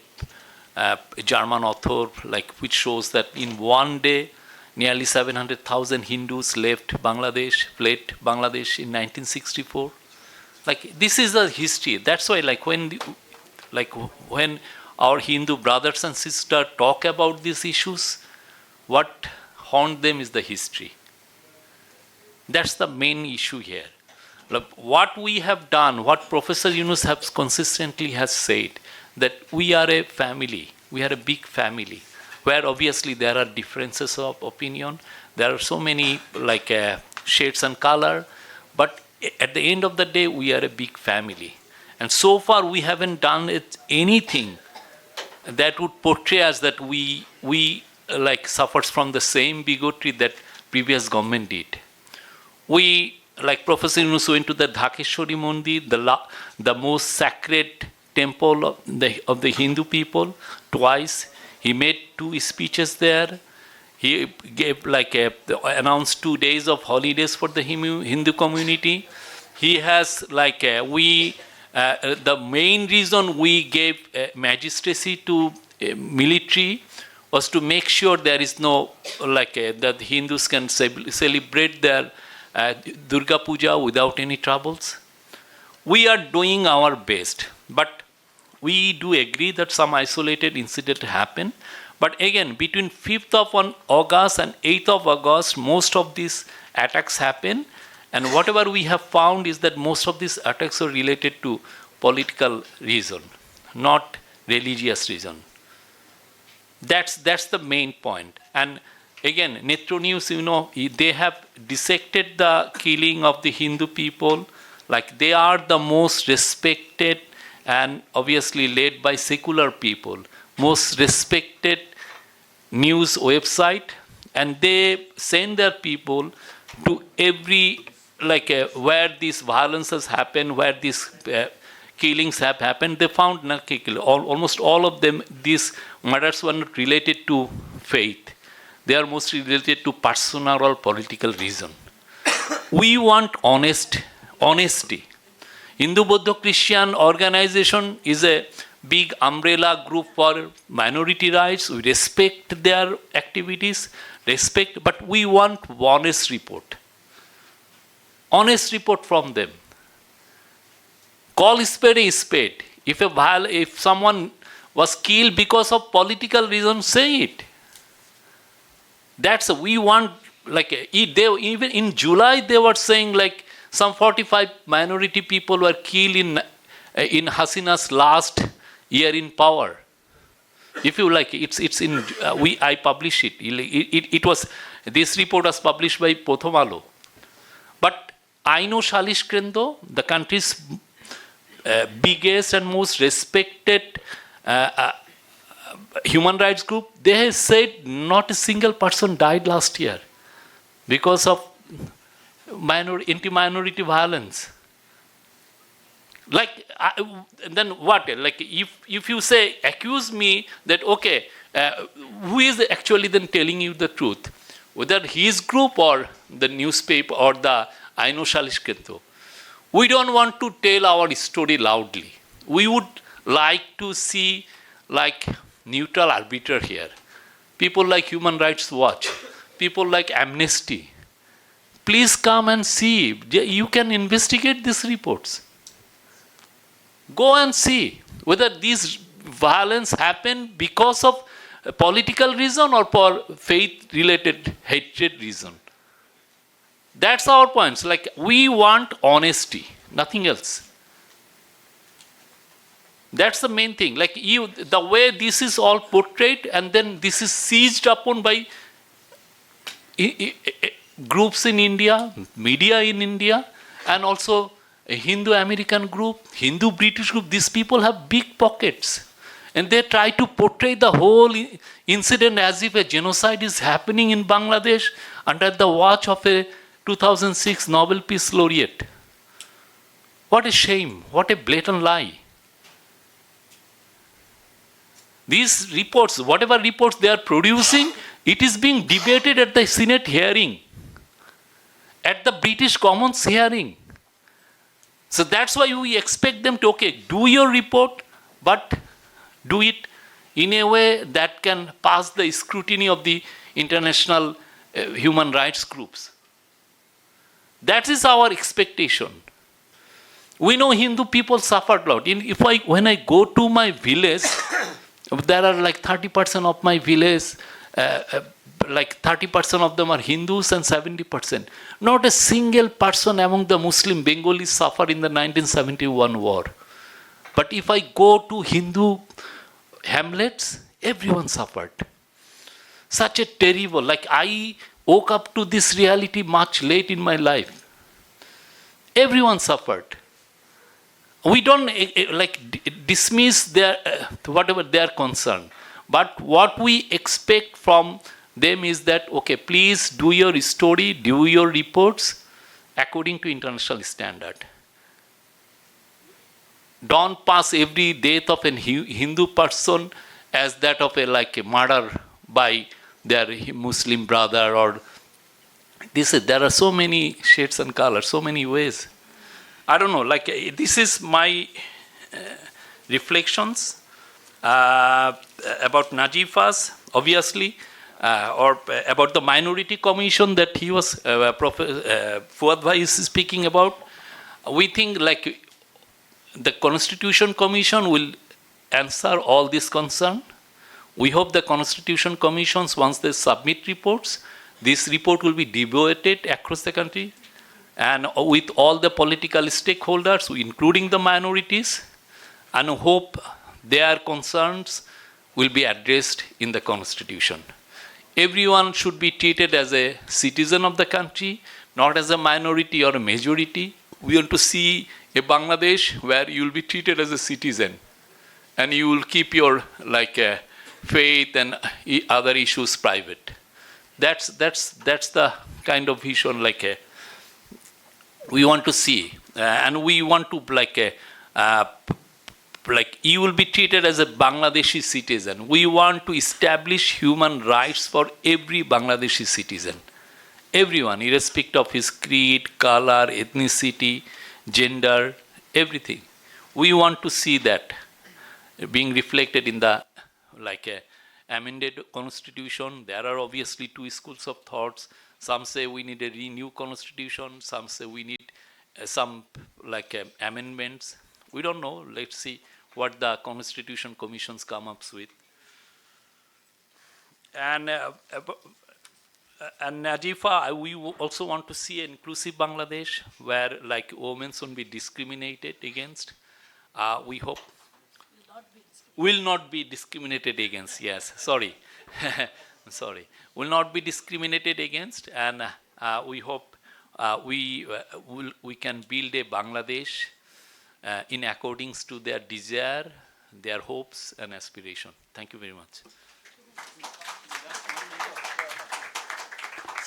a German author, like, which shows that in one day, nearly 700,000 Hindus left Bangladesh, fled Bangladesh in 1964. Like, this is the history. That's why, like, when our Hindu brothers and sisters talk about these issues, what haunt them is the history. That's the main issue here. Like, what we have done, what Professor Yunus has consistently has said, that we are a family, we are a big family, where obviously there are differences of opinion, there are so many like shades and color, but at the end of the day, we are a big family. And so far, we haven't done anything that would portray us that we like suffers from the same bigotry that previous government did. We, like Professor Yunus, went to the Dhakeshwari Mandir, the most sacred temple of the Hindu people, twice. He made 2 speeches there. He gave announced 2 days of holidays for the Hindu community. He has the main reason we gave magistracy to military was to make sure there is no that Hindus can celebrate their Durga Puja without any troubles. We are doing our best, but we do agree that some isolated incident happened. But again, between 5th of August and 8th of August, most of these attacks happen. And whatever we have found is that most of these attacks are related to political reason, not religious reason. That's the main point. And again, Netro News, they have dissected the killing of the Hindu people. Like, they are the most respected and obviously led by secular people, most respected news website, and they send their people to every, where these violences happen, where these killings have happened. They found almost all of them, these murders were not related to faith. They are mostly related to personal or political reason. We want honesty. Hindu Buddha Christian organization is a big umbrella group for minority rights. We respect their activities, but we want honest report. Honest report from them. Call spade a spade. If someone was killed because of political reasons, say it. We want, even in July they were saying some 45 minority people were killed in Hasina's last year in power. If you it's in I publish it. It was, this report was published by Prothom Alo. But I know Shalish Krendo, the country's biggest and most respected human rights group, they have said not a single person died last year because of anti-minority violence. Then what? If you say, accuse me that, okay, who is actually then telling you the truth? Whether his group or the newspaper or the Aino Shalish Kento. We don't want to tell our story loudly. We would like to see neutral arbiter here. People like Human Rights Watch, people like Amnesty. Please come and see. You can investigate these reports. Go and see whether these violence happened because of a political reason or for faith-related hatred reason. That's our point. We want honesty, nothing else. That's the main thing. The way this is all portrayed, and then this is seized upon by groups in India, media in India, and also a Hindu-American group, Hindu-British group. These people have big pockets. And they try to portray the whole incident as if a genocide is happening in Bangladesh under the watch of a 2006 Nobel Peace Laureate. What a shame. What a blatant lie. These reports, whatever reports they are producing, it is being debated at the Senate hearing. at the British Commons hearing. So that's why we expect them to, okay, do your report, but do it in a way that can pass the scrutiny of the international human rights groups. That is our expectation. We know Hindu people suffered a lot. When I go to my village, there are like 30% of my village, like 30% of them are Hindus and 70%. Not a single person among the Muslim Bengalis suffered in the 1971 war. But if I go to Hindu hamlets, everyone suffered. Such a terrible, like I woke up to this reality much late in my life. Everyone suffered. We don't dismiss their whatever their concern, but what we expect from them is that, okay, please do your story, do your reports according to international standard. Don't pass every death of a Hindu person as that of a murder by their Muslim brother, or there are so many shades and colors, so many ways. I don't know, this is my reflections about Nazifa's, obviously, or about the minority commission that he was, Fuaad Bhai is speaking about. We think the Constitution Commission will answer all this concern. We hope the Constitution Commissions, once they submit reports, this report will be debated across the country and with all the political stakeholders, including the minorities, and hope their concerns will be addressed in the Constitution. Everyone should be treated as a citizen of the country, not as a minority or a majority. We want to see a Bangladesh where you will be treated as a citizen and you will keep your faith and other issues private. That's the kind of vision we want to see, and we want to you will be treated as a Bangladeshi citizen. We want to establish human rights for every Bangladeshi citizen, everyone, irrespective of his creed, color, ethnicity, gender, everything. We want to see that being reflected in the amended constitution. There are obviously two schools of thoughts. Some say we need a new constitution. Some say we need some amendments. We don't know. Let's see what the Constitution Commissions come up with. And Nazifa, we also want to see an inclusive Bangladesh where women won't be discriminated against. We hope will not be discriminated against. Yes, sorry. Sorry, will not be discriminated against, and we hope we can build a Bangladesh in accordance to their desire, their hopes and aspiration. Thank you very much.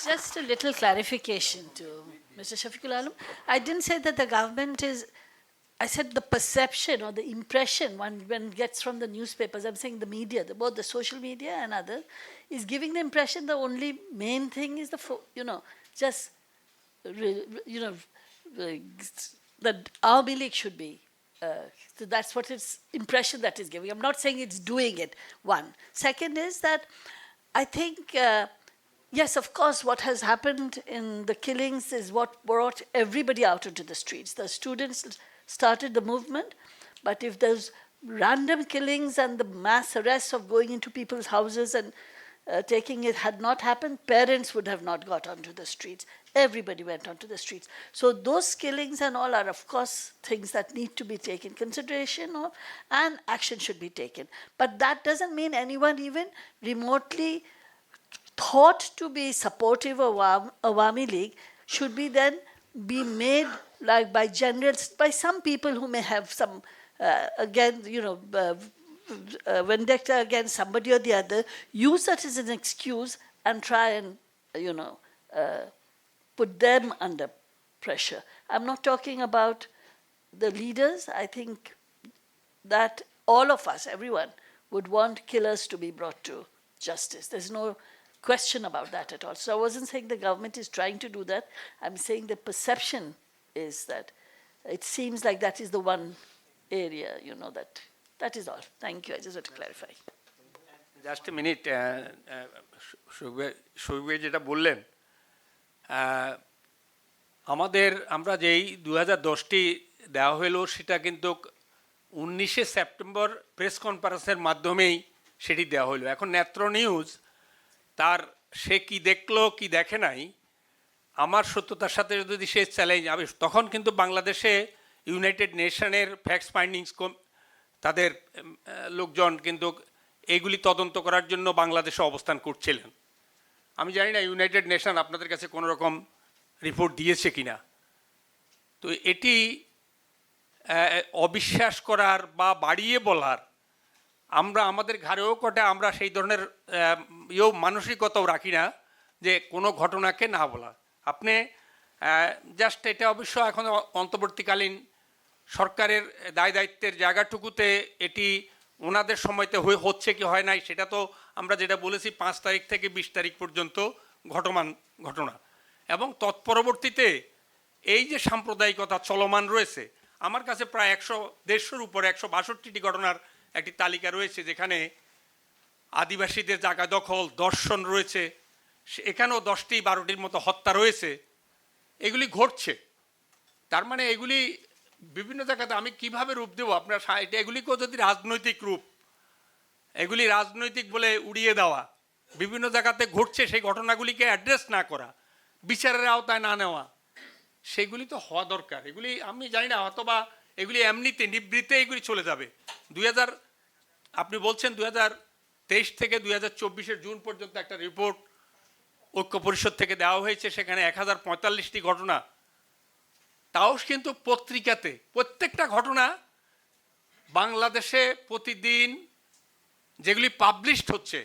Just a little clarification to Mr. Shafiqul. I didn't say that the government is, I said the perception or the impression one gets from the newspapers, I'm saying the media, both the social media and others, is giving the impression the only main thing is that Army League should be. So that's what its impression that is giving. I'm not saying it's doing it, one. Second is that I think, yes, of course, what has happened in the killings is what brought everybody out into the streets. The students started the movement, but if those random killings and the mass arrests of going into people's houses and taking it had not happened, parents would have not got onto the streets. Everybody went onto the streets. So those killings and all are, of course, things that need to be taken consideration of, and action should be taken. But that doesn't mean anyone even remotely thought to be supportive of Awami League should be then be made by generals, by some people who may have some, vendetta against somebody or the other, use that as an excuse and try and, put them under pressure. I'm not talking about the leaders. I think that all of us, everyone, would want killers to be brought to justice. There's no question about that at all. So I wasn't saying the government is trying to do that. I'm saying the perception is that it seems like that is the one area, that is all. Thank you. I just want to clarify. Just a minute, শৈবে যেটা বললেন, আমরা যেই 2010টি দেওয়া হলো সেটা কিন্তু 19শে September press কনফারেন্সের মাধ্যমেই সেটি দেওয়া হলো। এখন নেত্র নিউজ তার সে কি দেখলো কি দেখে নাই, আমার সত্যতার সাথে যদি সে চ্যালেঞ্জ আমি, তখন কিন্তু বাংলাদেশে ইউনাইটেড নেশনের ফ্যাক্টস ফাইন্ডিংস তাদের লোকজন কিন্তু এইগুলি তদন্ত করার জন্য বাংলাদেশে অবস্থান করছিলেন। আমি জানি না ইউনাইটেড নেশন আপনাদের কাছে কোনো রকম রিপোর্ট দিয়েছে কি না। তো এটি অবিশ্বাস করার বা বাড়িয়ে বলার, আমরা আমাদের ঘাড়েও কটে আমরা সেই ধরনের মানসিকতাও রাখি না যে কোনো ঘটনাকে না বলা। আপনি জাস্ট এটা অবশ্য এখন অন্তর্বর্তীকালীন সরকারের দায় দায়িত্বের জায়গাটুকুতে এটি ওনাদের সময়তে হচ্ছে কি হয় নাই সেটা তো আমরা যেটা বলেছি 5 তারিখ থেকে 20 তারিখ পর্যন্ত ঘটনা, এবং তৎপরবর্তীতে এই যে সাম্প্রদায়িকতা চলমান রয়েছে, আমার কাছে প্রায় 150-র উপরে 162টি ঘটনার একটি তালিকা রয়েছে, যেখানে আদিবাসীদের জায়গা দখল, দর্শন রয়েছে, এখানেও 10-12টির মতো হত্যা রয়েছে। এগুলি ঘটছে, তার মানে এগুলি বিভিন্ন জায়গাতে আমি কিভাবে রূপ দেবো আপনার, এগুলিকেও যদি রাজনৈতিক রূপ, এগুলি রাজনৈতিক বলে উড়িয়ে দেওয়া, বিভিন্ন জায়গাতে ঘটছে সেই ঘটনাগুলিকে অ্যাড্রেস না করা, বিচারের আওতায় না নেওয়া, সেগুলি তো হওয়া দরকার। এগুলি আমি জানি না, অথবা এগুলি এমনিতে নিবৃত্তে এগুলি চলে যাবে। আপনি বলছেন 2023 থেকে 2024-এর জুন পর্যন্ত একটা রিপোর্ট ঐক্য পরিষদ থেকে দেওয়া হয়েছে, সেখানে 1045টি ঘটনা, তাও কিন্তু পত্রিকাতে প্রত্যেকটা ঘটনা বাংলাদেশে প্রতিদিন যেগুলি পাবলিশড হচ্ছে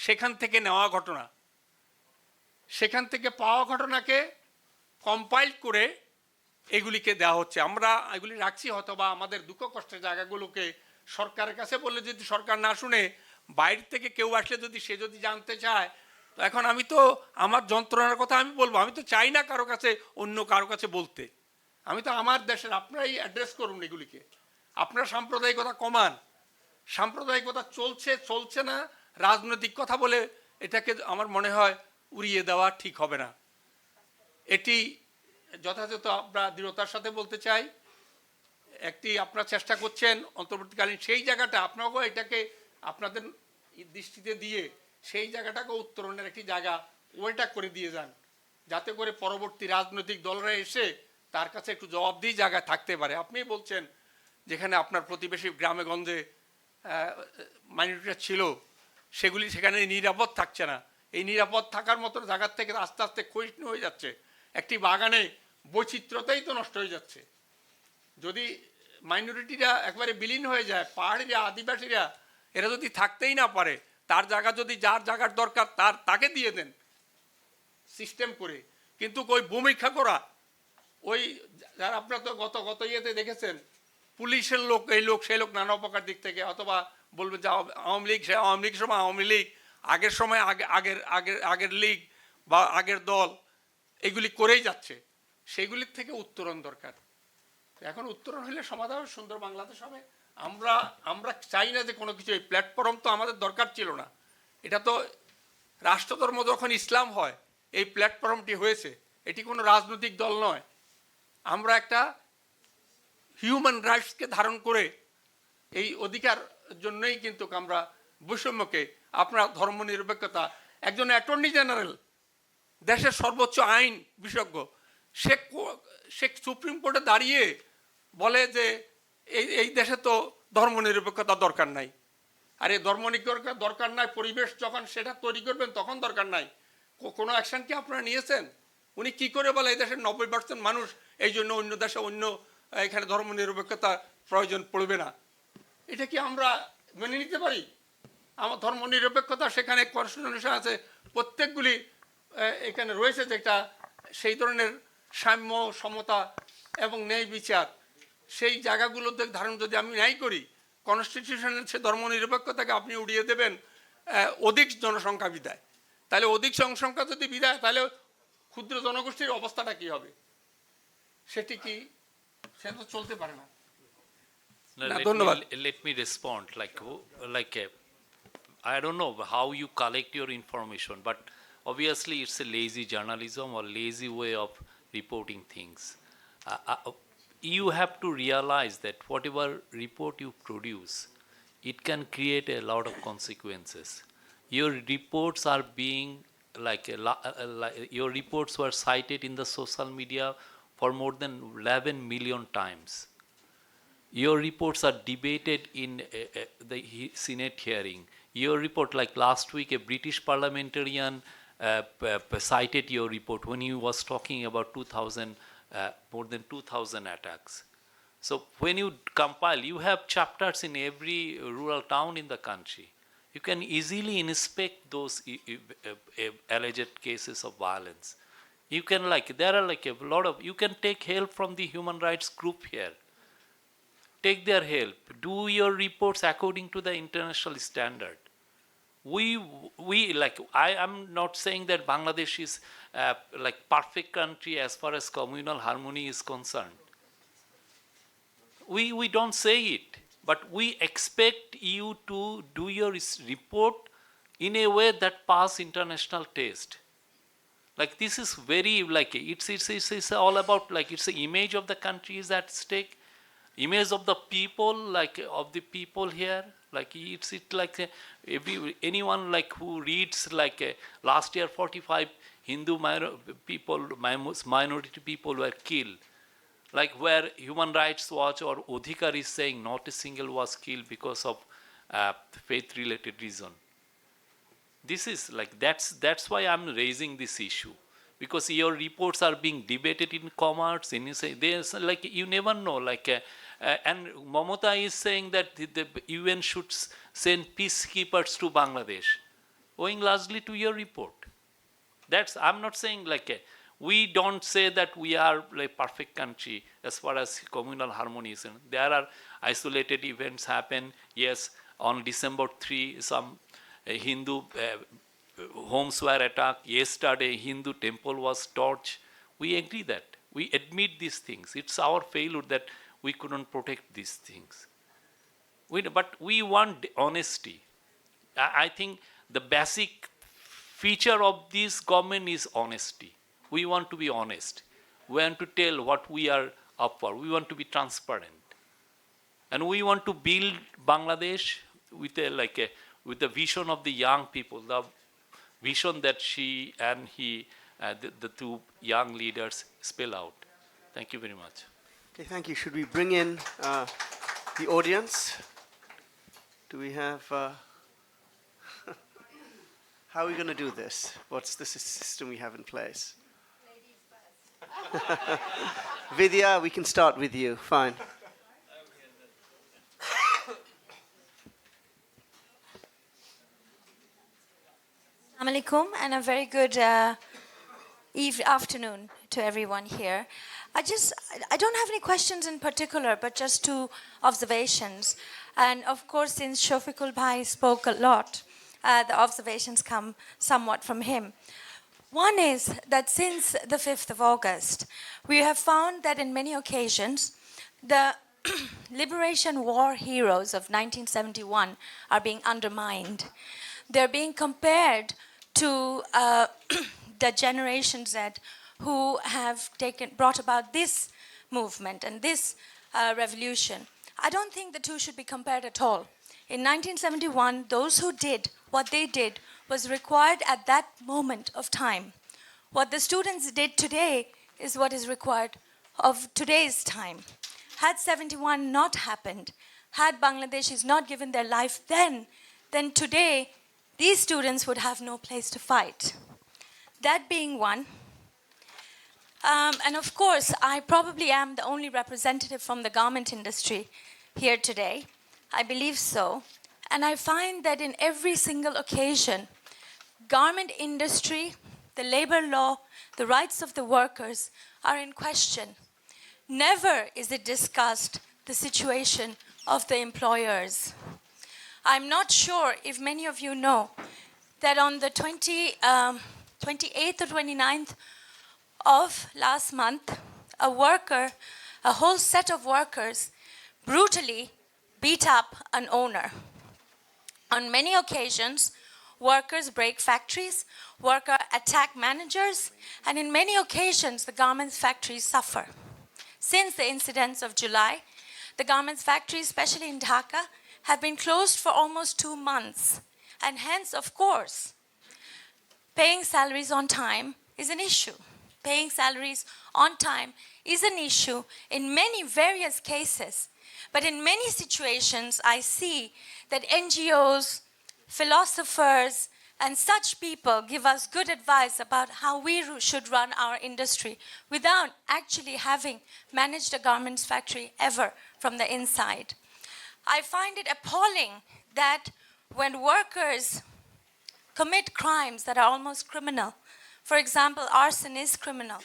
সেখান থেকে নেওয়া ঘটনা, সেখান থেকে পাওয়া ঘটনাকে কম্পাইল করে এগুলিকে দেওয়া হচ্ছে। আমরা এগুলি রাখছি, অথবা আমাদের দুঃখ কষ্টের জায়গাগুলোকে সরকারের কাছে বললে যদি সরকার না শুনে, বাইরে থেকে কেউ আসলে যদি সে জানতে চায়, তো এখন আমি তো আমার যন্ত্রণার কথা আমি বলবো, আমি তো চাই না কারো কাছে অন্য কারো কাছে বলতে, আমি তো আমার দেশের, আপনারাই অ্যাড্রেস করুন এগুলিকে, আপনারা সাম্প্রদায়িকতা কমান, সাম্প্রদায়িকতা চলছে না, রাজনৈতিক কথা বলে এটাকে আমার মনে হয় উড়িয়ে দেওয়া ঠিক হবে না। এটি যথাযথ আমরা দৃঢ়তার সাথে বলতে চাই, একটি আপনারা চেষ্টা করছেন অন্তর্বর্তীকালীন সেই জায়গাটা আপনাকেও এটাকে আপনাদের দৃষ্টিতে দিয়ে সেই জায়গাটাকে উত্তরণের একটি জায়গা ওইটা করে দিয়ে যান, যাতে করে পরবর্তী রাজনৈতিক দলরা এসে তার কাছে একটু জবাবদিহি জায়গায় থাকতে পারে। আপনি বলছেন যেখানে আপনার প্রতিবেশী গ্রামে গঞ্জে মাইনরিটিরা ছিল, সেখানে নিরাপদ থাকছে না, এই নিরাপদ থাকার মতো জায়গার থেকে আস্তে আস্তে ক্ষয়িষ্ণু হয়ে যাচ্ছে। একটি বাগানে বৈচিত্র্যতাই তো নষ্ট হয়ে যাচ্ছে। যদি মাইনরিটিরা একবারে বিলীন হয়ে যায়, পাহাড়িরা, আদিবাসীরা এরা যদি থাকতেই না পারে, তার জায়গা যদি যার জায়গার দরকার তাকে দিয়ে দেন সিস্টেম করে, কিন্তু ওই ভূমিকা করা, ওই যারা আপনারা তো গত ইয়েতে দেখেছেন, পুলিশের লোক, এই লোক সেই লোক, নানা প্রকার দিক থেকে, অথবা বলবেন যে আওয়ামী লীগ, সে আওয়ামী লীগ সময় আওয়ামী লীগ, আগের সময় আগের লীগ বা আগের দল, এগুলি করেই যাচ্ছে। সেগুলির থেকে উত্তরণ দরকার। এখন উত্তরণ হলে সমাধান সুন্দর বাংলাদেশ হবে। আমরা চাই না যে কোনো কিছু, এই প্ল্যাটফর্ম তো আমাদের দরকার ছিল না, এটা তো রাষ্ট্রধর্ম যখন ইসলাম হয় এই প্ল্যাটফর্মটি হয়েছে, এটি কোনো রাজনৈতিক দল নয়। আমরা একটা হিউম্যান রাইটসকে ধারণ করে এই অধিকার জন্যই কিন্তু আমরা বৈষম্যকে, আপনার ধর্মনিরপেক্ষতা, একজন অ্যাটর্নি জেনারেল, দেশের সর্বোচ্চ আইন বিশেষজ্ঞ, সে সুপ্রিম কোর্টে দাঁড়িয়ে বলে যে এই দেশে তো ধর্মনিরপেক্ষতা দরকার নাই। আর এই ধর্মনিরপেক্ষতা দরকার নাই, পরিবেশ যখন সেটা তৈরি করবেন তখন দরকার নাই। কোনো অ্যাকশন কি আপনারা নিয়েছেন? উনি কি করে বলে এই দেশের 90% মানুষ, এই জন্য অন্য দেশে এখানে ধর্মনিরপেক্ষতা প্রয়োজন পড়বে না? এটা কি আমরা মেনে নিতে পারি? আমার ধর্মনিরপেক্ষতা সেখানে কনস্টিটিউশন আছে, প্রত্যেকগুলি এখানে রয়েছে, যেটা সেই ধরনের সাম্য, সমতা এবং ন্যায় বিচার, সেই জায়গাগুলোতে ধারণ যদি আমি নাই করি, কনস্টিটিউশনের সে ধর্মনিরপেক্ষতাকে আপনি উড়িয়ে দেবেন অধিক জনসংখ্যা বিদায়। তাহলে অধিক জনসংখ্যা যদি বিদায়, তাহলে ক্ষুদ্র জনগোষ্ঠীর অবস্থাটা কি হবে? সেটি কি, সে তো চলতে পারে না। Let me respond. I don't know how you collect your information, but obviously it's a lazy journalism or lazy way of reporting things. You have to realize that whatever report you produce, it can create a lot of consequences. Your reports are being your reports were cited in the social media for more than 11 million times. Your reports are debated in the Senate hearing. Your report, like last week, a British parliamentarian cited your report when he was talking about more than 2,000 attacks. So when you compile, you have chapters in every rural town in the country. You can easily inspect those alleged cases of violence. You can there are a lot of, you can take help from the human rights group here. Take their help. Do your reports according to the international standard. I am not saying that Bangladesh is perfect country as far as communal harmony is concerned. We don't say it, but we expect you to do your report in a way that pass international test. This is very it's all about it's the image of the country is at stake. Image of the people, of the people here, anyone who reads last year 45 Hindu minority people were killed, where Human Rights Watch or Odhikar is saying not a single was killed because of faith-related reason. This is that's why I'm raising this issue. Because your reports are being debated in commerce, and you say there's you never know. And Mamata is saying that the UN should send peacekeepers to Bangladesh, owing largely to your report. I'm not saying we don't say that we are perfect country as far as communal harmony is. There are isolated events happen. Yes, on December 3, some Hindu homes were attacked. Yesterday, Hindu temple was torched. We agree that. We admit these things. It's our failure that we couldn't protect these things. But we want honesty. I think the basic feature of this government is honesty. We want to be honest. We want to tell what we are up for. We want to be transparent. And we want to build Bangladesh with the vision of the young people, the vision that she and he, the two young leaders, spell out. Thank you very much. Okay, thank you. Should we bring in the audience? Do we have... how are we going to do this? What's the system we have in place? Ladies first. Vidya, we can start with you. Fine. Assalamu alaikum, and a very good afternoon to everyone here. I don't have any questions in particular, but just two observations. And of course, since Shafiqul Bhai spoke a lot, the observations come somewhat from him. One is that since the 5th of August, we have found that in many occasions, the liberation war heroes of 1971 are being undermined. They're being compared to the Generation Z who have brought about this movement and this revolution. I don't think the two should be compared at all. In 1971, those who did what they did was required at that moment of time. What the students did today is what is required of today's time. Had 71 not happened, had Bangladeshis not given their life then today these students would have no place to fight. That being one. And of course, I probably am the only representative from the garment industry here today. I believe so. And I find that in every single occasion, garment industry, the labor law, the rights of the workers are in question. Never is it discussed the situation of the employers. I'm not sure if many of you know that on the 28th or 29th of last month, a whole set of workers brutally beat up an owner. On many occasions, workers break factories, workers attack managers, and in many occasions, the garments factories suffer. Since the incidents of July, the garments factories, especially in Dhaka, have been closed for almost 2 months. And hence, of course, paying salaries on time is an issue. Paying salaries on time is an issue in many various cases. But in many situations, I see that NGOs, philosophers, and such people give us good advice about how we should run our industry without actually having managed a garments factory ever from the inside. I find it appalling that when workers commit crimes that are almost criminal, for example, arson is criminal,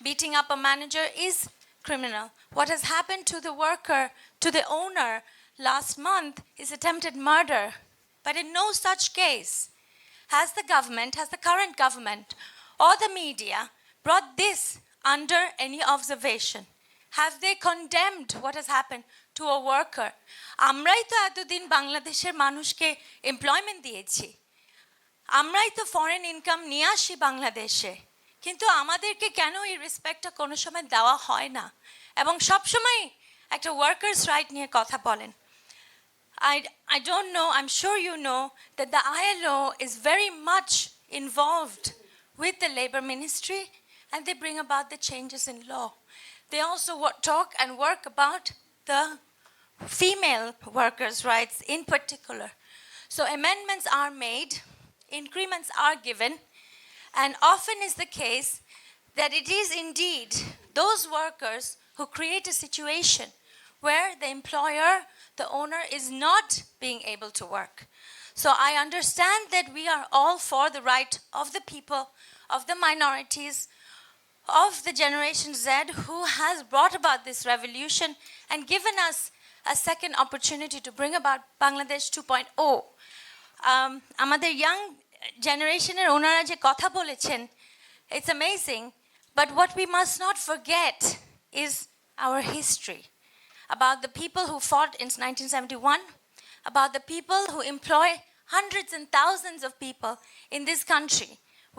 beating up a manager is criminal. What has happened to the worker, to the owner last month is attempted murder. But in no such case has the government, has the current government or the media brought this under any observation. Have they condemned what has happened to a worker? আমরাই তো এতদিন বাংলাদেশের মানুষকে employment দিয়েছি, আমরাই তো foreign income নিয়ে আসি বাংলাদেশে, কিন্তু আমাদেরকে কেন এই রেসপেক্টটা কোনো সময় দেওয়া হয় না এবং সবসময় একটা ওয়ার্কার্স রাইট নিয়ে কথা বলেন। I don't know, I'm sure you know that the ILO is very much involved with the labor ministry and they bring about the changes in law. They also talk and work about the female workers' rights in particular. So amendments are made, increments are given, and often is the case that it is indeed those workers who create a situation where the employer, the owner, is not being able to work. So I understand that we are all for the right of the people, of the minorities, of the Generation Z who has brought about this revolution and given us a second opportunity to bring about Bangladesh 2.0. আমাদের young generationের ওনারা যে কথা বলেছেন, it's amazing, but what we must not forget is our history. About the people who fought in 1971, about the people who employ hundreds and thousands of people in this country.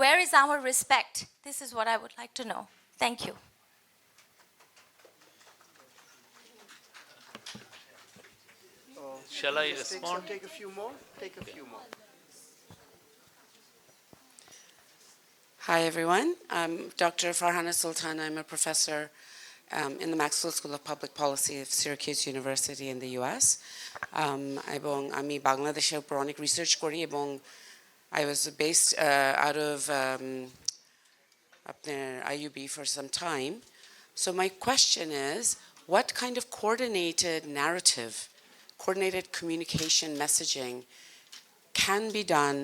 Where is our respect? This is what I would like to know. Thank you. Shall I respond? Take a few more. Take a few more. Hi, everyone. I'm Dr. Farhana Sultan. I'm a professor in the Maxwell School of Public Policy of Syracuse University in the US. এবং আমি বাংলাদেশের উপর অনেক research করি এবং I was based out of IUB for some time. So my question is, what kind of coordinated narrative, coordinated communication messaging can be done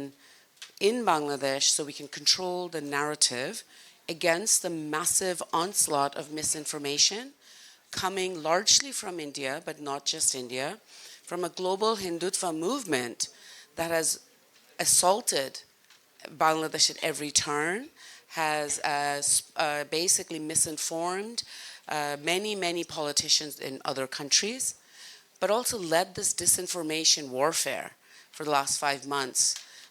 in Bangladesh so we can control the narrative against the massive onslaught of misinformation coming largely from India, but not just India, from a global Hindutva movement that has assaulted Bangladesh at every turn, has basically misinformed many politicians in other countries, but also led this disinformation warfare for the last 5 months.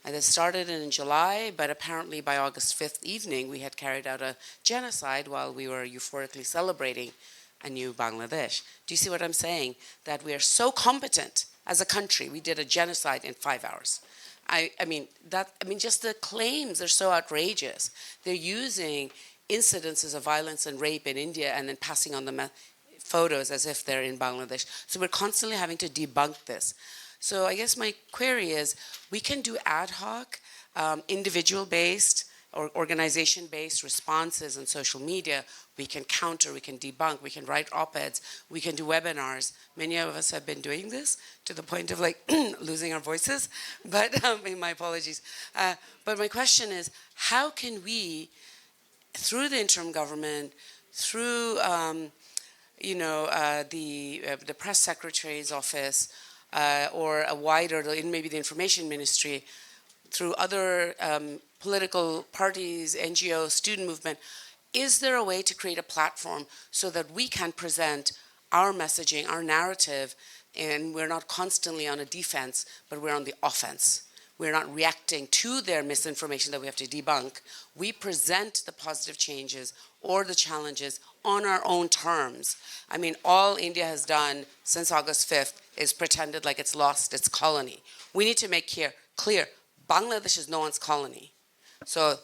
And it started in July, but apparently by August 5th evening, we had carried out a genocide while we were euphorically celebrating a new Bangladesh. Do you see what I'm saying? That we are so competent as a country. We did a genocide in 5 hours. I mean, just the claims are so outrageous. They're using incidences of violence and rape in India and then passing on the photos as if they're in Bangladesh. So we're constantly having to debunk this. So I guess my query is, we can do ad hoc, individual-based or organization-based responses on social media. We can counter, we can debunk, we can write op-eds, we can do webinars. Many of us have been doing this to the point of like losing our voices, but my apologies. But my question is, how can we, through the interim government, through the press secretary's office, or a wider, maybe the information ministry, through other political parties, NGOs, student movement, is there a way to create a platform so that we can present our messaging, our narrative, and we're not constantly on a defense, but we're on the offense? We're not reacting to their misinformation that we have to debunk. We present the positive changes or the challenges on our own terms. I mean, all India has done since August 5th is pretended like it's lost its colony. We need to make clear, Bangladesh is no one's colony. So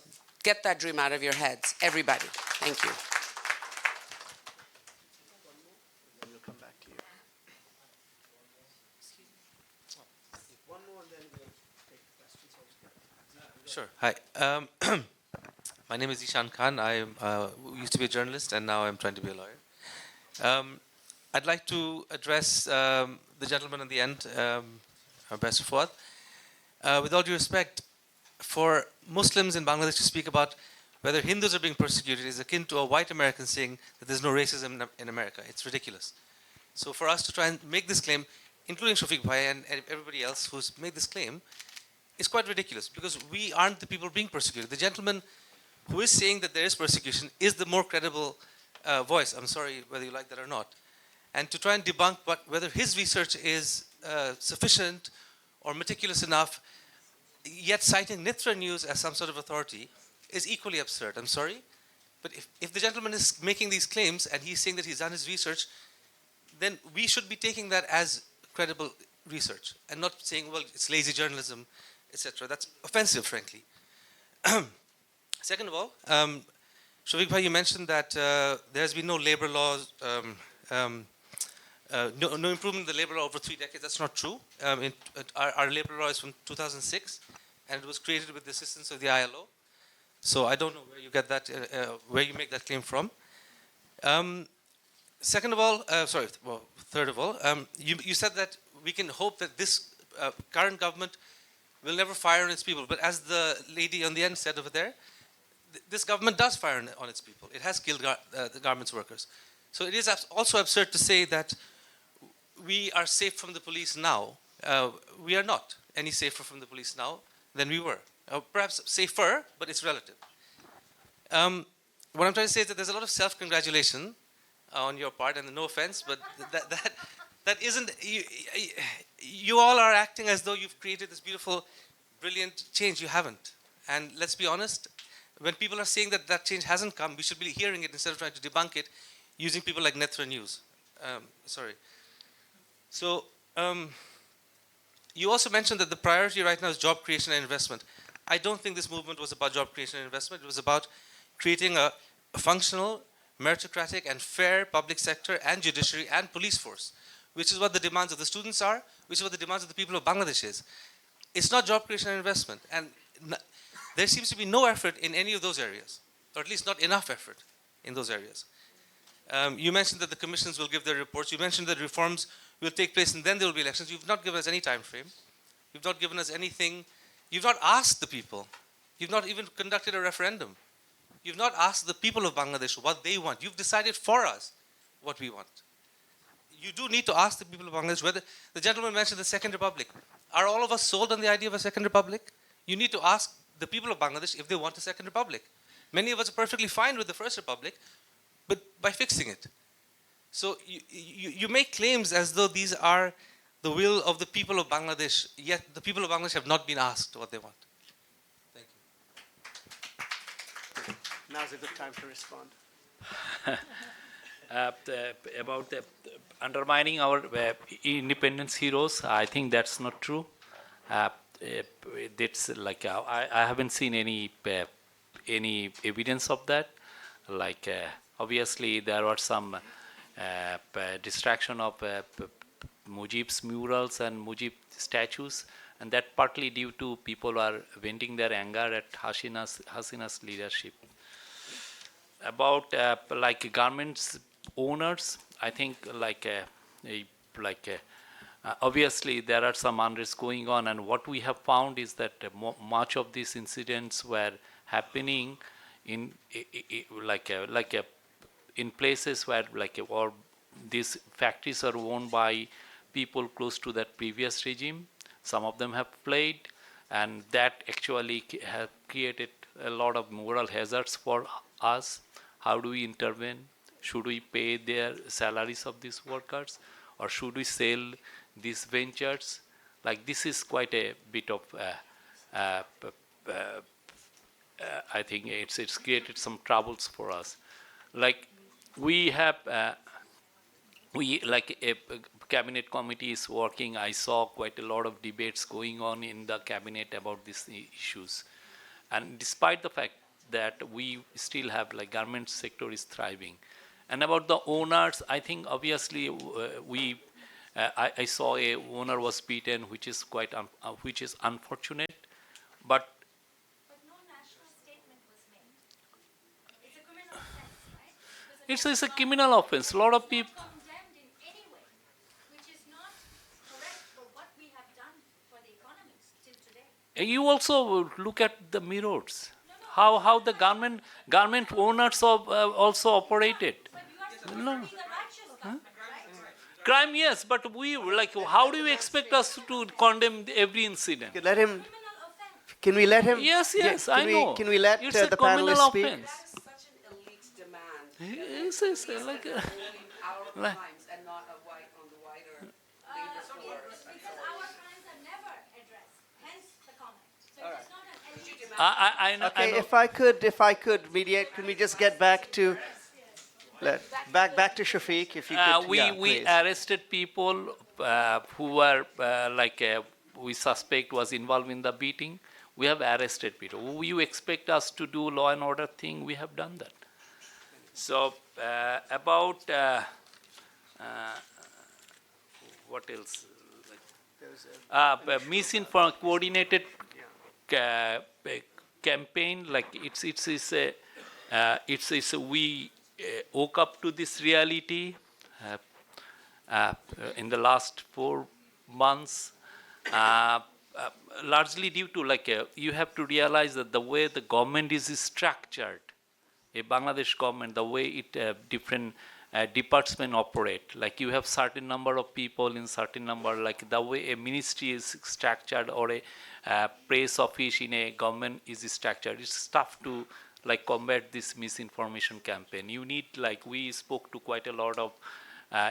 get that dream out of your heads, everybody. Thank you. Sure. Hi. My name is Ishan Khan. I used to be a journalist, and now I'm trying to be a lawyer. I'd like to address the gentleman at the end, Barrister Fuaad. With all due respect, for Muslims in Bangladesh to speak about whether Hindus are being persecuted is akin to a white American saying that there's no racism in America. It's ridiculous. So for us to try and make this claim, including Shafiq Bhai and everybody else who's made this claim, is quite ridiculous, because we aren't the people being persecuted. The gentleman who is saying that there is persecution is the more credible voice. I'm sorry whether you like that or not. And to try and debunk whether his research is sufficient or meticulous enough, yet citing Nitra News as some sort of authority, is equally absurd. I'm sorry. But if the gentleman is making these claims and he's saying that he's done his research, then we should be taking that as credible research and not saying, well, it's lazy journalism, etc. That's offensive, frankly. Second of all, Shafiq Bhai, you mentioned that there has been no labor laws, no improvement in the labor law over 3 decades. That's not true. Our labor law is from 2006, and it was created with the assistance of the ILO. So I don't know where you get that, where you make that claim from. Second of all, third of all, you said that we can hope that this current government will never fire on its people. But as the lady on the end said over there, this government does fire on its people. It has killed the garments workers. So it is also absurd to say that we are safe from the police now. We are not any safer from the police now than we were. Perhaps safer, but it's relative. What I'm trying to say is that there's a lot of self-congratulation on your part, and no offense, but that isn't, you all are acting as though you've created this beautiful, brilliant change. You haven't. And let's be honest, when people are saying that that change hasn't come, we should be hearing it instead of trying to debunk it using people like Nitra News. Sorry. So, you also mentioned that the priority right now is job creation and investment. I don't think this movement was about job creation and investment. It was about creating a functional, meritocratic, and fair public sector and judiciary and police force, which is what the demands of the students are, which is what the demands of the people of Bangladesh is. It's not job creation and investment. And there seems to be no effort in any of those areas, or at least not enough effort in those areas. You mentioned that the commissions will give their reports. You mentioned that reforms will take place and then there will be elections. You've not given us any time frame. You've not given us anything. You've not asked the people. You've not even conducted a referendum. You've not asked the people of Bangladesh what they want. You've decided for us what we want. You do need to ask the people of Bangladesh whether, the gentleman mentioned the Second Republic. Are all of us sold on the idea of a Second Republic? You need to ask the people of Bangladesh if they want a Second Republic. Many of us are perfectly fine with the First Republic, but by fixing it. So you make claims as though these are the will of the people of Bangladesh, yet the people of Bangladesh have not been asked what they want. Thank you. Now's a good time to respond. About undermining our independence heroes, I think that's not true. It's like I haven't seen any evidence of that. Like obviously there were some distraction of Mujib's murals and Mujib statues, and that partly due to people are venting their anger at Hasina's leadership. About like garments owners, I think obviously there are some unrest going on, and what we have found is that much of these incidents were happening in in places where or these factories are owned by people close to that previous regime. Some of them have fled, and that actually have created a lot of moral hazards for us. How do we intervene? Should we pay their salaries of these workers, or should we sell these ventures? Like, this is quite a bit of I think it's created some troubles for us. Like, we have like a cabinet committee is working. I saw quite a lot of debates going on in the cabinet about these issues, and despite the fact that we still have, like, garment sector is thriving. And about the owners, I think obviously I saw a owner was beaten, which is quite which is unfortunate, but no national statement was made. It's a criminal offense, right? it's a criminal offense. A lot of people. Condemned in any way, which is not correct for what we have done for the economy till today. You also look at the mirrors. How the garment owners also operated. No. Huh? Crime, yes, but we, like, how do you expect us to condemn every incident? Let him. Can we let him? Yes, I know. Can we let It's a the criminal panelists speak? offense. That's such an elite demand. Yes, like our crimes and not a on the wider labor force. Because our crimes are never addressed, hence the comment. So All it's not an elite I know. Okay, if I could mediate, can we just get back to back to Shafiq, if you could. We please. arrested people who were we suspect was involved in the beating. We have arrested people. You expect us to do law and order thing? We have done that. So about what else? Misinformation coordinated campaign. Like, we woke up to this reality in the last 4 months, largely due to, like, you have to realize that the way the government is structured, a Bangladesh government, the way it different departments operate, like, you have certain number of people in certain number, like the way a ministry is structured or a press office in a government is structured, it's tough to, like, combat this misinformation campaign. You need, like, we spoke to quite a lot of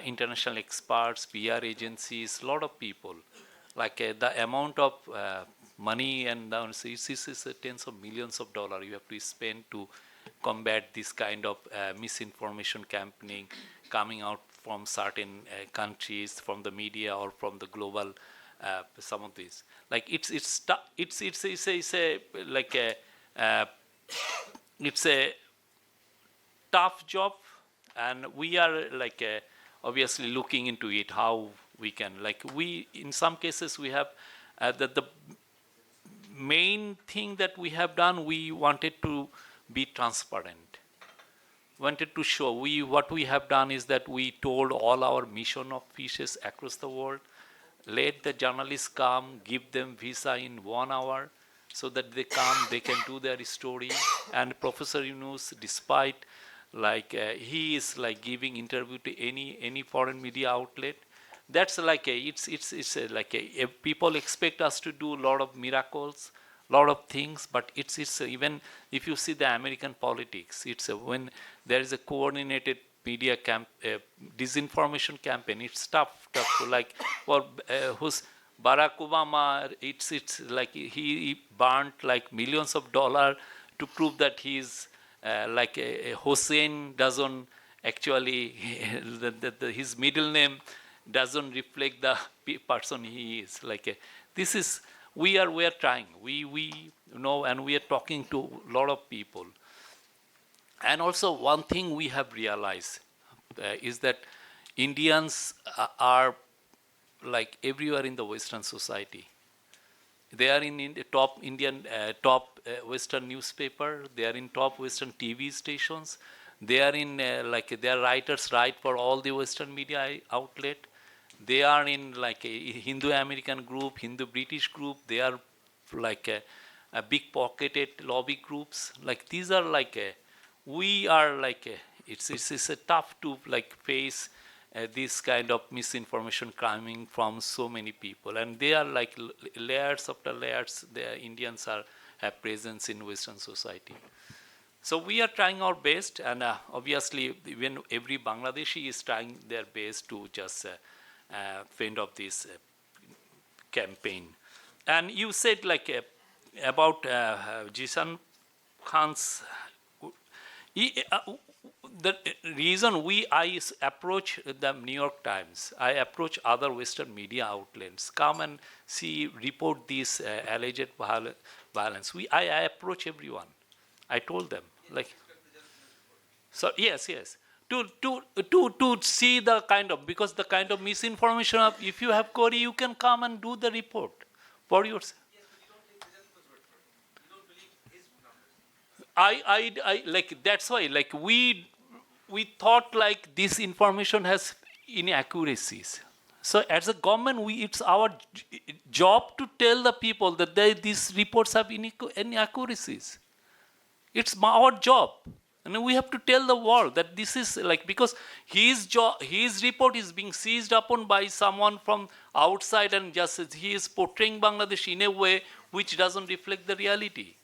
international experts, PR agencies, a lot of people. Like, the amount of money and this is tens of millions of dollars you have to spend to combat this kind of misinformation campaigning coming out from certain countries, from the media or from the global. Some of these, like, it's a tough job, and we are, like, obviously looking into it, how we can, like, we in some cases we have the main thing that we have done, we wanted to be transparent, wanted to show what we have done is that we told all our mission offices across the world, let the journalists come, give them visa in 1 hour, so that they come, they can do their story. And Professor Yunus, despite, like, he is, like, giving interview to any foreign media outlet, that's like people expect us to do a lot of miracles, lot of things, but it's even if you see the American politics, it's when there is a coordinated media disinformation campaign, it's tough to, like, for who's Barack Obama, it's like he burnt, like, millions of dollars to prove that he's like Hussein doesn't actually his middle name doesn't reflect the person he is. Like, this is we are trying. We know, and we are talking to a lot of people. And also, one thing we have realized is that Indians are, like, everywhere in the Western society. They are in the top Western newspaper. They are in top Western TV stations. They are in their writers write for all the Western media outlet. They are in, like, a Hindu American group, Hindu British group. They are like a big pocketed lobby groups. Like, these are like we are like it's a tough to, like, face this kind of misinformation coming from so many people, and they are like layers after layers. The Indians have presence in Western society. So we are trying our best, and obviously even every Bangladeshi is trying their best to just fend off this campaign. And you said like about Jisan Khan's. The reason I approach the New York Times, I approach other Western media outlets, come and see, report this alleged violence. I approach everyone. I told them, like, so yes, to see the kind of, because the kind of misinformation of, if you have Kori, you can come and do the report for yourself. I like, that's why, like, we thought like this information has inaccuracies. So as a government, it's our job to tell the people that these reports have inaccuracies. It's our job. And we have to tell the world that this is like, because his report is being seized upon by someone from outside, and just he is portraying Bangladesh in a way which doesn't reflect the reality.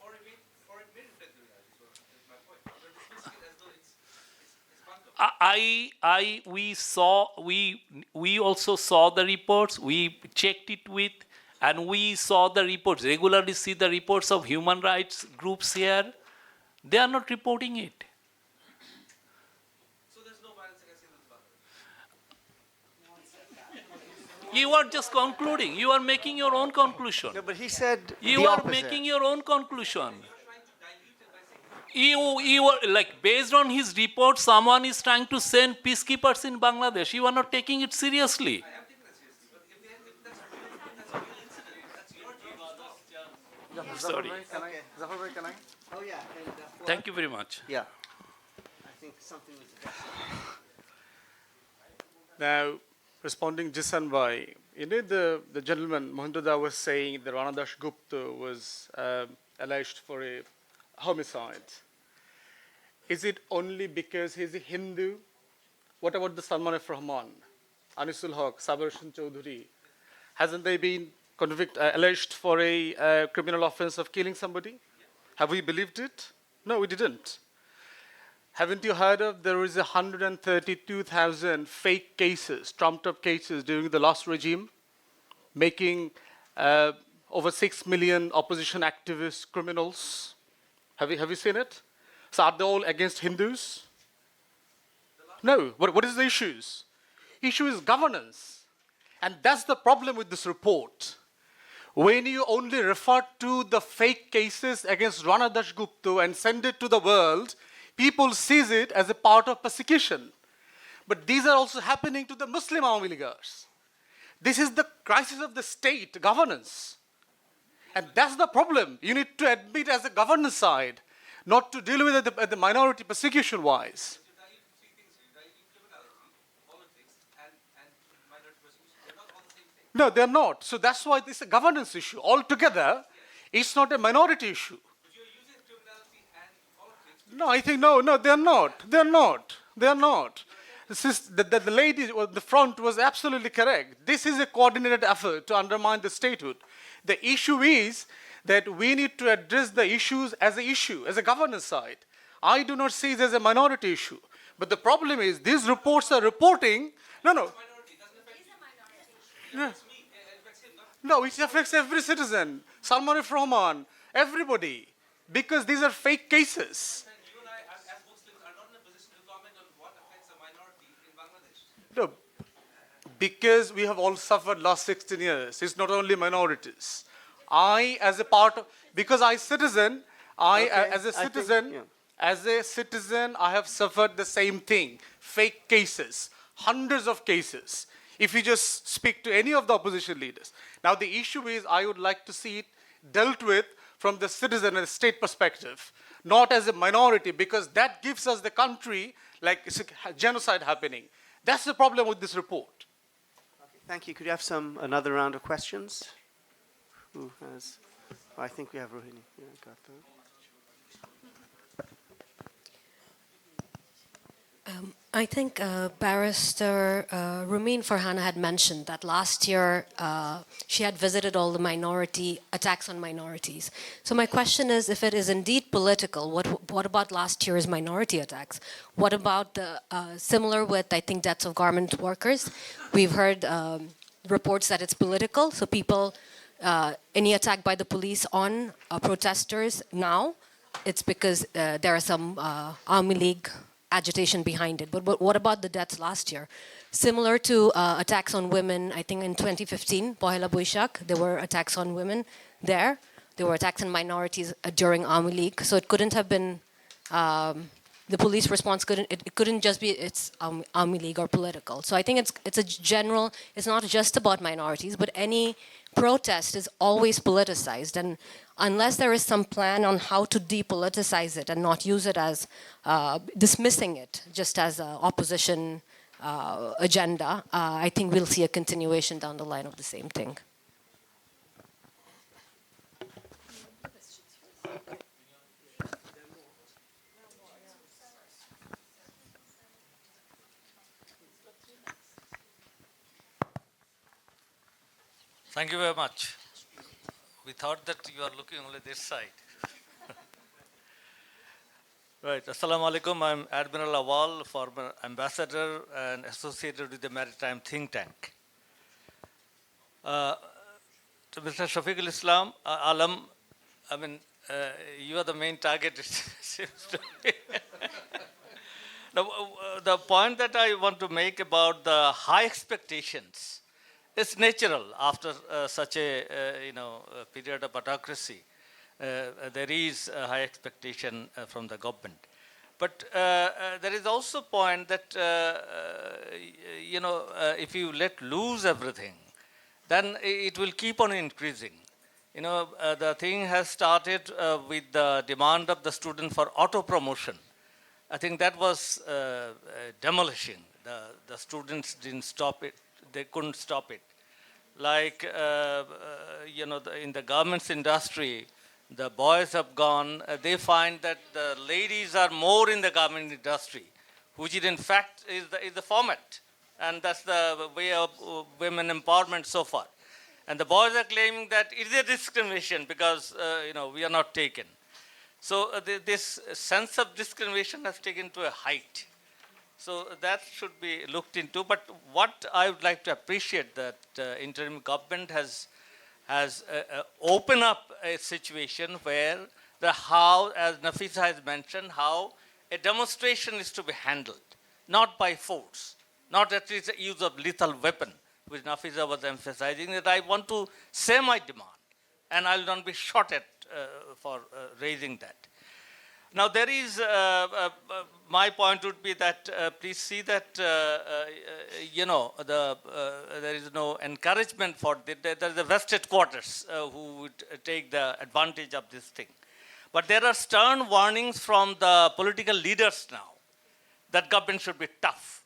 We also saw the reports, we checked it with, and we saw the reports, regularly see the reports of human rights groups here. They are not reporting it. So there's no violence against Hindus. You are just concluding. You are making your own conclusion. No, but he said you the are opposite. making your own conclusion. You are like, based on his report, someone is trying to send peacekeepers in Bangladesh. You are not taking it seriously. I am taking that seriously, but if that's a real incident, that's your job. Sorry. Zafar, can I? Oh yeah. And, Thank you very much. Yeah. I think something was. Now, responding Jisan Bhai, you know, the gentleman, Manindra, was saying that Rana Das Gupta was alleged for a homicide. Is it only because he's a Hindu? What about the Salman F. Rahman, Anisul Haq, Sabar Hossain Chowdhury? Hasn't they been alleged for a criminal offense of killing somebody? Have we believed it? No, we didn't. Haven't you heard of there is 132,000 fake cases, trumped up cases during the last regime, making over 6 million opposition activists criminals? Have you seen it? So are they all against Hindus? No. What is the issues? Issue is governance. And that's the problem with this report. When you only refer to the fake cases against Rana Das Gupta and send it to the world, people sees it as a part of persecution. But these are also happening to the Muslim Awami Leaguers. This is the crisis of the state governance. And that's the problem. You need to admit as a governance side, not to deal with it at the minority persecution-wise. No, they're not. So that's why this is a governance issue. Altogether, it's not a minority issue. But you're using criminality and politics. No, I think, no, they're not. They're not. The lady at the front was absolutely correct. This is a coordinated effort to undermine the statehood. The issue is that we need to address the issues as an issue, as a governance side. I do not see it as a minority issue. But the problem is, these reports are reporting. No. No, it affects every citizen. Salman F. Rahman, everybody. Because these are fake cases. You and I, as Muslims, are not in a position to comment on what affects a minority in Bangladesh. No, because we have all suffered last 16 years. It's not only minorities. I, as a part of, because as a citizen, I have suffered the same thing. Fake cases, hundreds of cases. If you just speak to any of the opposition leaders. Now the issue is, I would like to see it dealt with from the citizen and state perspective, not as a minority, because that gives us the country like it's a genocide happening. That's the problem with this report. Okay, thank you. Could you have another round of questions? Who has? I think we have Rohini. Yeah, got that. I think Barrister Rumeen Farhana had mentioned that last year she had visited all the attacks on minorities. So my question is, if it is indeed political, what about last year's minority attacks? What about the similar with, I think, deaths of garment workers? We've heard reports that it's political, so people, any attack by the police on protesters now, it's because there are some Army League agitation behind it. But what about the deaths last year? Similar to attacks on women, I think in 2015, Pohela Boishak, there were attacks on women there. There were attacks on minorities during Army League. So it couldn't have been, the police response couldn't just be it's Army League or political. So I think it's a general, it's not just about minorities, but any protest is always politicized. And unless there is some plan on how to depoliticize it and not use it as dismissing it just as an opposition agenda, I think we'll see a continuation down the line of the same thing. Thank you very much. We thought that you are looking only this side. Right. Assalamu alaikum. I'm Admiral Awal, former ambassador and associated with the Maritime Think Tank. To Mr. Shafiqul Islam, Alam, I mean, you are the main target, it seems to me. The point that I want to make about the high expectations, it's natural after such a period of autocracy. There is a high expectation from the government. But there is also a point that, if you let loose everything, then it will keep on increasing. The thing has started with the demand of the student for auto-promotion. I think that was demolishing. The students didn't stop it. They couldn't stop it. Like, in the garments industry, the boys have gone, they find that the ladies are more in the garment industry, which in fact is the format. And that's the way of women empowerment so far. And the boys are claiming that it is a discrimination because, we are not taken. So this sense of discrimination has taken to a height. So that should be looked into. But what I would like to appreciate that interim government has opened up a situation where how, as Nafisa has mentioned, how a demonstration is to be handled, not by force, not at least the use of lethal weapon, which Nafisa was emphasizing, that I want to say my demand, and I will not be shot at for raising that. Now there is, my point would be that please see that, there is no encouragement for there is a vested quarters who would take the advantage of this thing. But there are stern warnings from the political leaders now that government should be tough.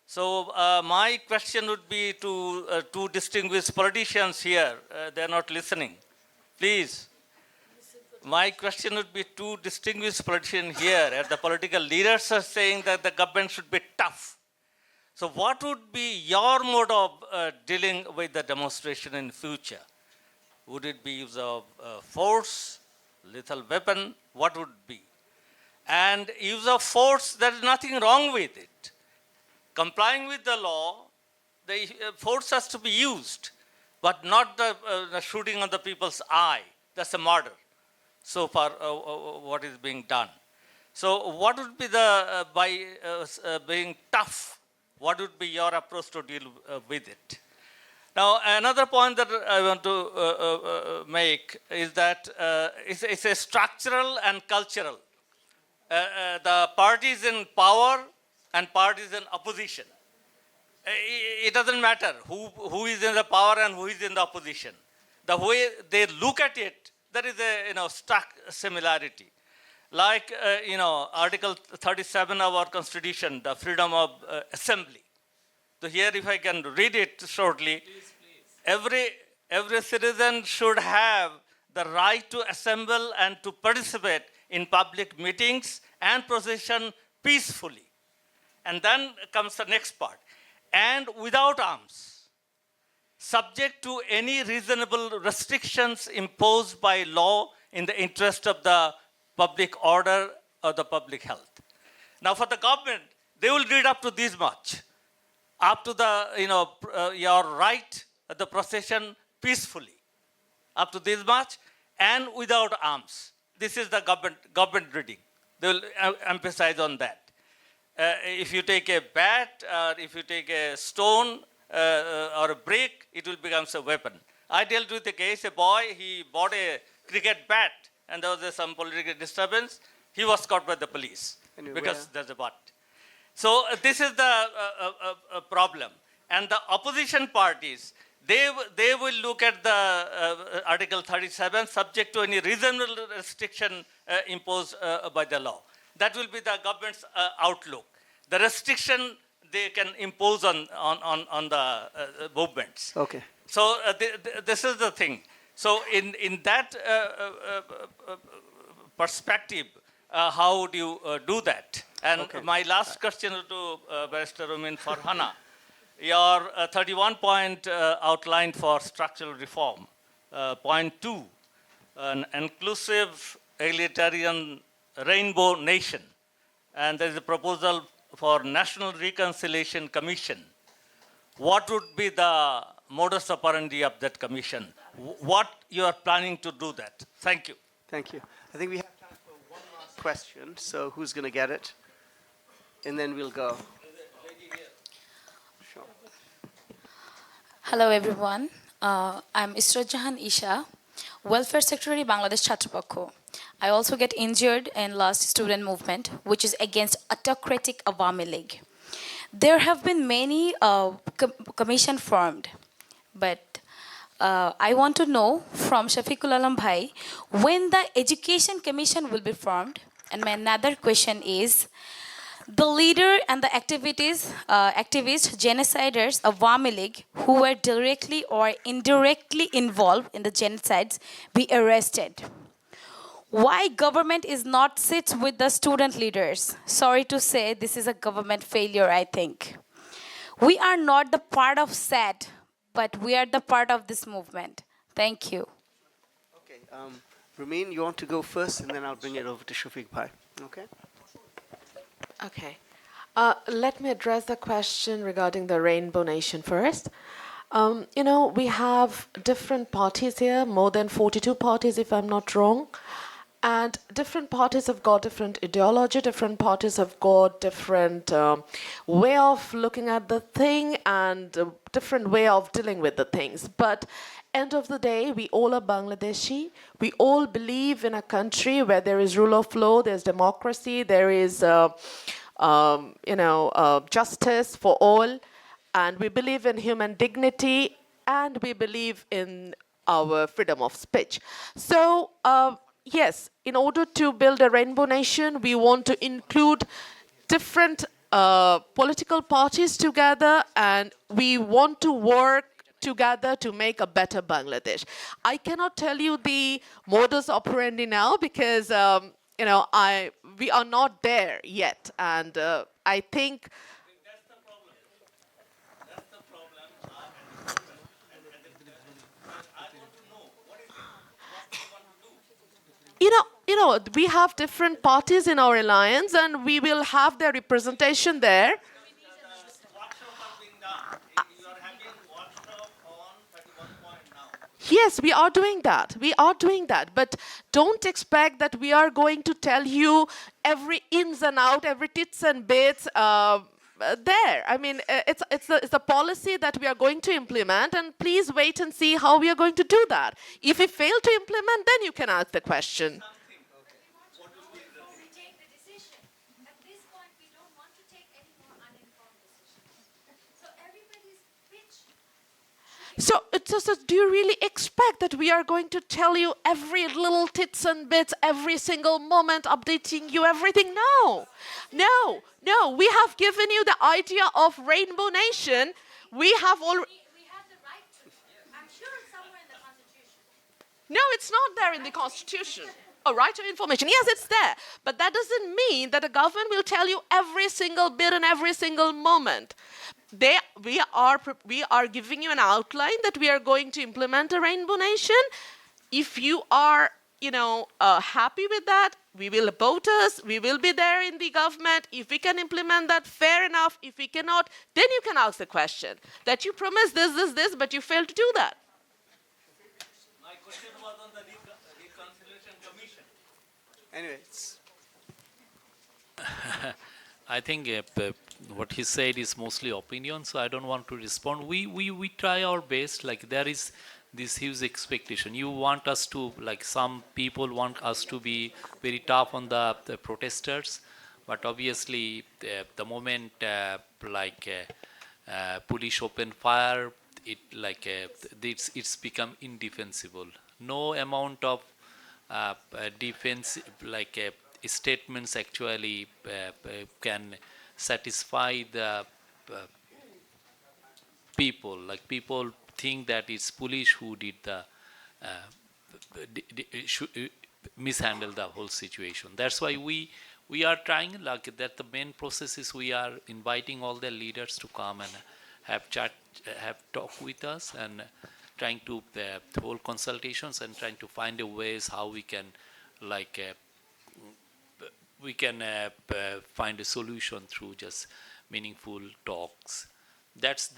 So my question would be to two distinguished politicians here, they're not listening. Please. My question would be two distinguished politicians here, as the political leaders are saying that the government should be tough. So what would be your mode of dealing with the demonstration in future? Would it be use of force, lethal weapon? What would it be? And use of force, there is nothing wrong with it. Complying with the law, the force has to be used, but not the shooting on the people's eye. That's a murder. So far, what is being done. So what would be the, by being tough, what would be your approach to deal with it? Now, another point that I want to make is that it's a structural and cultural. The parties in power and parties in opposition. It doesn't matter who is in the power and who is in the opposition. The way they look at it, there is a stark similarity. Like, Article 37 of our Constitution, the freedom of assembly. So here, if I can read it shortly, please. Every citizen should have the right to assemble and to participate in public meetings and procession peacefully. And then comes the next part. And without arms, subject to any reasonable restrictions imposed by law in the interest of the public order or the public health. Now for the government, they will read up to this much, up to the, your right at the procession peacefully, up to this much, and without arms. This is the government reading. They will emphasize on that. If you take a bat, or if you take a stone or a brick, it will become a weapon. I dealt with a case, a boy, he bought a cricket bat, and there was some political disturbance. He was caught by the police because there's a but. So this is the problem. And the opposition parties, they will look at the Article 37, subject to any reasonable restriction imposed by the law. That will be the government's outlook. The restriction they can impose on the movements. Okay. So this is the thing. So in that perspective, how do you do that? And my last question to Barrister Rumeen Farhana, your 31-point outline for structural reform, point 2, an inclusive egalitarian rainbow nation, and there is a proposal for National Reconciliation Commission. What would be the modus operandi of that commission? What you are planning to do that? Thank you. Thank you. I think we have time for one last question, so who's going to get it? And then we'll go. Sure. Hello everyone. I'm Isra Jahan Isha, Welfare Secretary, Bangladesh Chhatra Pakho. I also get injured in last student movement, which is against autocratic Awami League. There have been many commission formed, but I want to know from Shafiqul Alam Bhai when the Education Commission will be formed. And my another question is, the leader and the activists, genociders of Awami League who were directly or indirectly involved in the genocides be arrested. Why government is not sits with the student leaders? Sorry to say, this is a government failure, I think. We are not the part of SAD, but we are the part of this movement. Thank you. Okay. Rumeen, you want to go first, and then I'll bring it over to Shafiq Bhai. Okay? Okay. Let me address the question regarding the Rainbow Nation first. We have different parties here, more than 42 parties if I'm not wrong. And different parties have got different ideology, different parties have got different way of looking at the thing and different way of dealing with the things. But end of the day, we all are Bangladeshi. We all believe in a country where there is rule of law, there's democracy, there is justice for all. And we believe in human dignity and we believe in our freedom of speech. So, yes, in order to build a rainbow nation, we want to include different political parties together, and we want to work together to make a better Bangladesh. I cannot tell you the modus operandi now because we are not there yet, and I think. We have different parties in our alliance, and we will have their representation there. Yes, we are doing that. We are doing that. But don't expect that we are going to tell you every ins and out, every tits and bits there. I mean, it's a policy that we are going to implement, and please wait and see how we are going to do that. If we fail to implement, then you can ask the question. So do you really expect that we are going to tell you every little tits and bits, every single moment, updating you everything? No. We have given you the idea of Rainbow Nation. We have already. We have the right to. I'm sure it's somewhere in the Constitution. No, it's not there in the Constitution. a right to information. Yes, it's there. But that doesn't mean that the government will tell you every single bit and every single moment. We are giving you an outline that we are going to implement a rainbow nation. If you are, happy with that, we will vote us. We will be there in the government. If we can implement that, fair enough. If we cannot, then you can ask the question that you promised this, but you failed to do that. My question was on the Reconciliation Commission. Anyways. I think what he said is mostly opinion, so I don't want to respond. We try our best. Like, there is this huge expectation. You want us to, like, some people want us to be very tough on the protesters, but obviously the moment police open fire, it's become indefensible. No amount of defense statements actually can satisfy the people. Like, people think that it's police who did the mishandle the whole situation. That's why we are trying, like, that the main process is we are inviting all the leaders to come and have talk with us, and trying to hold consultations and trying to find a ways how we can find a solution through just meaningful talks. That's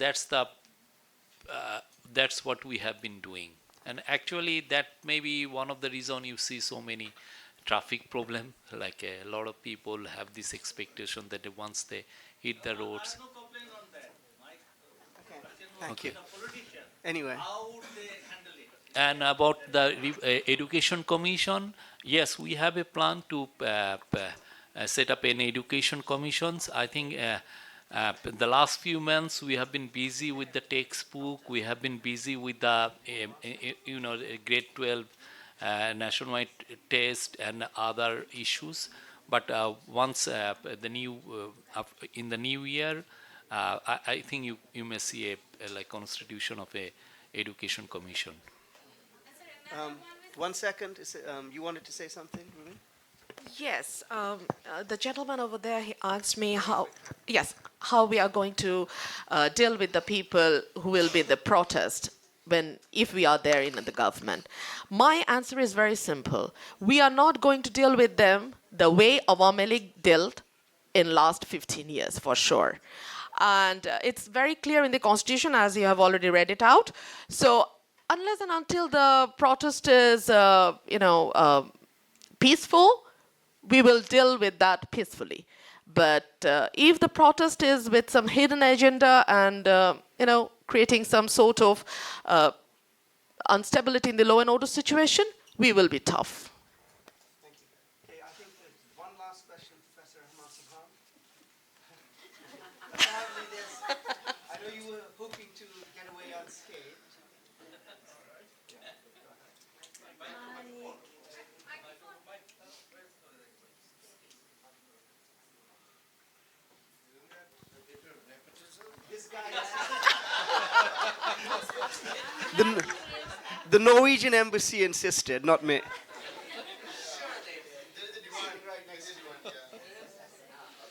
what we have been doing. And actually that may be one of the reasons you see so many traffic problem. Like, a lot of people have this expectation that once they hit the roads. I have no complaint on that. My Thank you. politician. Anyway. How would they handle it? And about the Education Commission, yes, we have a plan to set up an education commissions. I think the last few months we have been busy with the textbook. We have been busy with the grade 12 nationwide test and other issues. But once in the new year, I think you may see a constitution of a education commission. 1 second. You wanted to say something, Rumeen? Yes, the gentleman over there, he asked me how we are going to deal with the people who will be the protest if we are there in the government. My answer is very simple. We are not going to deal with them the way Awami League dealt in last 15 years, for sure. And it's very clear in the Constitution, as you have already read it out. So unless and until the protest is, peaceful, we will deal with that peacefully. But if the protest is with some hidden agenda and, creating some sort of instability in the law and order situation, we will be tough. Thank you. Okay, I think there's one last question, Professor Sobhan. I know you were hoping to get away unscathed. The Norwegian Embassy insisted, not me.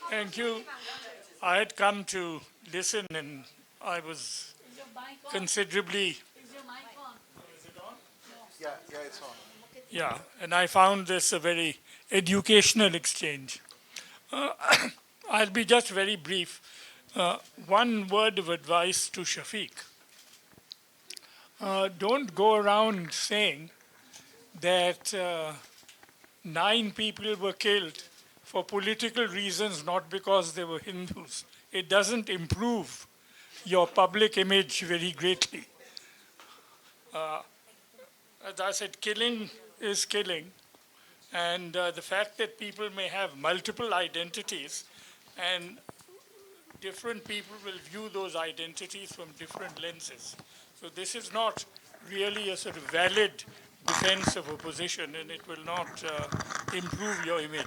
Thank you. I had come to listen and I was considerably... Is your mic on? Is it on? Yeah, it's on. Yeah, and I found this a very educational exchange. I'll be just very brief. One word of advice to Shafiq. Don't go around saying that 9 people were killed for political reasons, not because they were Hindus. It doesn't improve your public image very greatly. As I said, killing is killing. And the fact that people may have multiple identities and different people will view those identities from different lenses. So this is not really a sort of valid defense of a position, and it will not improve your image.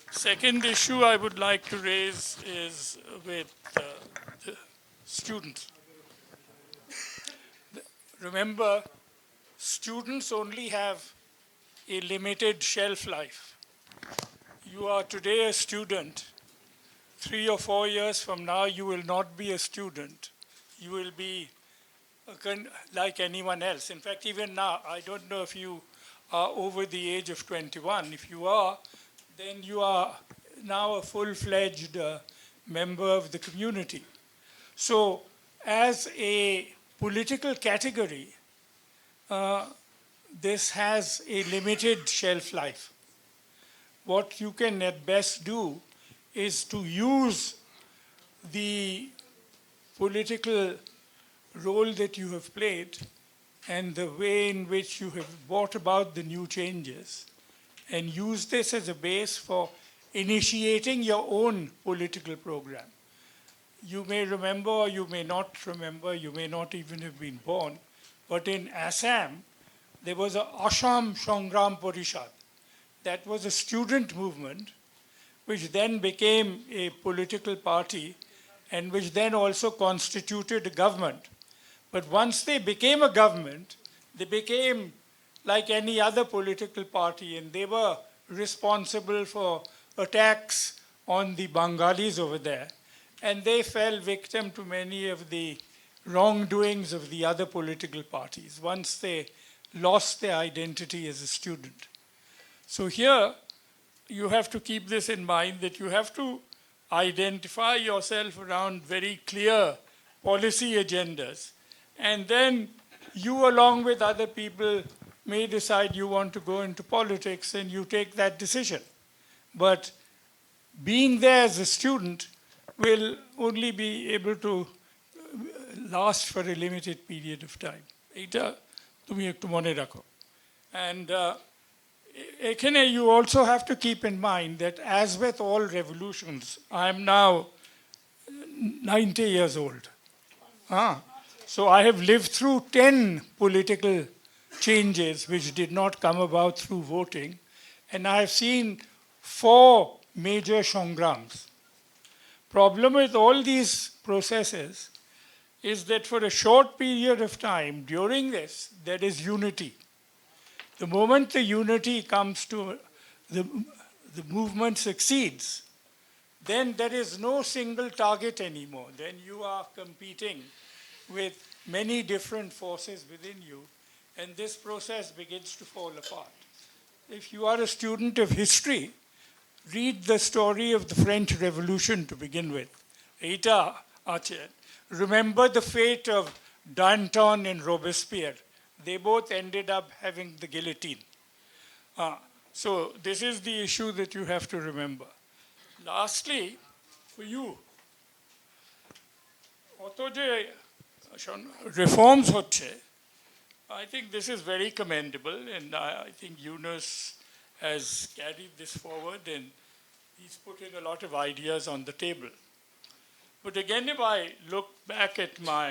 Second issue I would like to raise is with the students. Remember, students only have a limited shelf life. You are today a student. 3 or 4 years from now, you will not be a student. You will be like anyone else. In fact, even now, I don't know if you are over the age of 21. If you are, then you are now a full-fledged member of the community. So as a political category, this has a limited shelf life. What you can at best do is to use the political role that you have played and the way in which you have brought about the new changes and use this as a base for initiating your own political program. You may remember or you may not remember, you may not even have been born, but in Assam, there was a Assam Sangram Parishad. That was a student movement which then became a political party and which then also constituted a government. But once they became a government, they became like any other political party, and they were responsible for attacks on the Bengalis over there. And they fell victim to many of the wrongdoings of the other political parties once they lost their identity as a student. So here, you have to keep this in mind, that you have to identify yourself around very clear policy agendas. And then you, along with other people, may decide you want to go into politics and you take that decision. But being there as a student will only be able to last for a limited period of time. Eta tumi ekটু মনে রাখো. And এখানে you also have to keep in mind that as with all revolutions, I am now 90 years old. So I have lived through 10 political changes which did not come about through voting, and I have seen 4 major Sangrams. Problem with all these processes is that for a short period of time during this, there is unity. The moment the unity comes to, the movement succeeds, then there is no single target anymore. Then you are competing with many different forces within you, and this process begins to fall apart. If you are a student of history, read the story of the French Revolution to begin with. Eta ache. Remember the fate of Danton and Robespierre. They both ended up having the guillotine. So this is the issue that you have to remember. Lastly, for you, অত যে reforms হচ্ছে, I think this is very commendable, and I think Yunus has carried this forward and he's putting a lot of ideas on the table. But again, if I look back at my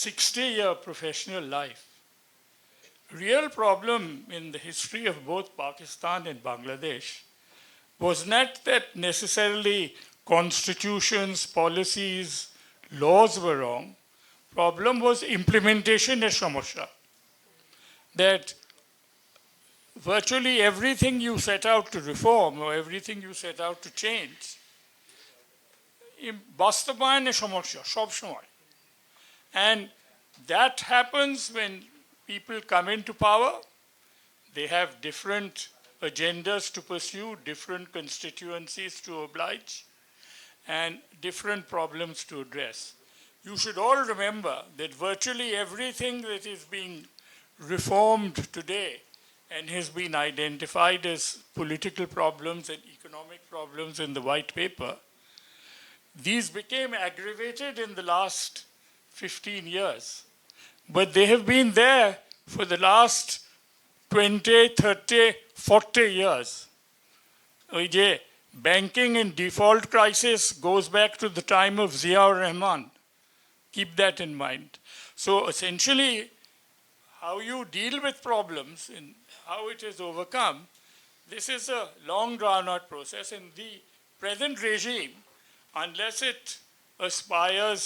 60-year professional life, real problem in the history of both Pakistan and Bangladesh was not that necessarily constitutions, policies, laws were wrong. Problem was implementation as samasya. That virtually everything you set out to reform or everything you set out to change, বাস্তবায়নে সমস্যা সব সময়. And that happens when people come into power. They have different agendas to pursue, different constituencies to oblige, and different problems to address. You should all remember that virtually everything that is being reformed today and has been identified as political problems and economic problems in the white paper, these became aggravated in the last 15 years. But they have been there for the last 20, 30, 40 years. ওই যে banking and default crisis goes back to the time of Ziaur Rahman. Keep that in mind. So essentially, how you deal with problems and how it is overcome, this is a long drawn-out process, and the present regime, unless it aspires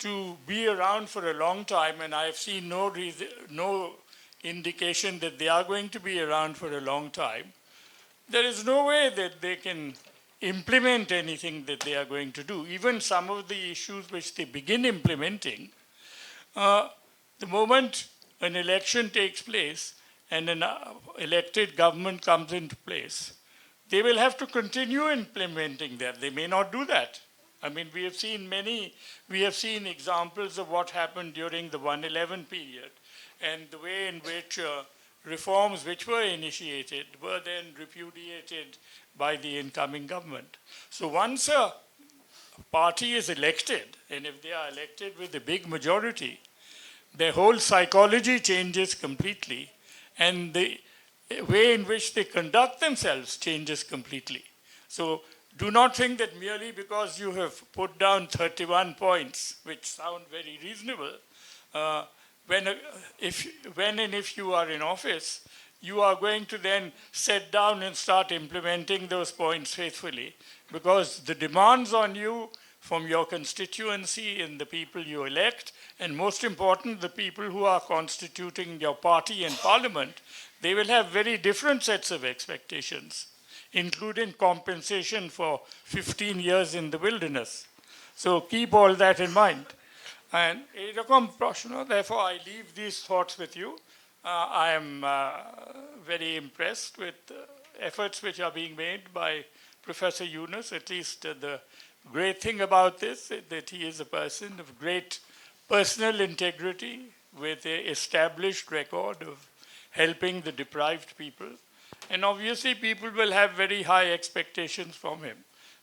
to be around for a long time, and I have seen no indication that they are going to be around for a long time, there is no way that they can implement anything that they are going to do. Even some of the issues which they begin implementing, the moment an election takes place and an elected government comes into place, they will have to continue implementing that. They may not do that. I mean, we have seen examples of what happened during the 111 period and the way in which reforms which were initiated were then repudiated by the incoming government. So once a party is elected, and if they are elected with a big majority, their whole psychology changes completely, and the way in which they conduct themselves changes completely. So do not think that merely because you have put down 31 points, which sound very reasonable, when and if you are in office, you are going to then sit down and start implementing those points faithfully, because the demands on you from your constituency and the people you elect, and most important, the people who are constituting your party and parliament, they will have very different sets of expectations, including compensation for 15 years in the wilderness. So keep all that in mind. And therefore I leave these thoughts with you. I am very impressed with the efforts which are being made by Professor Yunus. At least the great thing about this is that he is a person of great personal integrity with an established record of helping the deprived people. And obviously people will have very high expectations from him.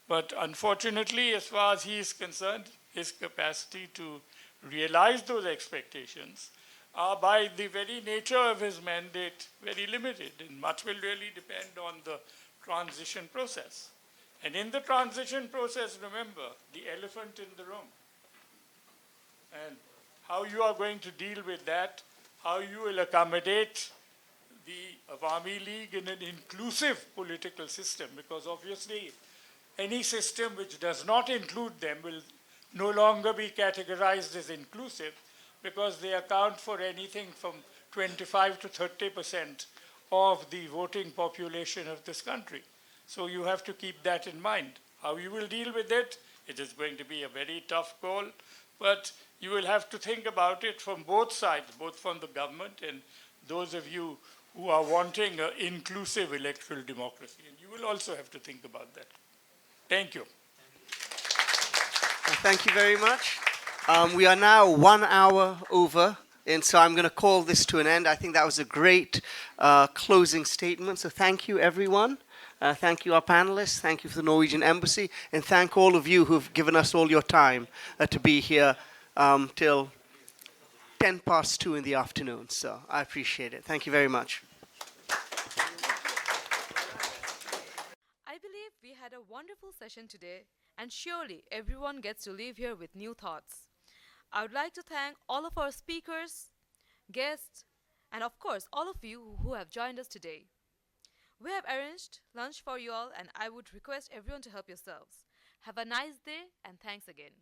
But unfortunately, as far as he is concerned, his capacity to realize those expectations are, by the very nature of his mandate, very limited, and much will really depend on the transition process. And in the transition process, remember, the elephant in the room. And how you are going to deal with that, how you will accommodate the Awami League in an inclusive political system, because obviously any system which does not include them will no longer be categorized as inclusive, because they account for anything from 25 to 30% of the voting population of this country. So you have to keep that in mind. How you will deal with it, it is going to be a very tough call, but you will have to think about it from both sides, both from the government and those of you who are wanting an inclusive electoral democracy. And you will also have to think about that. Thank you. Thank you very much. We are now 1 hour over, and so I'm going to call this to an end. I think that was a great closing statement. So thank you, everyone. Thank you, our panelists. Thank you for the Norwegian Embassy. And thank all of you who've given us all your time to be here till 2:10 in the afternoon. So I appreciate it. Thank you very much. I believe we had a wonderful session today, and surely everyone gets to leave here with new thoughts. I would like to thank all of our speakers, guests, and of course all of you who have joined us today. We have arranged lunch for you all, and I would request everyone to help yourselves. Have a nice day, and thanks again.